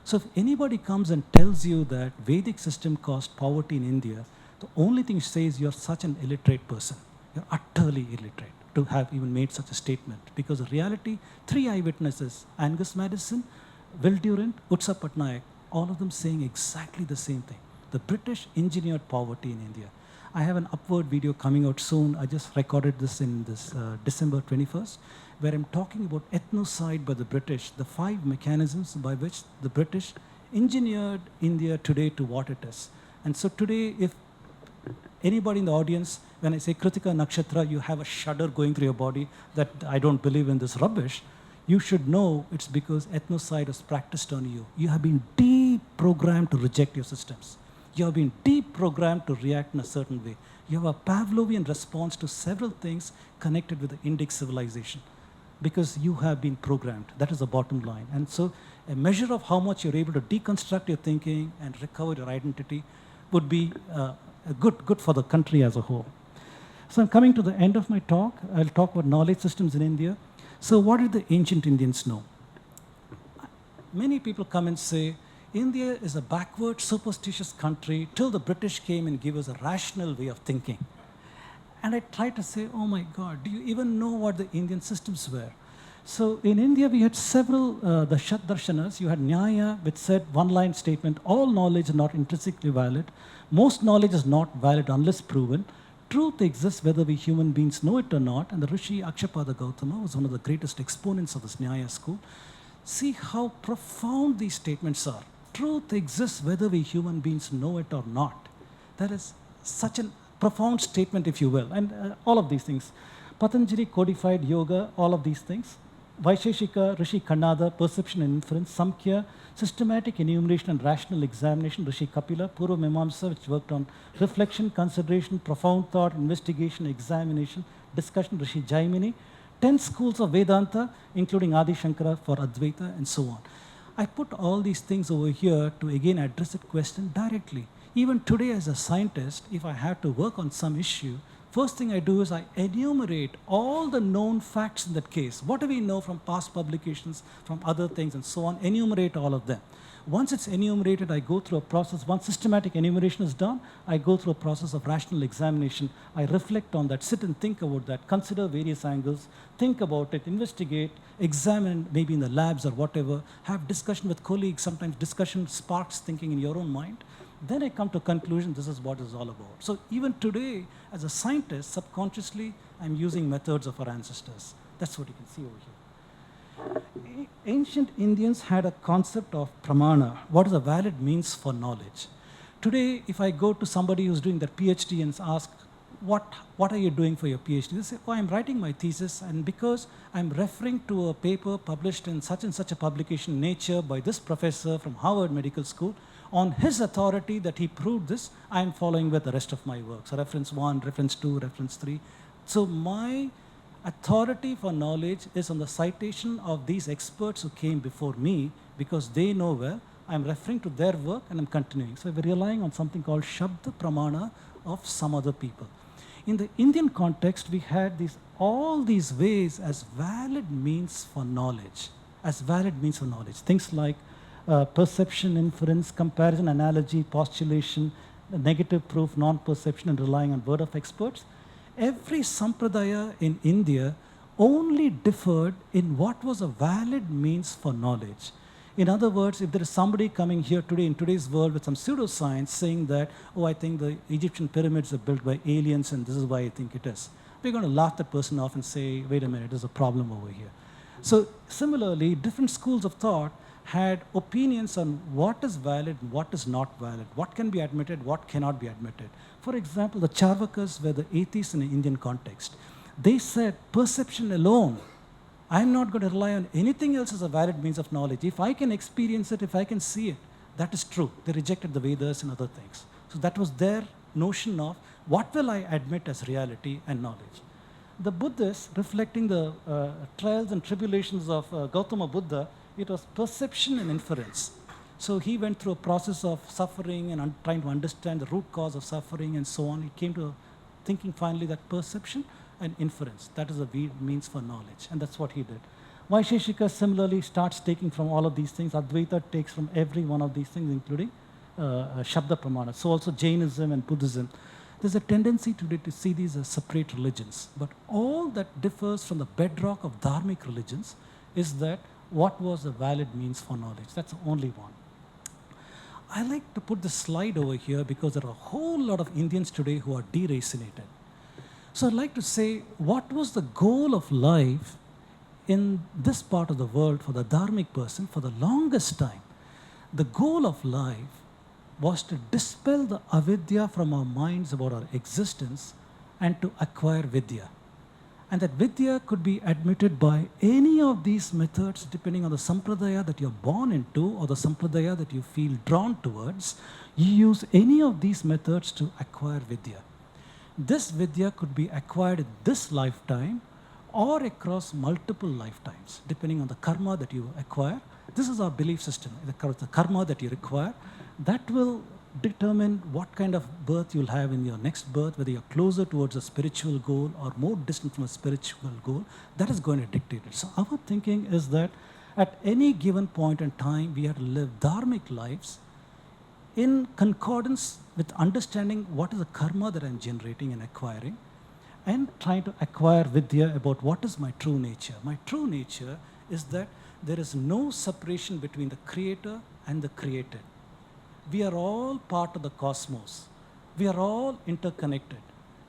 So if anybody comes and tells you that Vedic system caused poverty in India, the only thing it says you're such an illiterate person. You're utterly illiterate to have even made such a statement. Because in reality, 3 eyewitnesses, Angus Madison, Will Durant, Utsa Patnaik, all of them saying exactly the same thing. The British engineered poverty in India. I have an upward video coming out soon. I just recorded this in this December 21st, where I'm talking about ethnocide by the British, the 5 mechanisms by which the British engineered India today to what it is. And so today, if anybody in the audience, when I say Kritika Nakshatra, you have a shudder going through your body that I don't believe in this rubbish, you should know it's because ethnocide is practiced on you. You have been deprogrammed to reject your systems. You have been deprogrammed to react in a certain way. You have a Pavlovian response to several things connected with the Indic civilization because you have been programmed. That is the bottom line. And so a measure of how much you're able to deconstruct your thinking and recover your identity would be good for the country as a whole. So I'm coming to the end of my talk. I'll talk about knowledge systems in India. So what did the ancient Indians know? Many people come and say, India is a backward, superstitious country till the British came and gave us a rational way of thinking. And I try to say, oh my God, do you even know what the Indian systems were? So in India, we had several, the Shat Darshanas. You had Nyaya, which said one-line statement, all knowledge is not intrinsically valid. Most knowledge is not valid unless proven. Truth exists whether we human beings know it or not. And the Rishi Akshapada Gautama was one of the greatest exponents of this Nyaya school. See how profound these statements are. Truth exists whether we human beings know it or not. That is such a profound statement, if you will. And all of these things. Patanjali codified yoga, all of these things. Vaisheshika, Rishi Kannada, perception and inference. Samkhya, systematic enumeration and rational examination, Rishi Kapila. Purva Mimamsa, which worked on reflection, consideration, profound thought, investigation, examination, discussion, Rishi Jaimini. 10 schools of Vedanta, including Adi Shankara for Advaita, and so on. I put all these things over here to again address that question directly. Even today as a scientist, if I have to work on some issue, first thing I do is I enumerate all the known facts in that case. What do we know from past publications, from other things, and so on? Enumerate all of them. Once it's enumerated, I go through a process. Once systematic enumeration is done, I go through a process of rational examination. I reflect on that, sit and think about that, consider various angles, think about it, investigate, examine, maybe in the labs or whatever, have discussion with colleagues. Sometimes discussion sparks thinking in your own mind. Then I come to a conclusion, this is what it's all about. So even today, as a scientist, subconsciously, I'm using methods of our ancestors. That's what you can see over here. Ancient Indians had a concept of pramana, what is a valid means for knowledge. Today, if I go to somebody who's doing their PhD and ask, what are you doing for your PhD? They say, oh, I'm writing my thesis, and because I'm referring to a paper published in such and such a publication, Nature, by this professor from Harvard Medical School, on his authority that he proved this, I'm following with the rest of my work. So reference 1, reference 2, reference 3. So my authority for knowledge is on the citation of these experts who came before me because they know well. I'm referring to their work and I'm continuing. So we're relying on something called Shabda Pramana of some other people. In the Indian context, we had all these ways as valid means for knowledge, Things like perception, inference, comparison, analogy, postulation, negative proof, non-perception, and relying on word of experts. Every sampradaya in India only differed in what was a valid means for knowledge. In other words, if there is somebody coming here today in today's world with some pseudoscience saying that, oh, I think the Egyptian pyramids are built by aliens and this is why I think it is, we're going to laugh that person off and say, wait a minute, there's a problem over here. So similarly, different schools of thought had opinions on what is valid and what is not valid, what can be admitted, what cannot be admitted. For example, the Charvakas were the atheists in the Indian context. They said perception alone, I'm not going to rely on anything else as a valid means of knowledge. If I can experience it, if I can see it, that is true. They rejected the Vedas and other things. So that was their notion of what will I admit as reality and knowledge. The Buddhists, reflecting the trials and tribulations of Gautama Buddha, it was perception and inference. So he went through a process of suffering and trying to understand the root cause of suffering and so on. He came to thinking finally that perception and inference, that is a means for knowledge, and that's what he did. Vaisheshika similarly starts taking from all of these things. Advaita takes from every one of these things, including Shabda Pramana. So also Jainism and Buddhism. There's a tendency today to see these as separate religions, but all that differs from the bedrock of dharmic religions is that what was a valid means for knowledge. That's the only one. I like to put this slide over here because there are a whole lot of Indians today who are deracinated. So I'd like to say, what was the goal of life in this part of the world for the dharmic person for the longest time? The goal of life was to dispel the avidya from our minds about our existence and to acquire vidya. And that vidya could be admitted by any of these methods depending on the sampradaya that you're born into or the sampradaya that you feel drawn towards. You use any of these methods to acquire vidya. This vidya could be acquired in this lifetime or across multiple lifetimes, depending on the karma that you acquire. This is our belief system. The karma that you require, that will determine what kind of birth you'll have in your next birth, whether you're closer towards a spiritual goal or more distant from a spiritual goal. That is going to dictate it. So our thinking is that at any given point in time, we have to live dharmic lives in concordance with understanding what is the karma that I'm generating and acquiring, and trying to acquire vidya about what is my true nature. My true nature is that there is no separation between the creator and the created. We are all part of the cosmos. We are all interconnected.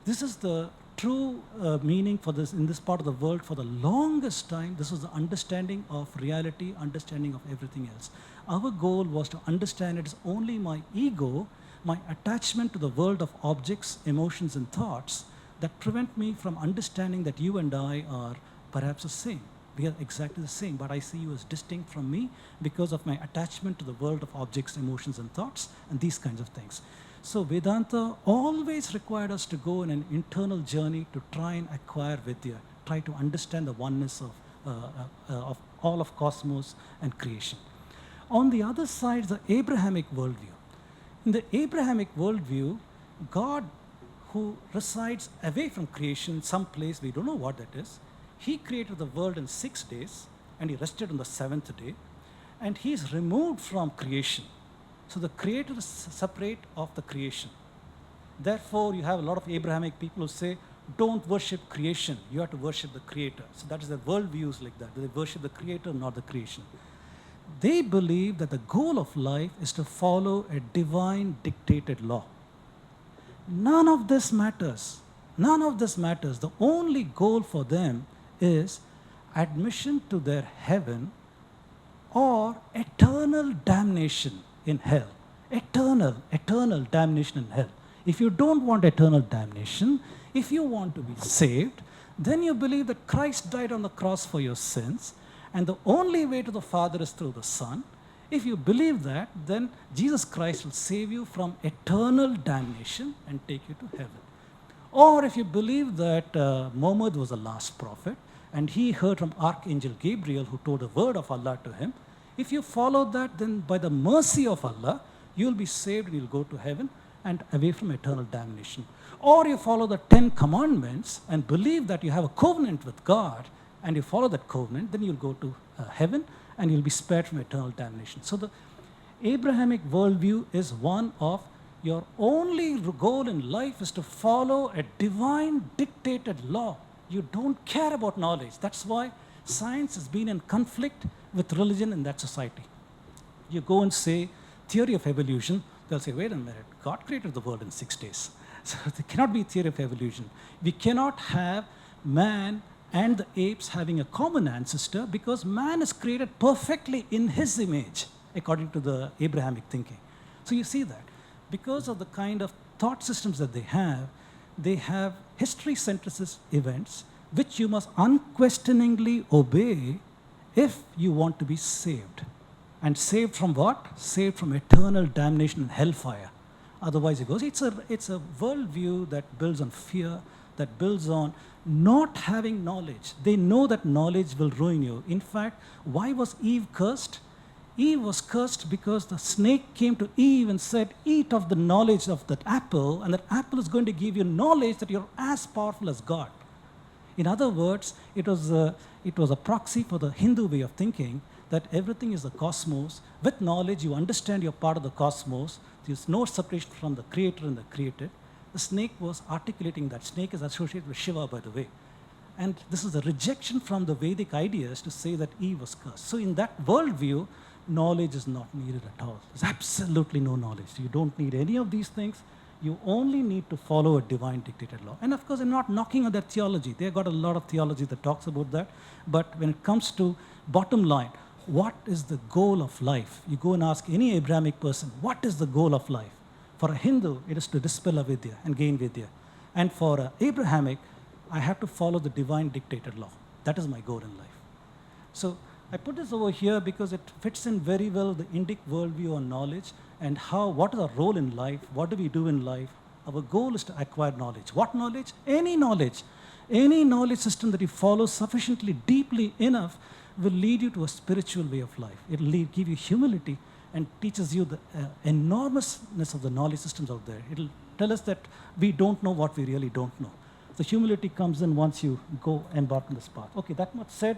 This is the true meaning for this in this part of the world. For the longest time, this was the understanding of reality, understanding of everything else. Our goal was to understand it is only my ego, my attachment to the world of objects, emotions, and thoughts that prevent me from understanding that you and I are perhaps the same. We are exactly the same, but I see you as distinct from me because of my attachment to the world of objects, emotions, and thoughts, and these kinds of things. So Vedanta always required us to go on an internal journey to try and acquire vidya, try to understand the oneness of all of cosmos and creation. On the other side, the Abrahamic worldview. In the Abrahamic worldview, God, who resides away from creation, some place, we don't know what that is, he created the world in 6 days, and he rested on the 7th day, and he is removed from creation. So the creator is separate of the creation. Therefore, you have a lot of Abrahamic people who say, don't worship creation, you have to worship the creator. So that is their worldviews like that. They worship the creator, not the creation. They believe that the goal of life is to follow a divine dictated law. None of this matters. None of this matters. The only goal for them is admission to their heaven or eternal damnation in hell. Eternal damnation in hell. If you don't want eternal damnation, if you want to be saved, then you believe that Christ died on the cross for your sins, and the only way to the Father is through the Son. If you believe that, then Jesus Christ will save you from eternal damnation and take you to heaven. Or if you believe that Muhammad was the last prophet, and he heard from Archangel Gabriel who told the word of Allah to him, if you follow that, then by the mercy of Allah, you'll be saved and you'll go to heaven. and away from eternal damnation. Or you follow the 10 commandments and believe that you have a covenant with God, and you follow that covenant, then you'll go to heaven and you'll be spared from eternal damnation. So the Abrahamic worldview is one of your only goal in life is to follow a divine dictated law. You don't care about knowledge. That's why science has been in conflict with religion in that society. You go and say theory of evolution, they'll say, wait a minute, God created the world in 6 days. So there cannot be theory of evolution. We cannot have man and the apes having a common ancestor because man is created perfectly in his image, according to the Abrahamic thinking. So you see that. Because of the kind of thought systems that they have history synthesis events which you must unquestioningly obey if you want to be saved. And saved from what? Saved from eternal damnation and hellfire. Otherwise it goes, it's a worldview that builds on fear, that builds on not having knowledge. They know that knowledge will ruin you. In fact, why was Eve cursed? Eve was cursed because the snake came to Eve and said, eat of the knowledge of that apple, and that apple is going to give you knowledge that you're as powerful as God. In other words, it was a proxy for the Hindu way of thinking that everything is the cosmos. With knowledge, you understand you're part of the cosmos. There's no separation from the creator and the created. The snake was articulating that. Snake is associated with Shiva, by the way. And this is a rejection from the Vedic ideas to say that Eve was cursed. So in that worldview, knowledge is not needed at all. There's absolutely no knowledge. You don't need any of these things. You only need to follow a divine dictated law. And of course, I'm not knocking on their theology. They've got a lot of theology that talks about that. But when it comes to bottom line, what is the goal of life? You go and ask any Abrahamic person, what is the goal of life? For a Hindu, it is to dispel avidya and gain vidya. And for an Abrahamic, I have to follow the divine dictated law. That is my goal in life. So I put this over here because it fits in very well the Indic worldview on knowledge and what is our role in life, what do we do in life. Our goal is to acquire knowledge. What knowledge? Any knowledge. Any knowledge system that you follow sufficiently deeply enough will lead you to a spiritual way of life. It will give you humility and teaches you the enormousness of the knowledge systems out there. It will tell us that we don't know what we really don't know. The humility comes in once you go embark on this path. Okay, that much said,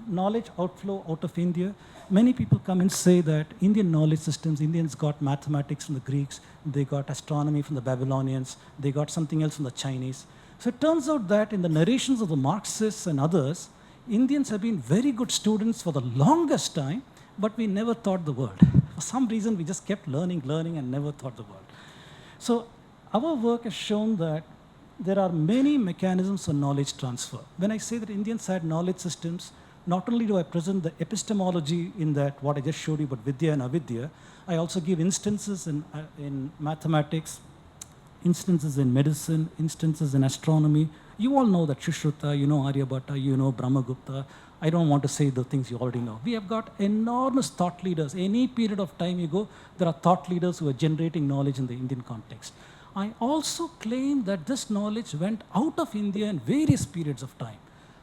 knowledge outflow out of India. Many people come and say that Indian knowledge systems, Indians got mathematics from the Greeks, they got astronomy from the Babylonians, they got something else from the Chinese. So it turns out that in the narrations of the Marxists and others, Indians have been very good students for the longest time, but we never thought the world. For some reason, we just kept learning, and never thought the world. So our work has shown that there are many mechanisms for knowledge transfer. When I say that Indians had knowledge systems, not only do I present the epistemology in that, what I just showed you about Vidya and Avidya, I also give instances in mathematics, instances in medicine, instances in astronomy. You all know that Shushruta, you know Aryabhatta, you know Brahmagupta. I don't want to say the things you already know. We have got enormous thought leaders. Any period of time you go, there are thought leaders who are generating knowledge in the Indian context. I also claim that this knowledge went out of India in various periods of time.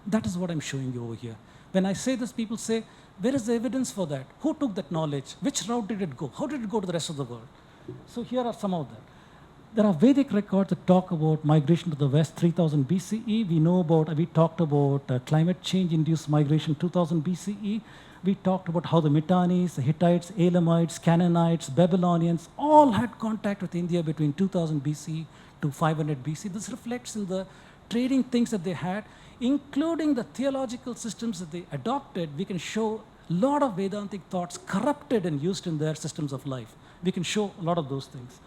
That is what I'm showing you over here. When I say this, people say, where is the evidence for that? Who took that knowledge? Which route did it go? How did it go to the rest of the world? So here are some of them. There are Vedic records that talk about migration to the west 3000 BCE. We talked about climate change induced migration 2000 BCE. We talked about how the Mitannis, the Hittites, Elamites, Canaanites, Babylonians all had contact with India between 2000 BC to 500 BC. This reflects in the trading things that they had, including the theological systems that they adopted. We can show a lot of Vedantic thoughts corrupted and used in their systems of life. We can show a lot of those things.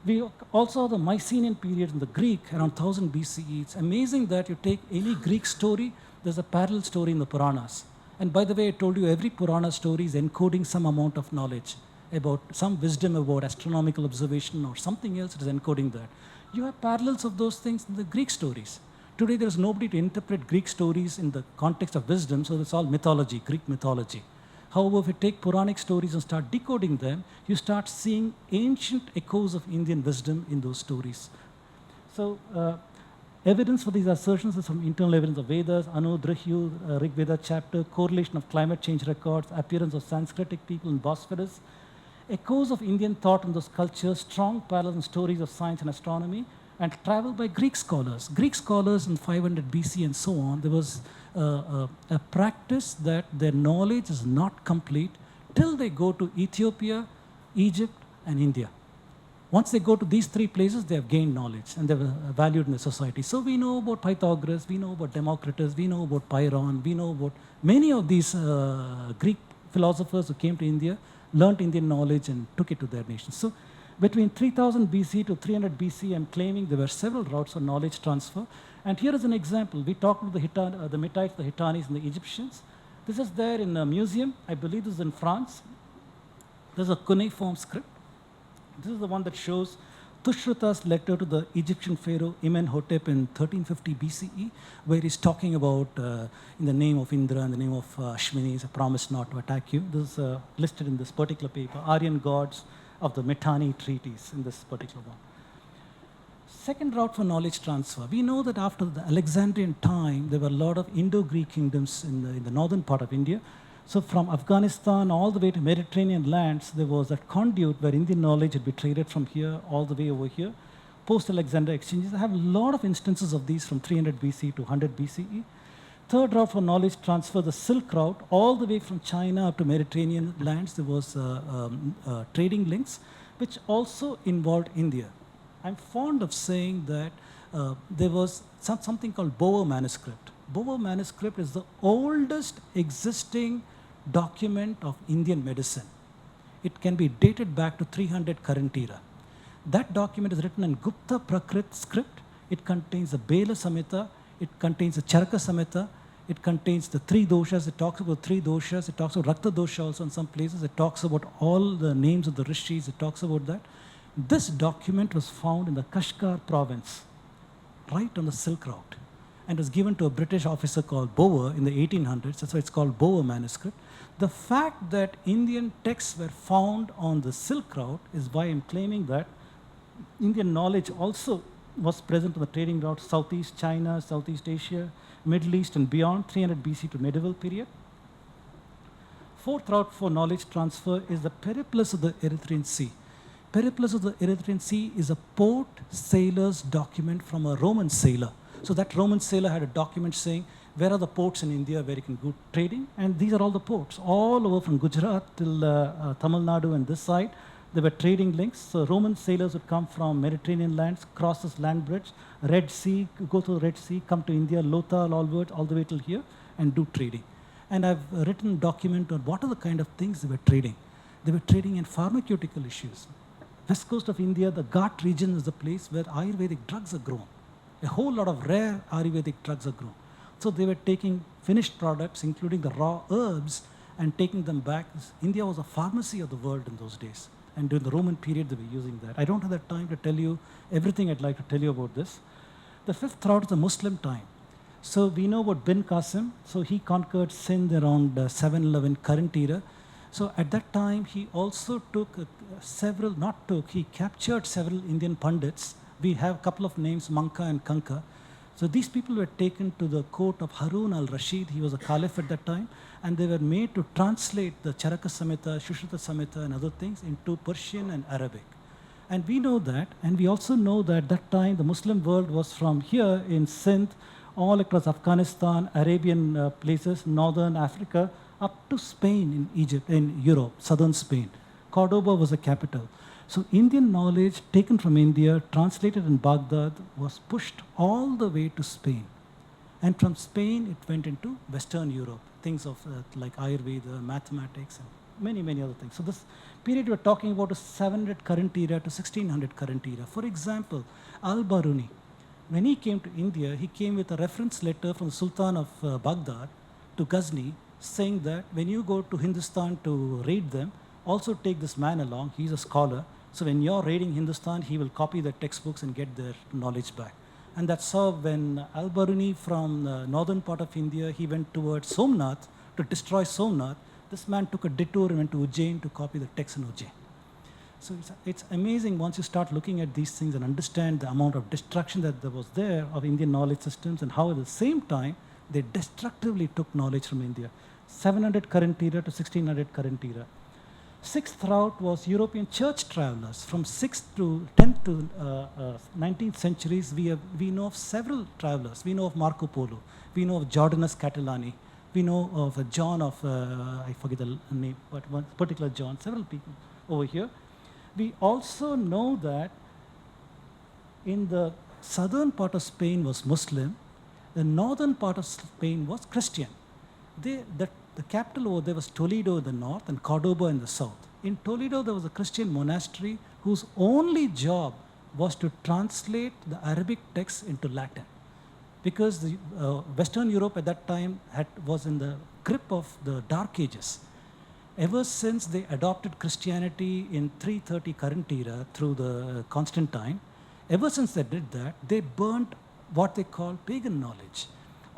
We also have the Mycenaean period in the Greek around 1000 BCE. It's amazing that you take any Greek story, there's a parallel story in the Puranas. And by the way, I told you every Purana story is encoding some amount of knowledge about some wisdom about astronomical observation or something else. It is encoding that. You have parallels of those things in the Greek stories. Today, there's nobody to interpret Greek stories in the context of wisdom, so it's all mythology, Greek mythology. However, if you take Puranic stories and start decoding them, you start seeing ancient echoes of Indian wisdom in those stories. So, evidence for these assertions is from internal evidence of Vedas, Anu, Drihyu, Rig Veda chapter, correlation of climate change records, appearance of Sanskritic people in Bosphorus, echoes of Indian thought in those cultures, strong parallels and stories of science and astronomy, and travel by Greek scholars. Greek scholars in 500 BC and so on, there was a practice that their knowledge is not complete till they go to Ethiopia, Egypt, and India. Once they go to these three places, they have gained knowledge and they're valued in the society. So we know about Pythagoras, we know about Democritus, we know about Pyrrhon, we know about many of these Greek philosophers who came to India, learned Indian knowledge and took it to their nation. So between 3000 BC to 300 BC, I'm claiming there were several routes for knowledge transfer. And here is an example. We talked about the Hittites, the Hittanis, and the Egyptians. This is there in a museum. I believe this is in France. There's a cuneiform script. This is the one that shows Tushruta's letter to the Egyptian pharaoh Imenhotep in 1350 BCE, where he's talking about, in the name of Indra and the name of Ashwinis, I promise not to attack you. This is listed in this particular paper, Aryan gods of the Mitanni treatise, in this particular one. Second route for knowledge transfer. We know that after the Alexandrian time, there were a lot of Indo-Greek kingdoms in the northern part of India. So from Afghanistan all the way to Mediterranean lands, there was that conduit where Indian knowledge had been traded from here all the way over here. Post-Alexander exchanges. I have a lot of instances of these from 300 BC to 100 BCE. Third route for knowledge transfer, the Silk Route, all the way from China up to Mediterranean lands, there was trading links, which also involved India. I'm fond of saying that there was something called Boer manuscript. Boer manuscript is the oldest existing document of Indian medicine. It can be dated back to 300 current era. That document is written in Gupta Prakrit script. It contains the Bela Samhita, it contains the Charaka Samhita, it contains the three doshas, it talks about three doshas, it talks about Rakta dosha also in some places, it talks about all the names of the rishis, it talks about that. This document was found in the Kashgar province, right on the Silk Route, and was given to a British officer called Boer in the 1800s. That's why it's called Boer manuscript. The fact that Indian texts were found on the Silk Route is why I'm claiming that Indian knowledge also was present on the trading route, Southeast China, Southeast Asia, Middle East and beyond, 300 BC to medieval period. Fourth route for knowledge transfer is the Periplus of the Erythraean Sea. Periplus of the Erythraean Sea is a port sailor's document from a Roman sailor. So that Roman sailor had a document saying, where are the ports in India where you can go trading? And these are all the ports, all over from Gujarat till Tamil Nadu and this side. There were trading links. So Roman sailors would come from Mediterranean lands, cross this land bridge, Red Sea, go through the Red Sea, come to India, Lothal, all the way till here, and do trading. And I've written a document on what are the kind of things they were trading. They were trading in pharmaceutical issues. West coast of India, the Ghat region is the place where Ayurvedic drugs are grown. A whole lot of rare Ayurvedic drugs are grown. So they were taking finished products, including the raw herbs, and taking them back. India was a pharmacy of the world in those days. And during the Roman period, they were using that. I don't have the time to tell you everything I'd like to tell you about this. The fifth route is the Muslim time. So we know about bin Qasim. So he conquered Sindh around 711 current era. So at that time, he also took he captured several Indian Pandits. We have a couple of names, Manka and Kanka. So these people were taken to the court of Harun al-Rashid. He was a caliph at that time. And they were made to translate the Charaka Samhita, Shushruta Samhita and other things into Persian and Arabic. And we know that. And we also know that that time the Muslim world was from here in Sindh, all across Afghanistan, Arabian places, northern Africa, up to Spain in Egypt, in Europe, southern Spain. Cordoba was the capital. So Indian knowledge taken from India, translated in Baghdad, was pushed all the way to Spain. And from Spain, it went into Western Europe, things of like Ayurveda, mathematics, and many, many other things. So this period we're talking about is 700 current era to 1600 current era. For example, Al-Baruni, when he came to India, he came with a reference letter from the Sultan of Baghdad to Ghazni, saying that when you go to Hindustan to raid them, also take this man along, he's a scholar. So when you're raiding Hindustan, he will copy the textbooks and get their knowledge back. And that's how when Al-Baruni from the northern part of India, he went towards Somnath to destroy Somnath, this man took a detour and went to Ujjain to copy the text in Ujjain. So it's amazing once you start looking at these things and understand the amount of destruction that there was there of Indian knowledge systems and how at the same time they destructively took knowledge from India. 700 current era to 1600 current era. Sixth route was European church travelers. From 6th to 10th to 19th centuries, we know of several travelers. We know of Marco Polo. We know of Jordanus Catalani. We know of John of, I forget the name, but one particular John, several people over here. We also know that in the southern part of Spain was Muslim, the northern part of Spain was Christian. The capital over there was Toledo in the north and Cordoba in the south. In Toledo, there was a Christian monastery whose only job was to translate the Arabic texts into Latin. Because the, Western Europe at that time was in the grip of the Dark Ages. Ever since they adopted Christianity in 330 current era through the Constantine, ever since they did that, they burnt what they call pagan knowledge.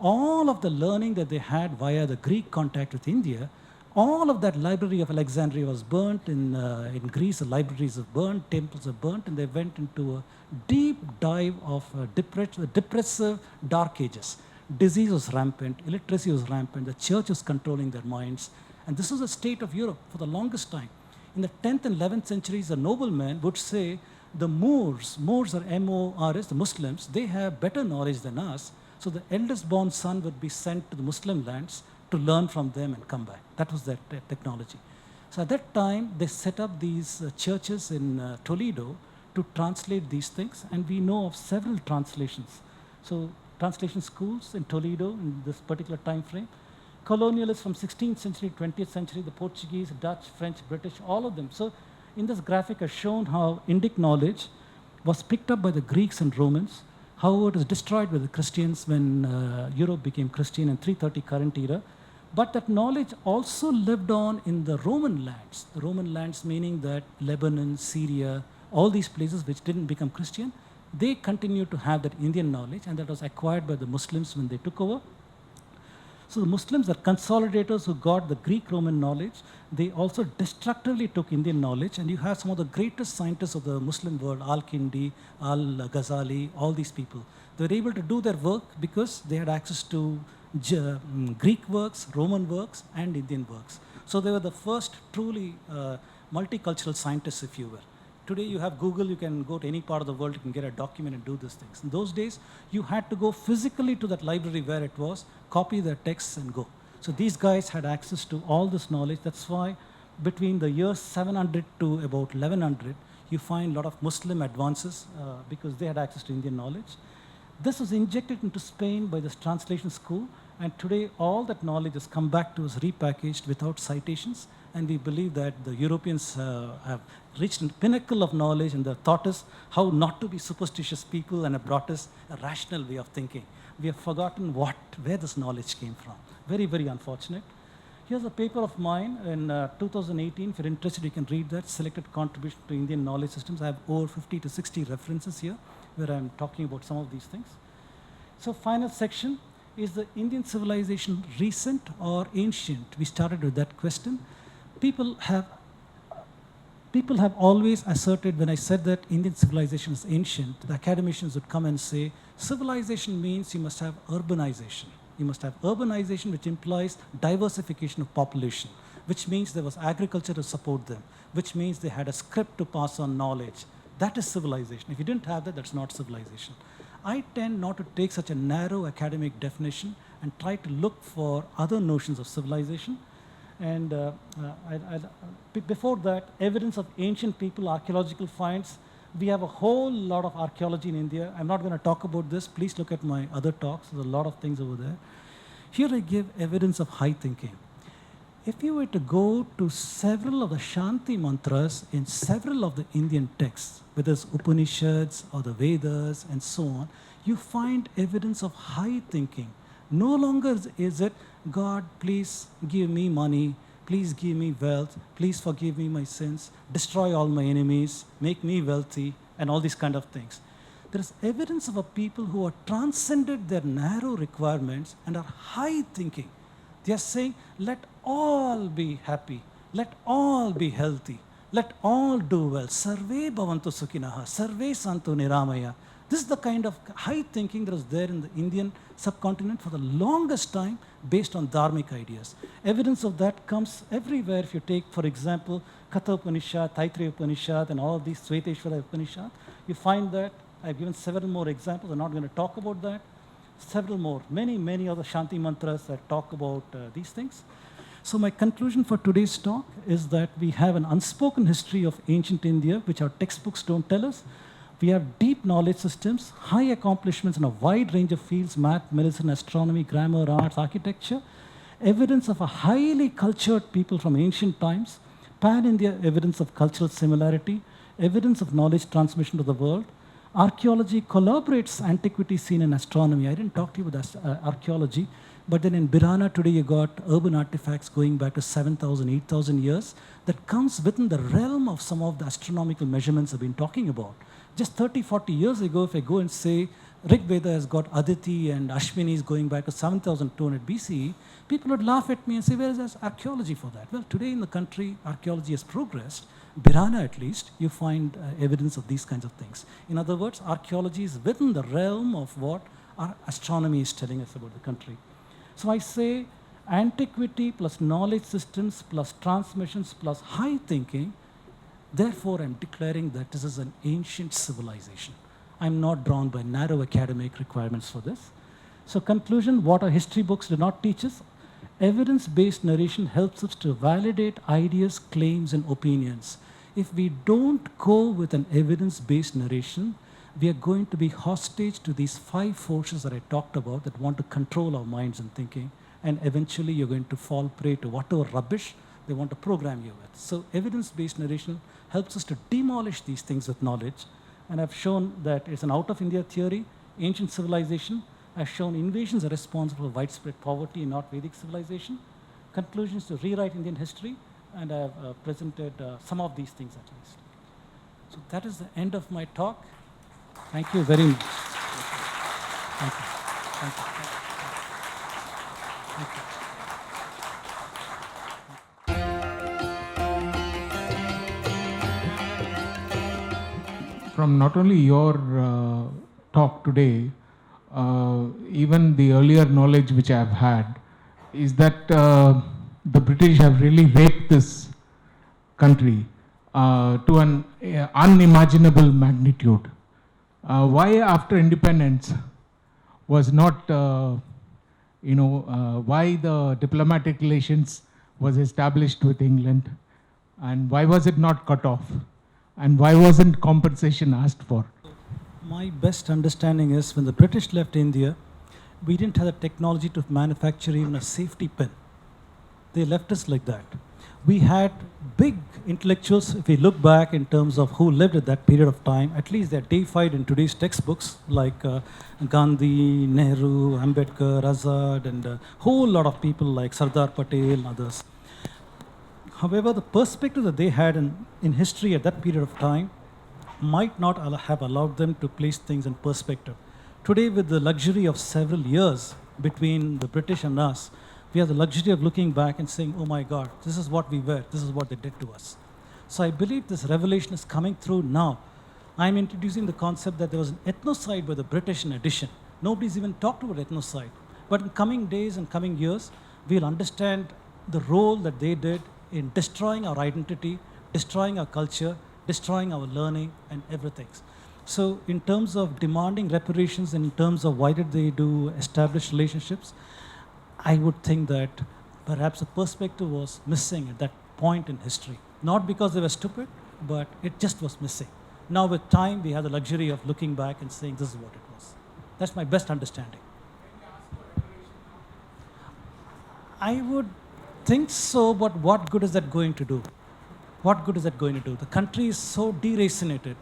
All of the learning that they had via the Greek contact with India, all of that library of Alexandria was burnt. In Greece, the libraries were burnt, temples were burnt, and they went into a deep dive of depressive dark ages. Disease was rampant, illiteracy was rampant, the church was controlling their minds, and this was the state of Europe for the longest time. In the 10th and 11th centuries, the noblemen would say, the Moors are M-O-R-S, the Muslims, they have better knowledge than us, so the eldest born son would be sent to the Muslim lands to learn from them and come back. That was their technology. So at that time, they set up these churches in Toledo to translate these things, and we know of several translations. So translation schools in Toledo in this particular time frame. Colonial is from 16th century, 20th century, the Portuguese, Dutch, French, British, all of them. So in this graphic, I've shown how Indic knowledge was picked up by the Greeks and Romans, how it was destroyed by the Christians when Europe became Christian in 330 current era. But that knowledge also lived on in the Roman lands. The Roman lands meaning that Lebanon, Syria, all these places which didn't become Christian, they continued to have that Indian knowledge, and that was acquired by the Muslims when they took over. So the Muslims are consolidators who got the Greek-Roman knowledge. They also destructively took Indian knowledge, and you have some of the greatest scientists of the Muslim world, Al-Kindi, Al-Ghazali, all these people. They were able to do their work because they had access to Greek works, Roman works, and Indian works. So they were the first truly multicultural scientists, if you will. Today you have Google, you can go to any part of the world, you can get a document and do these things. In those days, you had to go physically to that library where it was, copy the texts and go. So these guys had access to all this knowledge. That's why between the years 700 to about 1100, you find a lot of Muslim advances because they had access to Indian knowledge. This was injected into Spain by this translation school, and today all that knowledge has come back to us repackaged without citations. And we believe that the Europeans have reached the pinnacle of knowledge, and they taught us how not to be superstitious people, and have brought us a rational way of thinking. We have forgotten where this knowledge came from. Very, very unfortunate. Here's a paper of mine in 2018. If you're interested, you can read that. Selected Contribution to Indian Knowledge Systems. I have over 50 to 60 references here where I'm talking about some of these things. So final section, is the Indian civilization recent or ancient? We started with that question. People have always asserted, when I said that Indian civilization is ancient, the academicians would come and say, civilization means you must have urbanization. You must have urbanization, which implies diversification of population, which means there was agriculture to support them, which means they had a script to pass on knowledge. That is civilization. If you didn't have that, that's not civilization. I tend not to take such a narrow academic definition and try to look for other notions of civilization. And before that, evidence of ancient people, archaeological finds. We have a whole lot of archaeology in India. I'm not going to talk about this. Please look at my other talks. There's a lot of things over there. Here I give evidence of high thinking. If you were to go to several of the Shanti mantras in several of the Indian texts, whether it's Upanishads or the Vedas and so on, you find evidence of high thinking. No longer is it, God, please give me money, please give me wealth, please forgive me my sins, destroy all my enemies, make me wealthy, and all these kind of things. There is evidence of a people who have transcended their narrow requirements and are high thinking. They are saying, let all be happy, let all be healthy, let all do well. Sarve bhavantu sukhinaha, sarve santu niramaya. This is the kind of high thinking that was there in the Indian subcontinent for the longest time based on dharmic ideas. Evidence of that comes everywhere. If you take, for example, Katha Upanishad, Taittiriya Upanishad, and all of these Sveteshwara Upanishad, you find that I've given several more examples. I'm not going to talk about that. Several more, many other Shanti mantras that talk about these things. So my conclusion for today's talk is that we have an unspoken history of ancient India, which our textbooks don't tell us. We have deep knowledge systems, high accomplishments in a wide range of fields, math, medicine, astronomy, grammar, arts, architecture, evidence of a highly cultured people from ancient times, pan-India evidence of cultural similarity, evidence of knowledge transmission to the world. Archaeology collaborates antiquity scene and astronomy. I didn't talk to you about archaeology, but then in Birana today you got urban artifacts going back to 7,000, 8,000 years that comes within the realm of some of the astronomical measurements I've been talking about. Just 30, 40 years ago, if I go and say Rig Veda has got Aditi and Ashwini is going back to 7,200 BCE, people would laugh at me and say, where is archaeology for that? Well, today in the country, archaeology has progressed. Birana, at least, you find evidence of these kinds of things. In other words, archaeology is within the realm of what our astronomy is telling us about the country. So I say antiquity plus knowledge systems plus transmissions plus high thinking. Therefore, I'm declaring that this is an ancient civilization. I'm not drawn by narrow academic requirements for this. So conclusion, what our history books do not teach us, evidence-based narration helps us to validate ideas, claims, and opinions. If we don't go with an evidence-based narration, we are going to be hostage to these 5 forces that I talked about that want to control our minds and thinking, and eventually you're going to fall prey to whatever rubbish they want to program you with. So evidence-based narration helps us to demolish these things with knowledge. And I've shown that it's an out-of-India theory, ancient civilization. I've shown invasions are responsible for widespread poverty in not Vedic civilization. Conclusions to rewrite Indian history, and I've presented some of these things at least. So that is the end of my talk. Thank you very much. Thank you. Thank you. Thank you. From not only your talk today, even the earlier knowledge which I have had, is that the British have really raped this country to an unimaginable magnitude. Why after independence was not, why the diplomatic relations was established with England, and why was it not cut off? And why wasn't compensation asked for? My best understanding is when the British left India, we didn't have the technology to manufacture even a safety pin. They left us like that. We had big intellectuals, if we look back in terms of who lived at that period of time, at least they're deified in today's textbooks, like Gandhi, Nehru, Ambedkar, Azad, and a whole lot of people like Sardar Patel and others. However, the perspective that they had in history at that period of time might not have allowed them to place things in perspective. Today, with the luxury of several years between the British and us, we have the luxury of looking back and saying, oh my God, this is what we were, this is what they did to us. So I believe this revelation is coming through now. I'm introducing the concept that there was an ethnocide by the British in addition. Nobody's even talked about ethnocide. But in coming days and coming years, we'll understand the role that they did in destroying our identity, destroying our culture, destroying our learning and everything. So in terms of demanding reparations, in terms of why did they do established relationships, I would think that perhaps the perspective was missing at that point in history. Not because they were stupid, but it just was missing. Now with time, we have the luxury of looking back and saying this is what it was. That's my best understanding. I would think so, but what good is that going to do? What good is that going to do? The country is so deracinated.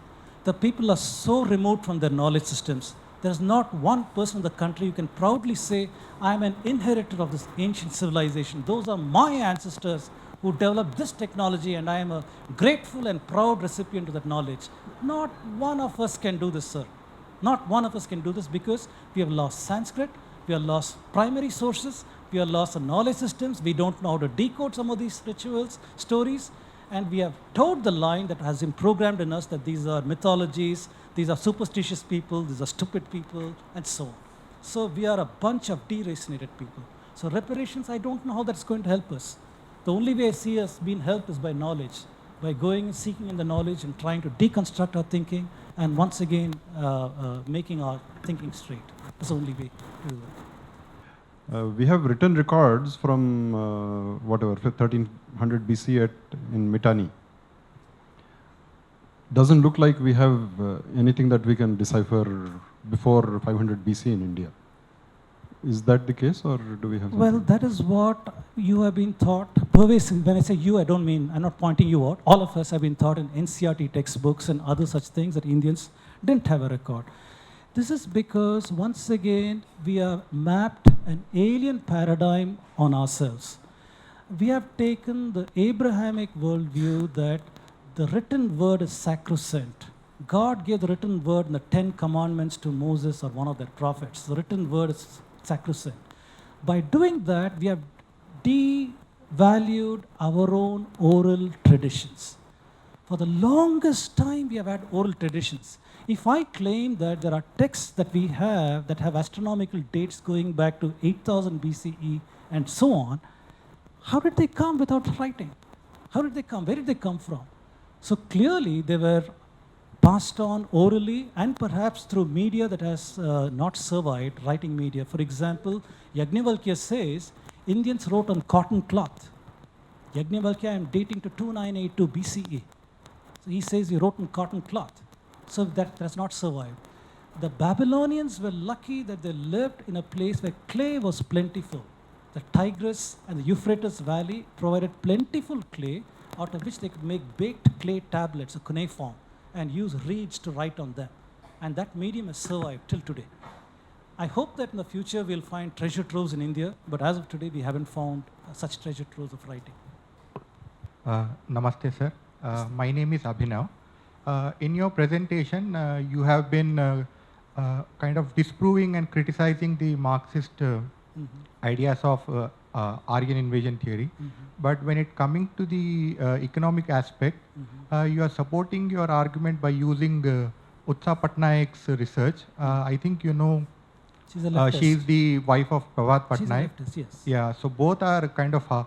The people are so removed from their knowledge systems. There's not one person in the country who can proudly say, I'm an inheritor of this ancient civilization. Those are my ancestors who developed this technology, and I am a grateful and proud recipient of that knowledge. Not one of us can do this, sir. Not one of us can do this because we have lost Sanskrit, we have lost primary sources, we have lost the knowledge systems, we don't know how to decode some of these rituals, stories, and we have towed the line that has been programmed in us that these are mythologies, these are superstitious people, these are stupid people, and so on. So we are a bunch of deracinated people. So reparations, I don't know how that's going to help us. The only way I see us being helped is by knowledge. by going and seeking in the knowledge and trying to deconstruct our thinking and once again making our thinking straight. That's the only way to do that. We have written records from whatever 1300 BC in Mitanni. Doesn't look like we have anything that we can decipher before 500 BC in India. Is that the case, or do we have something? Well, that is what you have been taught pervasive. When I say you, I don't mean, I'm not pointing you out. All of us have been taught in NCRT textbooks and other such things that Indians didn't have a record. This is because, once again, we have mapped an alien paradigm on ourselves. We have taken the Abrahamic worldview that the written word is sacrosanct. God gave the written word in the 10 Commandments to Moses or one of their prophets. The written word is sacrosanct. By doing that, we have devalued our own oral traditions. For the longest time, we have had oral traditions. If I claim that there are texts that we have that have astronomical dates going back to 8000 BCE and so on, how did they come without writing? How did they come? Where did they come from? So clearly, they were passed on orally and perhaps through media that has not survived, writing media. For example, Yajnavalkya says Indians wrote on cotton cloth. Yajnavalkya, I am dating to 2982 BCE. So he says he wrote on cotton cloth. So that has not survived. The Babylonians were lucky that they lived in a place where clay was plentiful. The Tigris and the Euphrates Valley provided plentiful clay out of which they could make baked clay tablets, a cuneiform, and use reeds to write on them. And that medium has survived till today. I hope that in the future we'll find treasure troves in India, but as of today we haven't found such treasure troves of writing. Namaste, sir. My name is Abhinav. In your presentation, you have been kind of disproving and criticizing the Marxist ideas of Aryan invasion theory. But when it coming to the economic aspect, you are supporting your argument by using Utsa Patnaik's research. I think you know She's a leftist. she is the wife of Prabhat Patnaik. She's a leftist, yes. Yeah, so both are kind of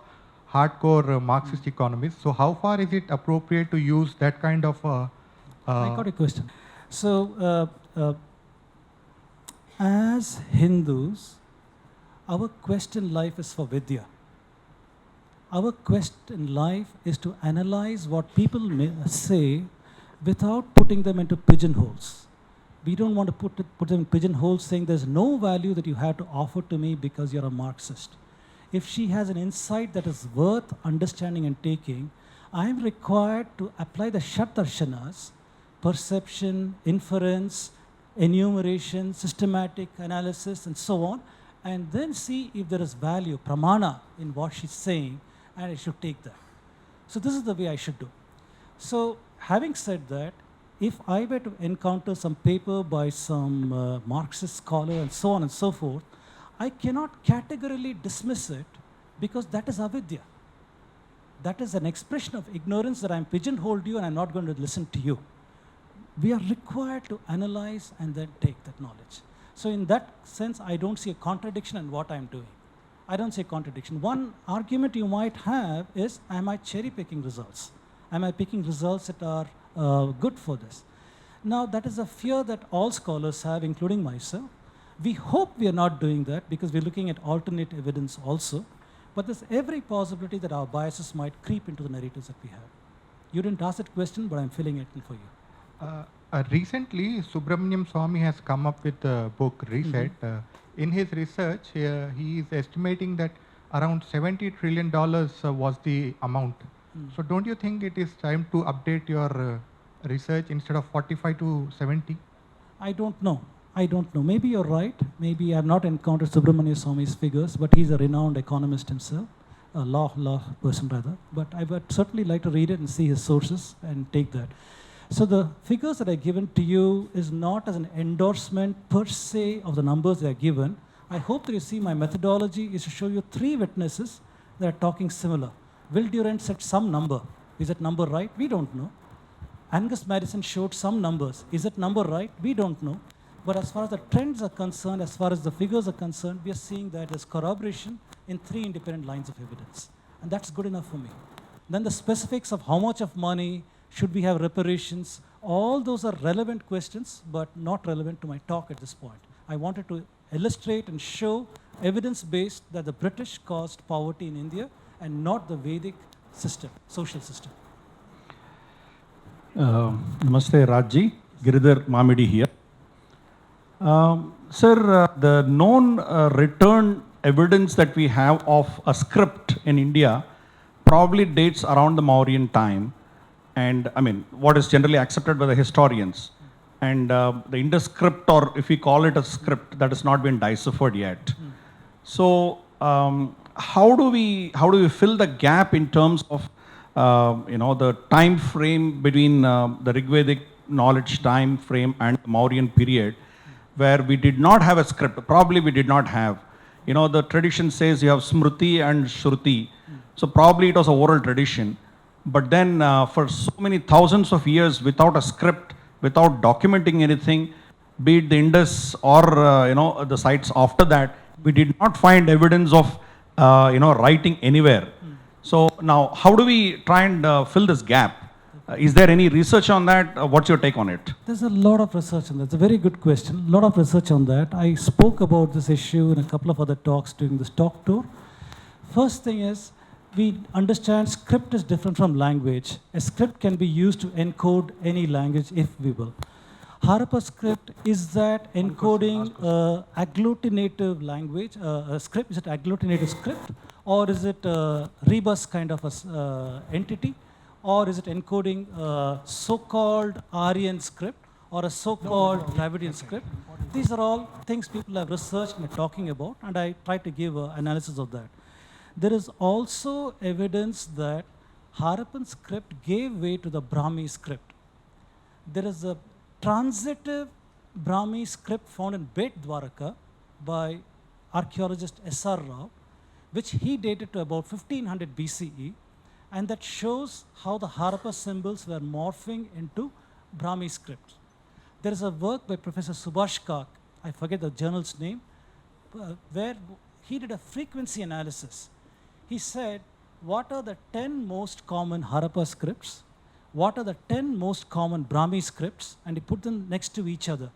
hardcore Marxist economists. So how far is it appropriate to use that kind of I got a question. So, as Hindus, our quest in life is for Vidya. Our quest in life is to analyze what people may say without putting them into pigeonholes. We don't want to put them in pigeonholes saying there's no value that you have to offer to me because you're a Marxist. If she has an insight that is worth understanding and taking, I am required to apply the Shat-darshanas, perception, inference, enumeration, systematic analysis, and so on, and then see if there is value, pramana, in what she's saying, and I should take that. So this is the way I should do. So having said that, if I were to encounter some paper by some Marxist scholar and so on and so forth, I cannot categorically dismiss it because that is avidya. That is an expression of ignorance that I'm pigeonholed you and I'm not going to listen to you. We are required to analyze and then take that knowledge. So in that sense, I don't see a contradiction in what I'm doing. I don't see a contradiction. One argument you might have is, am I cherry picking results? Am I picking results that are good for this? Now that is a fear that all scholars have, including myself. We hope we are not doing that because we're looking at alternate evidence also. But there's every possibility that our biases might creep into the narratives that we have. You didn't ask that question, but I'm filling it in for you. Recently, Subramaniam Swamy has come up with a book, Reset. In his research, he is estimating that around $70 trillion was the amount. So don't you think it is time to update your research instead of 45 to 70? I don't know. I don't know. Maybe you're right. Maybe I have not encountered Subramanian Swamy's figures, but he's a renowned economist himself, a law person rather. But I would certainly like to read it and see his sources and take that. So the figures that I've given to you is not as an endorsement per se of the numbers that are given. I hope that you see my methodology is to show you three witnesses that are talking similar. Will Durant said some number. Is that number right? We don't know. Angus Madison showed some numbers. Is that number right? We don't know. But as far as the trends are concerned, as far as the figures are concerned, we are seeing that there's corroboration in three independent lines of evidence. And that's good enough for me. Then the specifics of how much of money, should we have reparations, all those are relevant questions, but not relevant to my talk at this point. I wanted to illustrate and show evidence-based that the British caused poverty in India and not the Vedic system, social system. Namaste, Rajji. Giridhar Mamidi here. Sir, the known return evidence that we have of a script in India probably dates around the Mauryan time, and I mean, what is generally accepted by the historians. And the Indus script, or if we call it a script, that has not been deciphered yet. So, how do we fill the gap in terms of the time frame between the Rigvedic knowledge time frame and the Mauryan period, where we did not have a script? Probably we did not have. The tradition says you have Smruti and Shruti. So probably it was a oral tradition. But then for so many thousands of years without a script, without documenting anything, be it the Indus or the sites after that, we did not find evidence of writing anywhere. So now, how do we try and fill this gap? Is there any research on that? What's your take on it? There's a lot of research on that. It's a very good question. A lot of research on that. I spoke about this issue in a couple of other talks during this talk tour. First thing is, we understand script is different from language. A script can be used to encode any language, if we will. Harappa script, is that encoding agglutinative language, a script? Is it agglutinative script? Or is it a rebus kind of a entity? Or is it encoding a so-called Aryan script or a so-called Dravidian script? These are all things people have researched and are talking about, and I try to give an analysis of that. There is also evidence that Harappan script gave way to the Brahmi script. There is a transitive Brahmi script found in Bet Dwaraka by archaeologist S.R. Rao, which he dated to about 1500 BCE, and that shows how the Harappa symbols were morphing into Brahmi script. There is a work by Professor Subhash Kak, I forget the journal's name, where he did a frequency analysis. He said, what are the 10 most common Harappa scripts? What are the 10 most common Brahmi scripts? And he put them next to each other.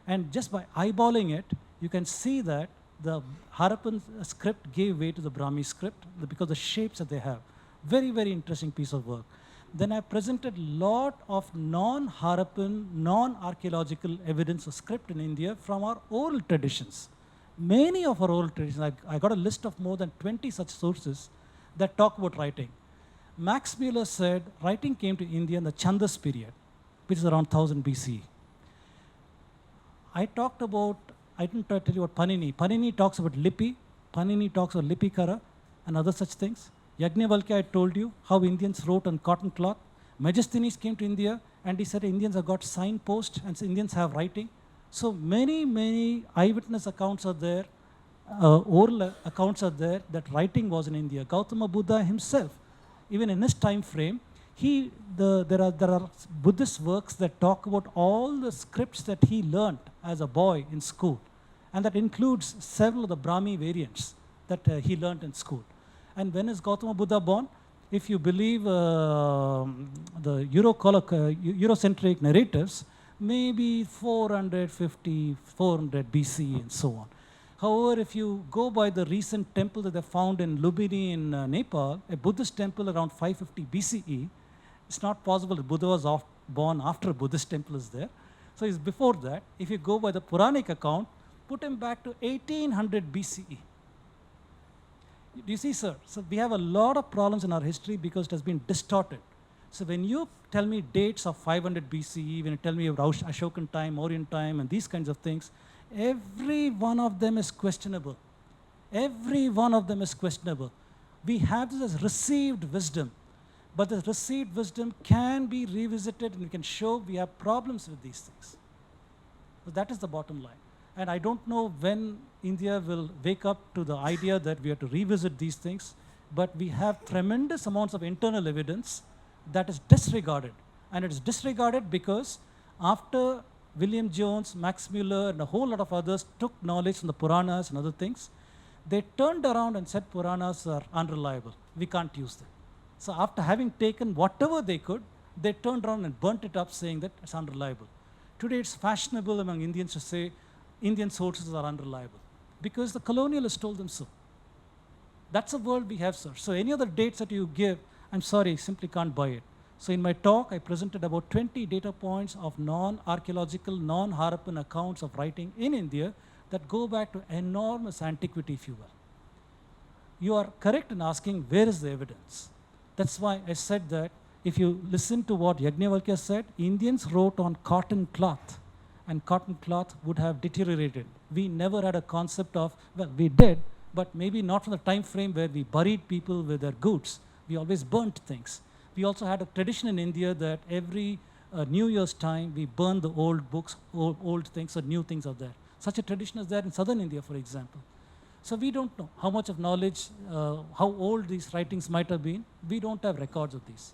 And just by eyeballing it, you can see that the Harappan script gave way to the Brahmi script because of the shapes that they have. Very, very interesting piece of work. Then I presented a lot of non-Harappan, non-archaeological evidence of script in India from our oral traditions. Many of our oral traditions, I got a list of more than 20 such sources that talk about writing. Max Mueller said writing came to India in the Chandas period, which is around 1000 BC. I didn't tell you about Panini. Panini talks about Lipi, Panini talks about Lipikara and other such things. Yajnavalkya, I told you how Indians wrote on cotton cloth. Megasthenes came to India and he said Indians have got signposts and Indians have writing. So many eyewitness accounts are there, oral accounts are there that writing was in India. Gautama Buddha himself, even in his time frame, there are Buddhist works that talk about all the scripts that he learnt as a boy in school. And that includes several of the Brahmi variants that he learnt in school. And when is Gautama Buddha born? If you believe the Eurocentric narratives, maybe 450, 400 BC and so on. However, if you go by the recent temple that they found in Lumbini in Nepal, a Buddhist temple around 550 BCE, it's not possible that Buddha was born after a Buddhist temple is there. So it's before that. If you go by the Puranic account, put him back to 1800 BCE. Do you see, sir? So we have a lot of problems in our history because it has been distorted. So when you tell me dates of 500 BCE, when you tell me about Ashokan time, Mauryan time, and these kinds of things, every one of them is questionable. Every one of them is questionable. We have this as received wisdom, but the received wisdom can be revisited and we can show we have problems with these things. So that is the bottom line. And I don't know when India will wake up to the idea that we have to revisit these things, but we have tremendous amounts of internal evidence that is disregarded. And it is disregarded because after William Jones, Max Mueller, and a whole lot of others took knowledge from the Puranas and other things, they turned around and said Puranas are unreliable. We can't use them. So after having taken whatever they could, they turned around and burnt it up saying that it's unreliable. Today it's fashionable among Indians to say Indian sources are unreliable because the colonialists told them so. That's the world we have, sir. So any other dates that you give, I'm sorry, simply can't buy it. So in my talk, I presented about 20 data points of non-archaeological, non-Harappan accounts of writing in India that go back to enormous antiquity, if you will. You are correct in asking where is the evidence. That's why I said that if you listen to what Yajnavalkya said, Indians wrote on cotton cloth, and cotton cloth would have deteriorated. We never had a concept of, well, we did, but maybe not from the time frame where we buried people with their goods. We always burnt things. We also had a tradition in India that every New Year's time, we burn the old books, old things, so new things are there. Such a tradition is there in southern India, for example. So we don't know how much of knowledge, how old these writings might have been. We don't have records of these.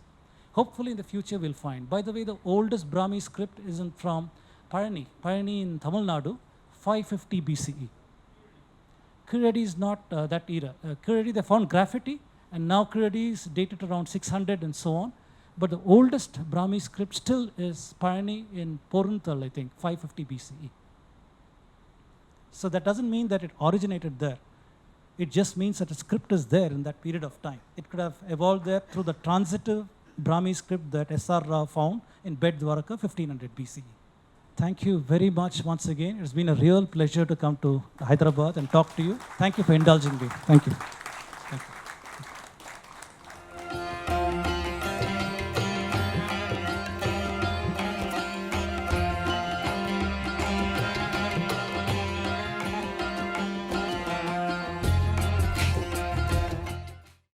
Hopefully in the future we'll find. By the way, the oldest Brahmi script is from Parani in Tamil Nadu, 550 BCE. Kiradi is not that era. Kiradi, they found graffiti, and now Kiradi is dated around 600 and so on. But the oldest Brahmi script still is Parani in Porunthal, I think, 550 BCE. So that doesn't mean that it originated there. It just means that a script is there in that period of time. It could have evolved there through the transitive Brahmi script that S.R. Rao found in Bet Dwaraka, 1500 BCE. Thank you very much once again. It's been a real pleasure to come to Hyderabad and talk to you. Thank you for indulging me. Thank you.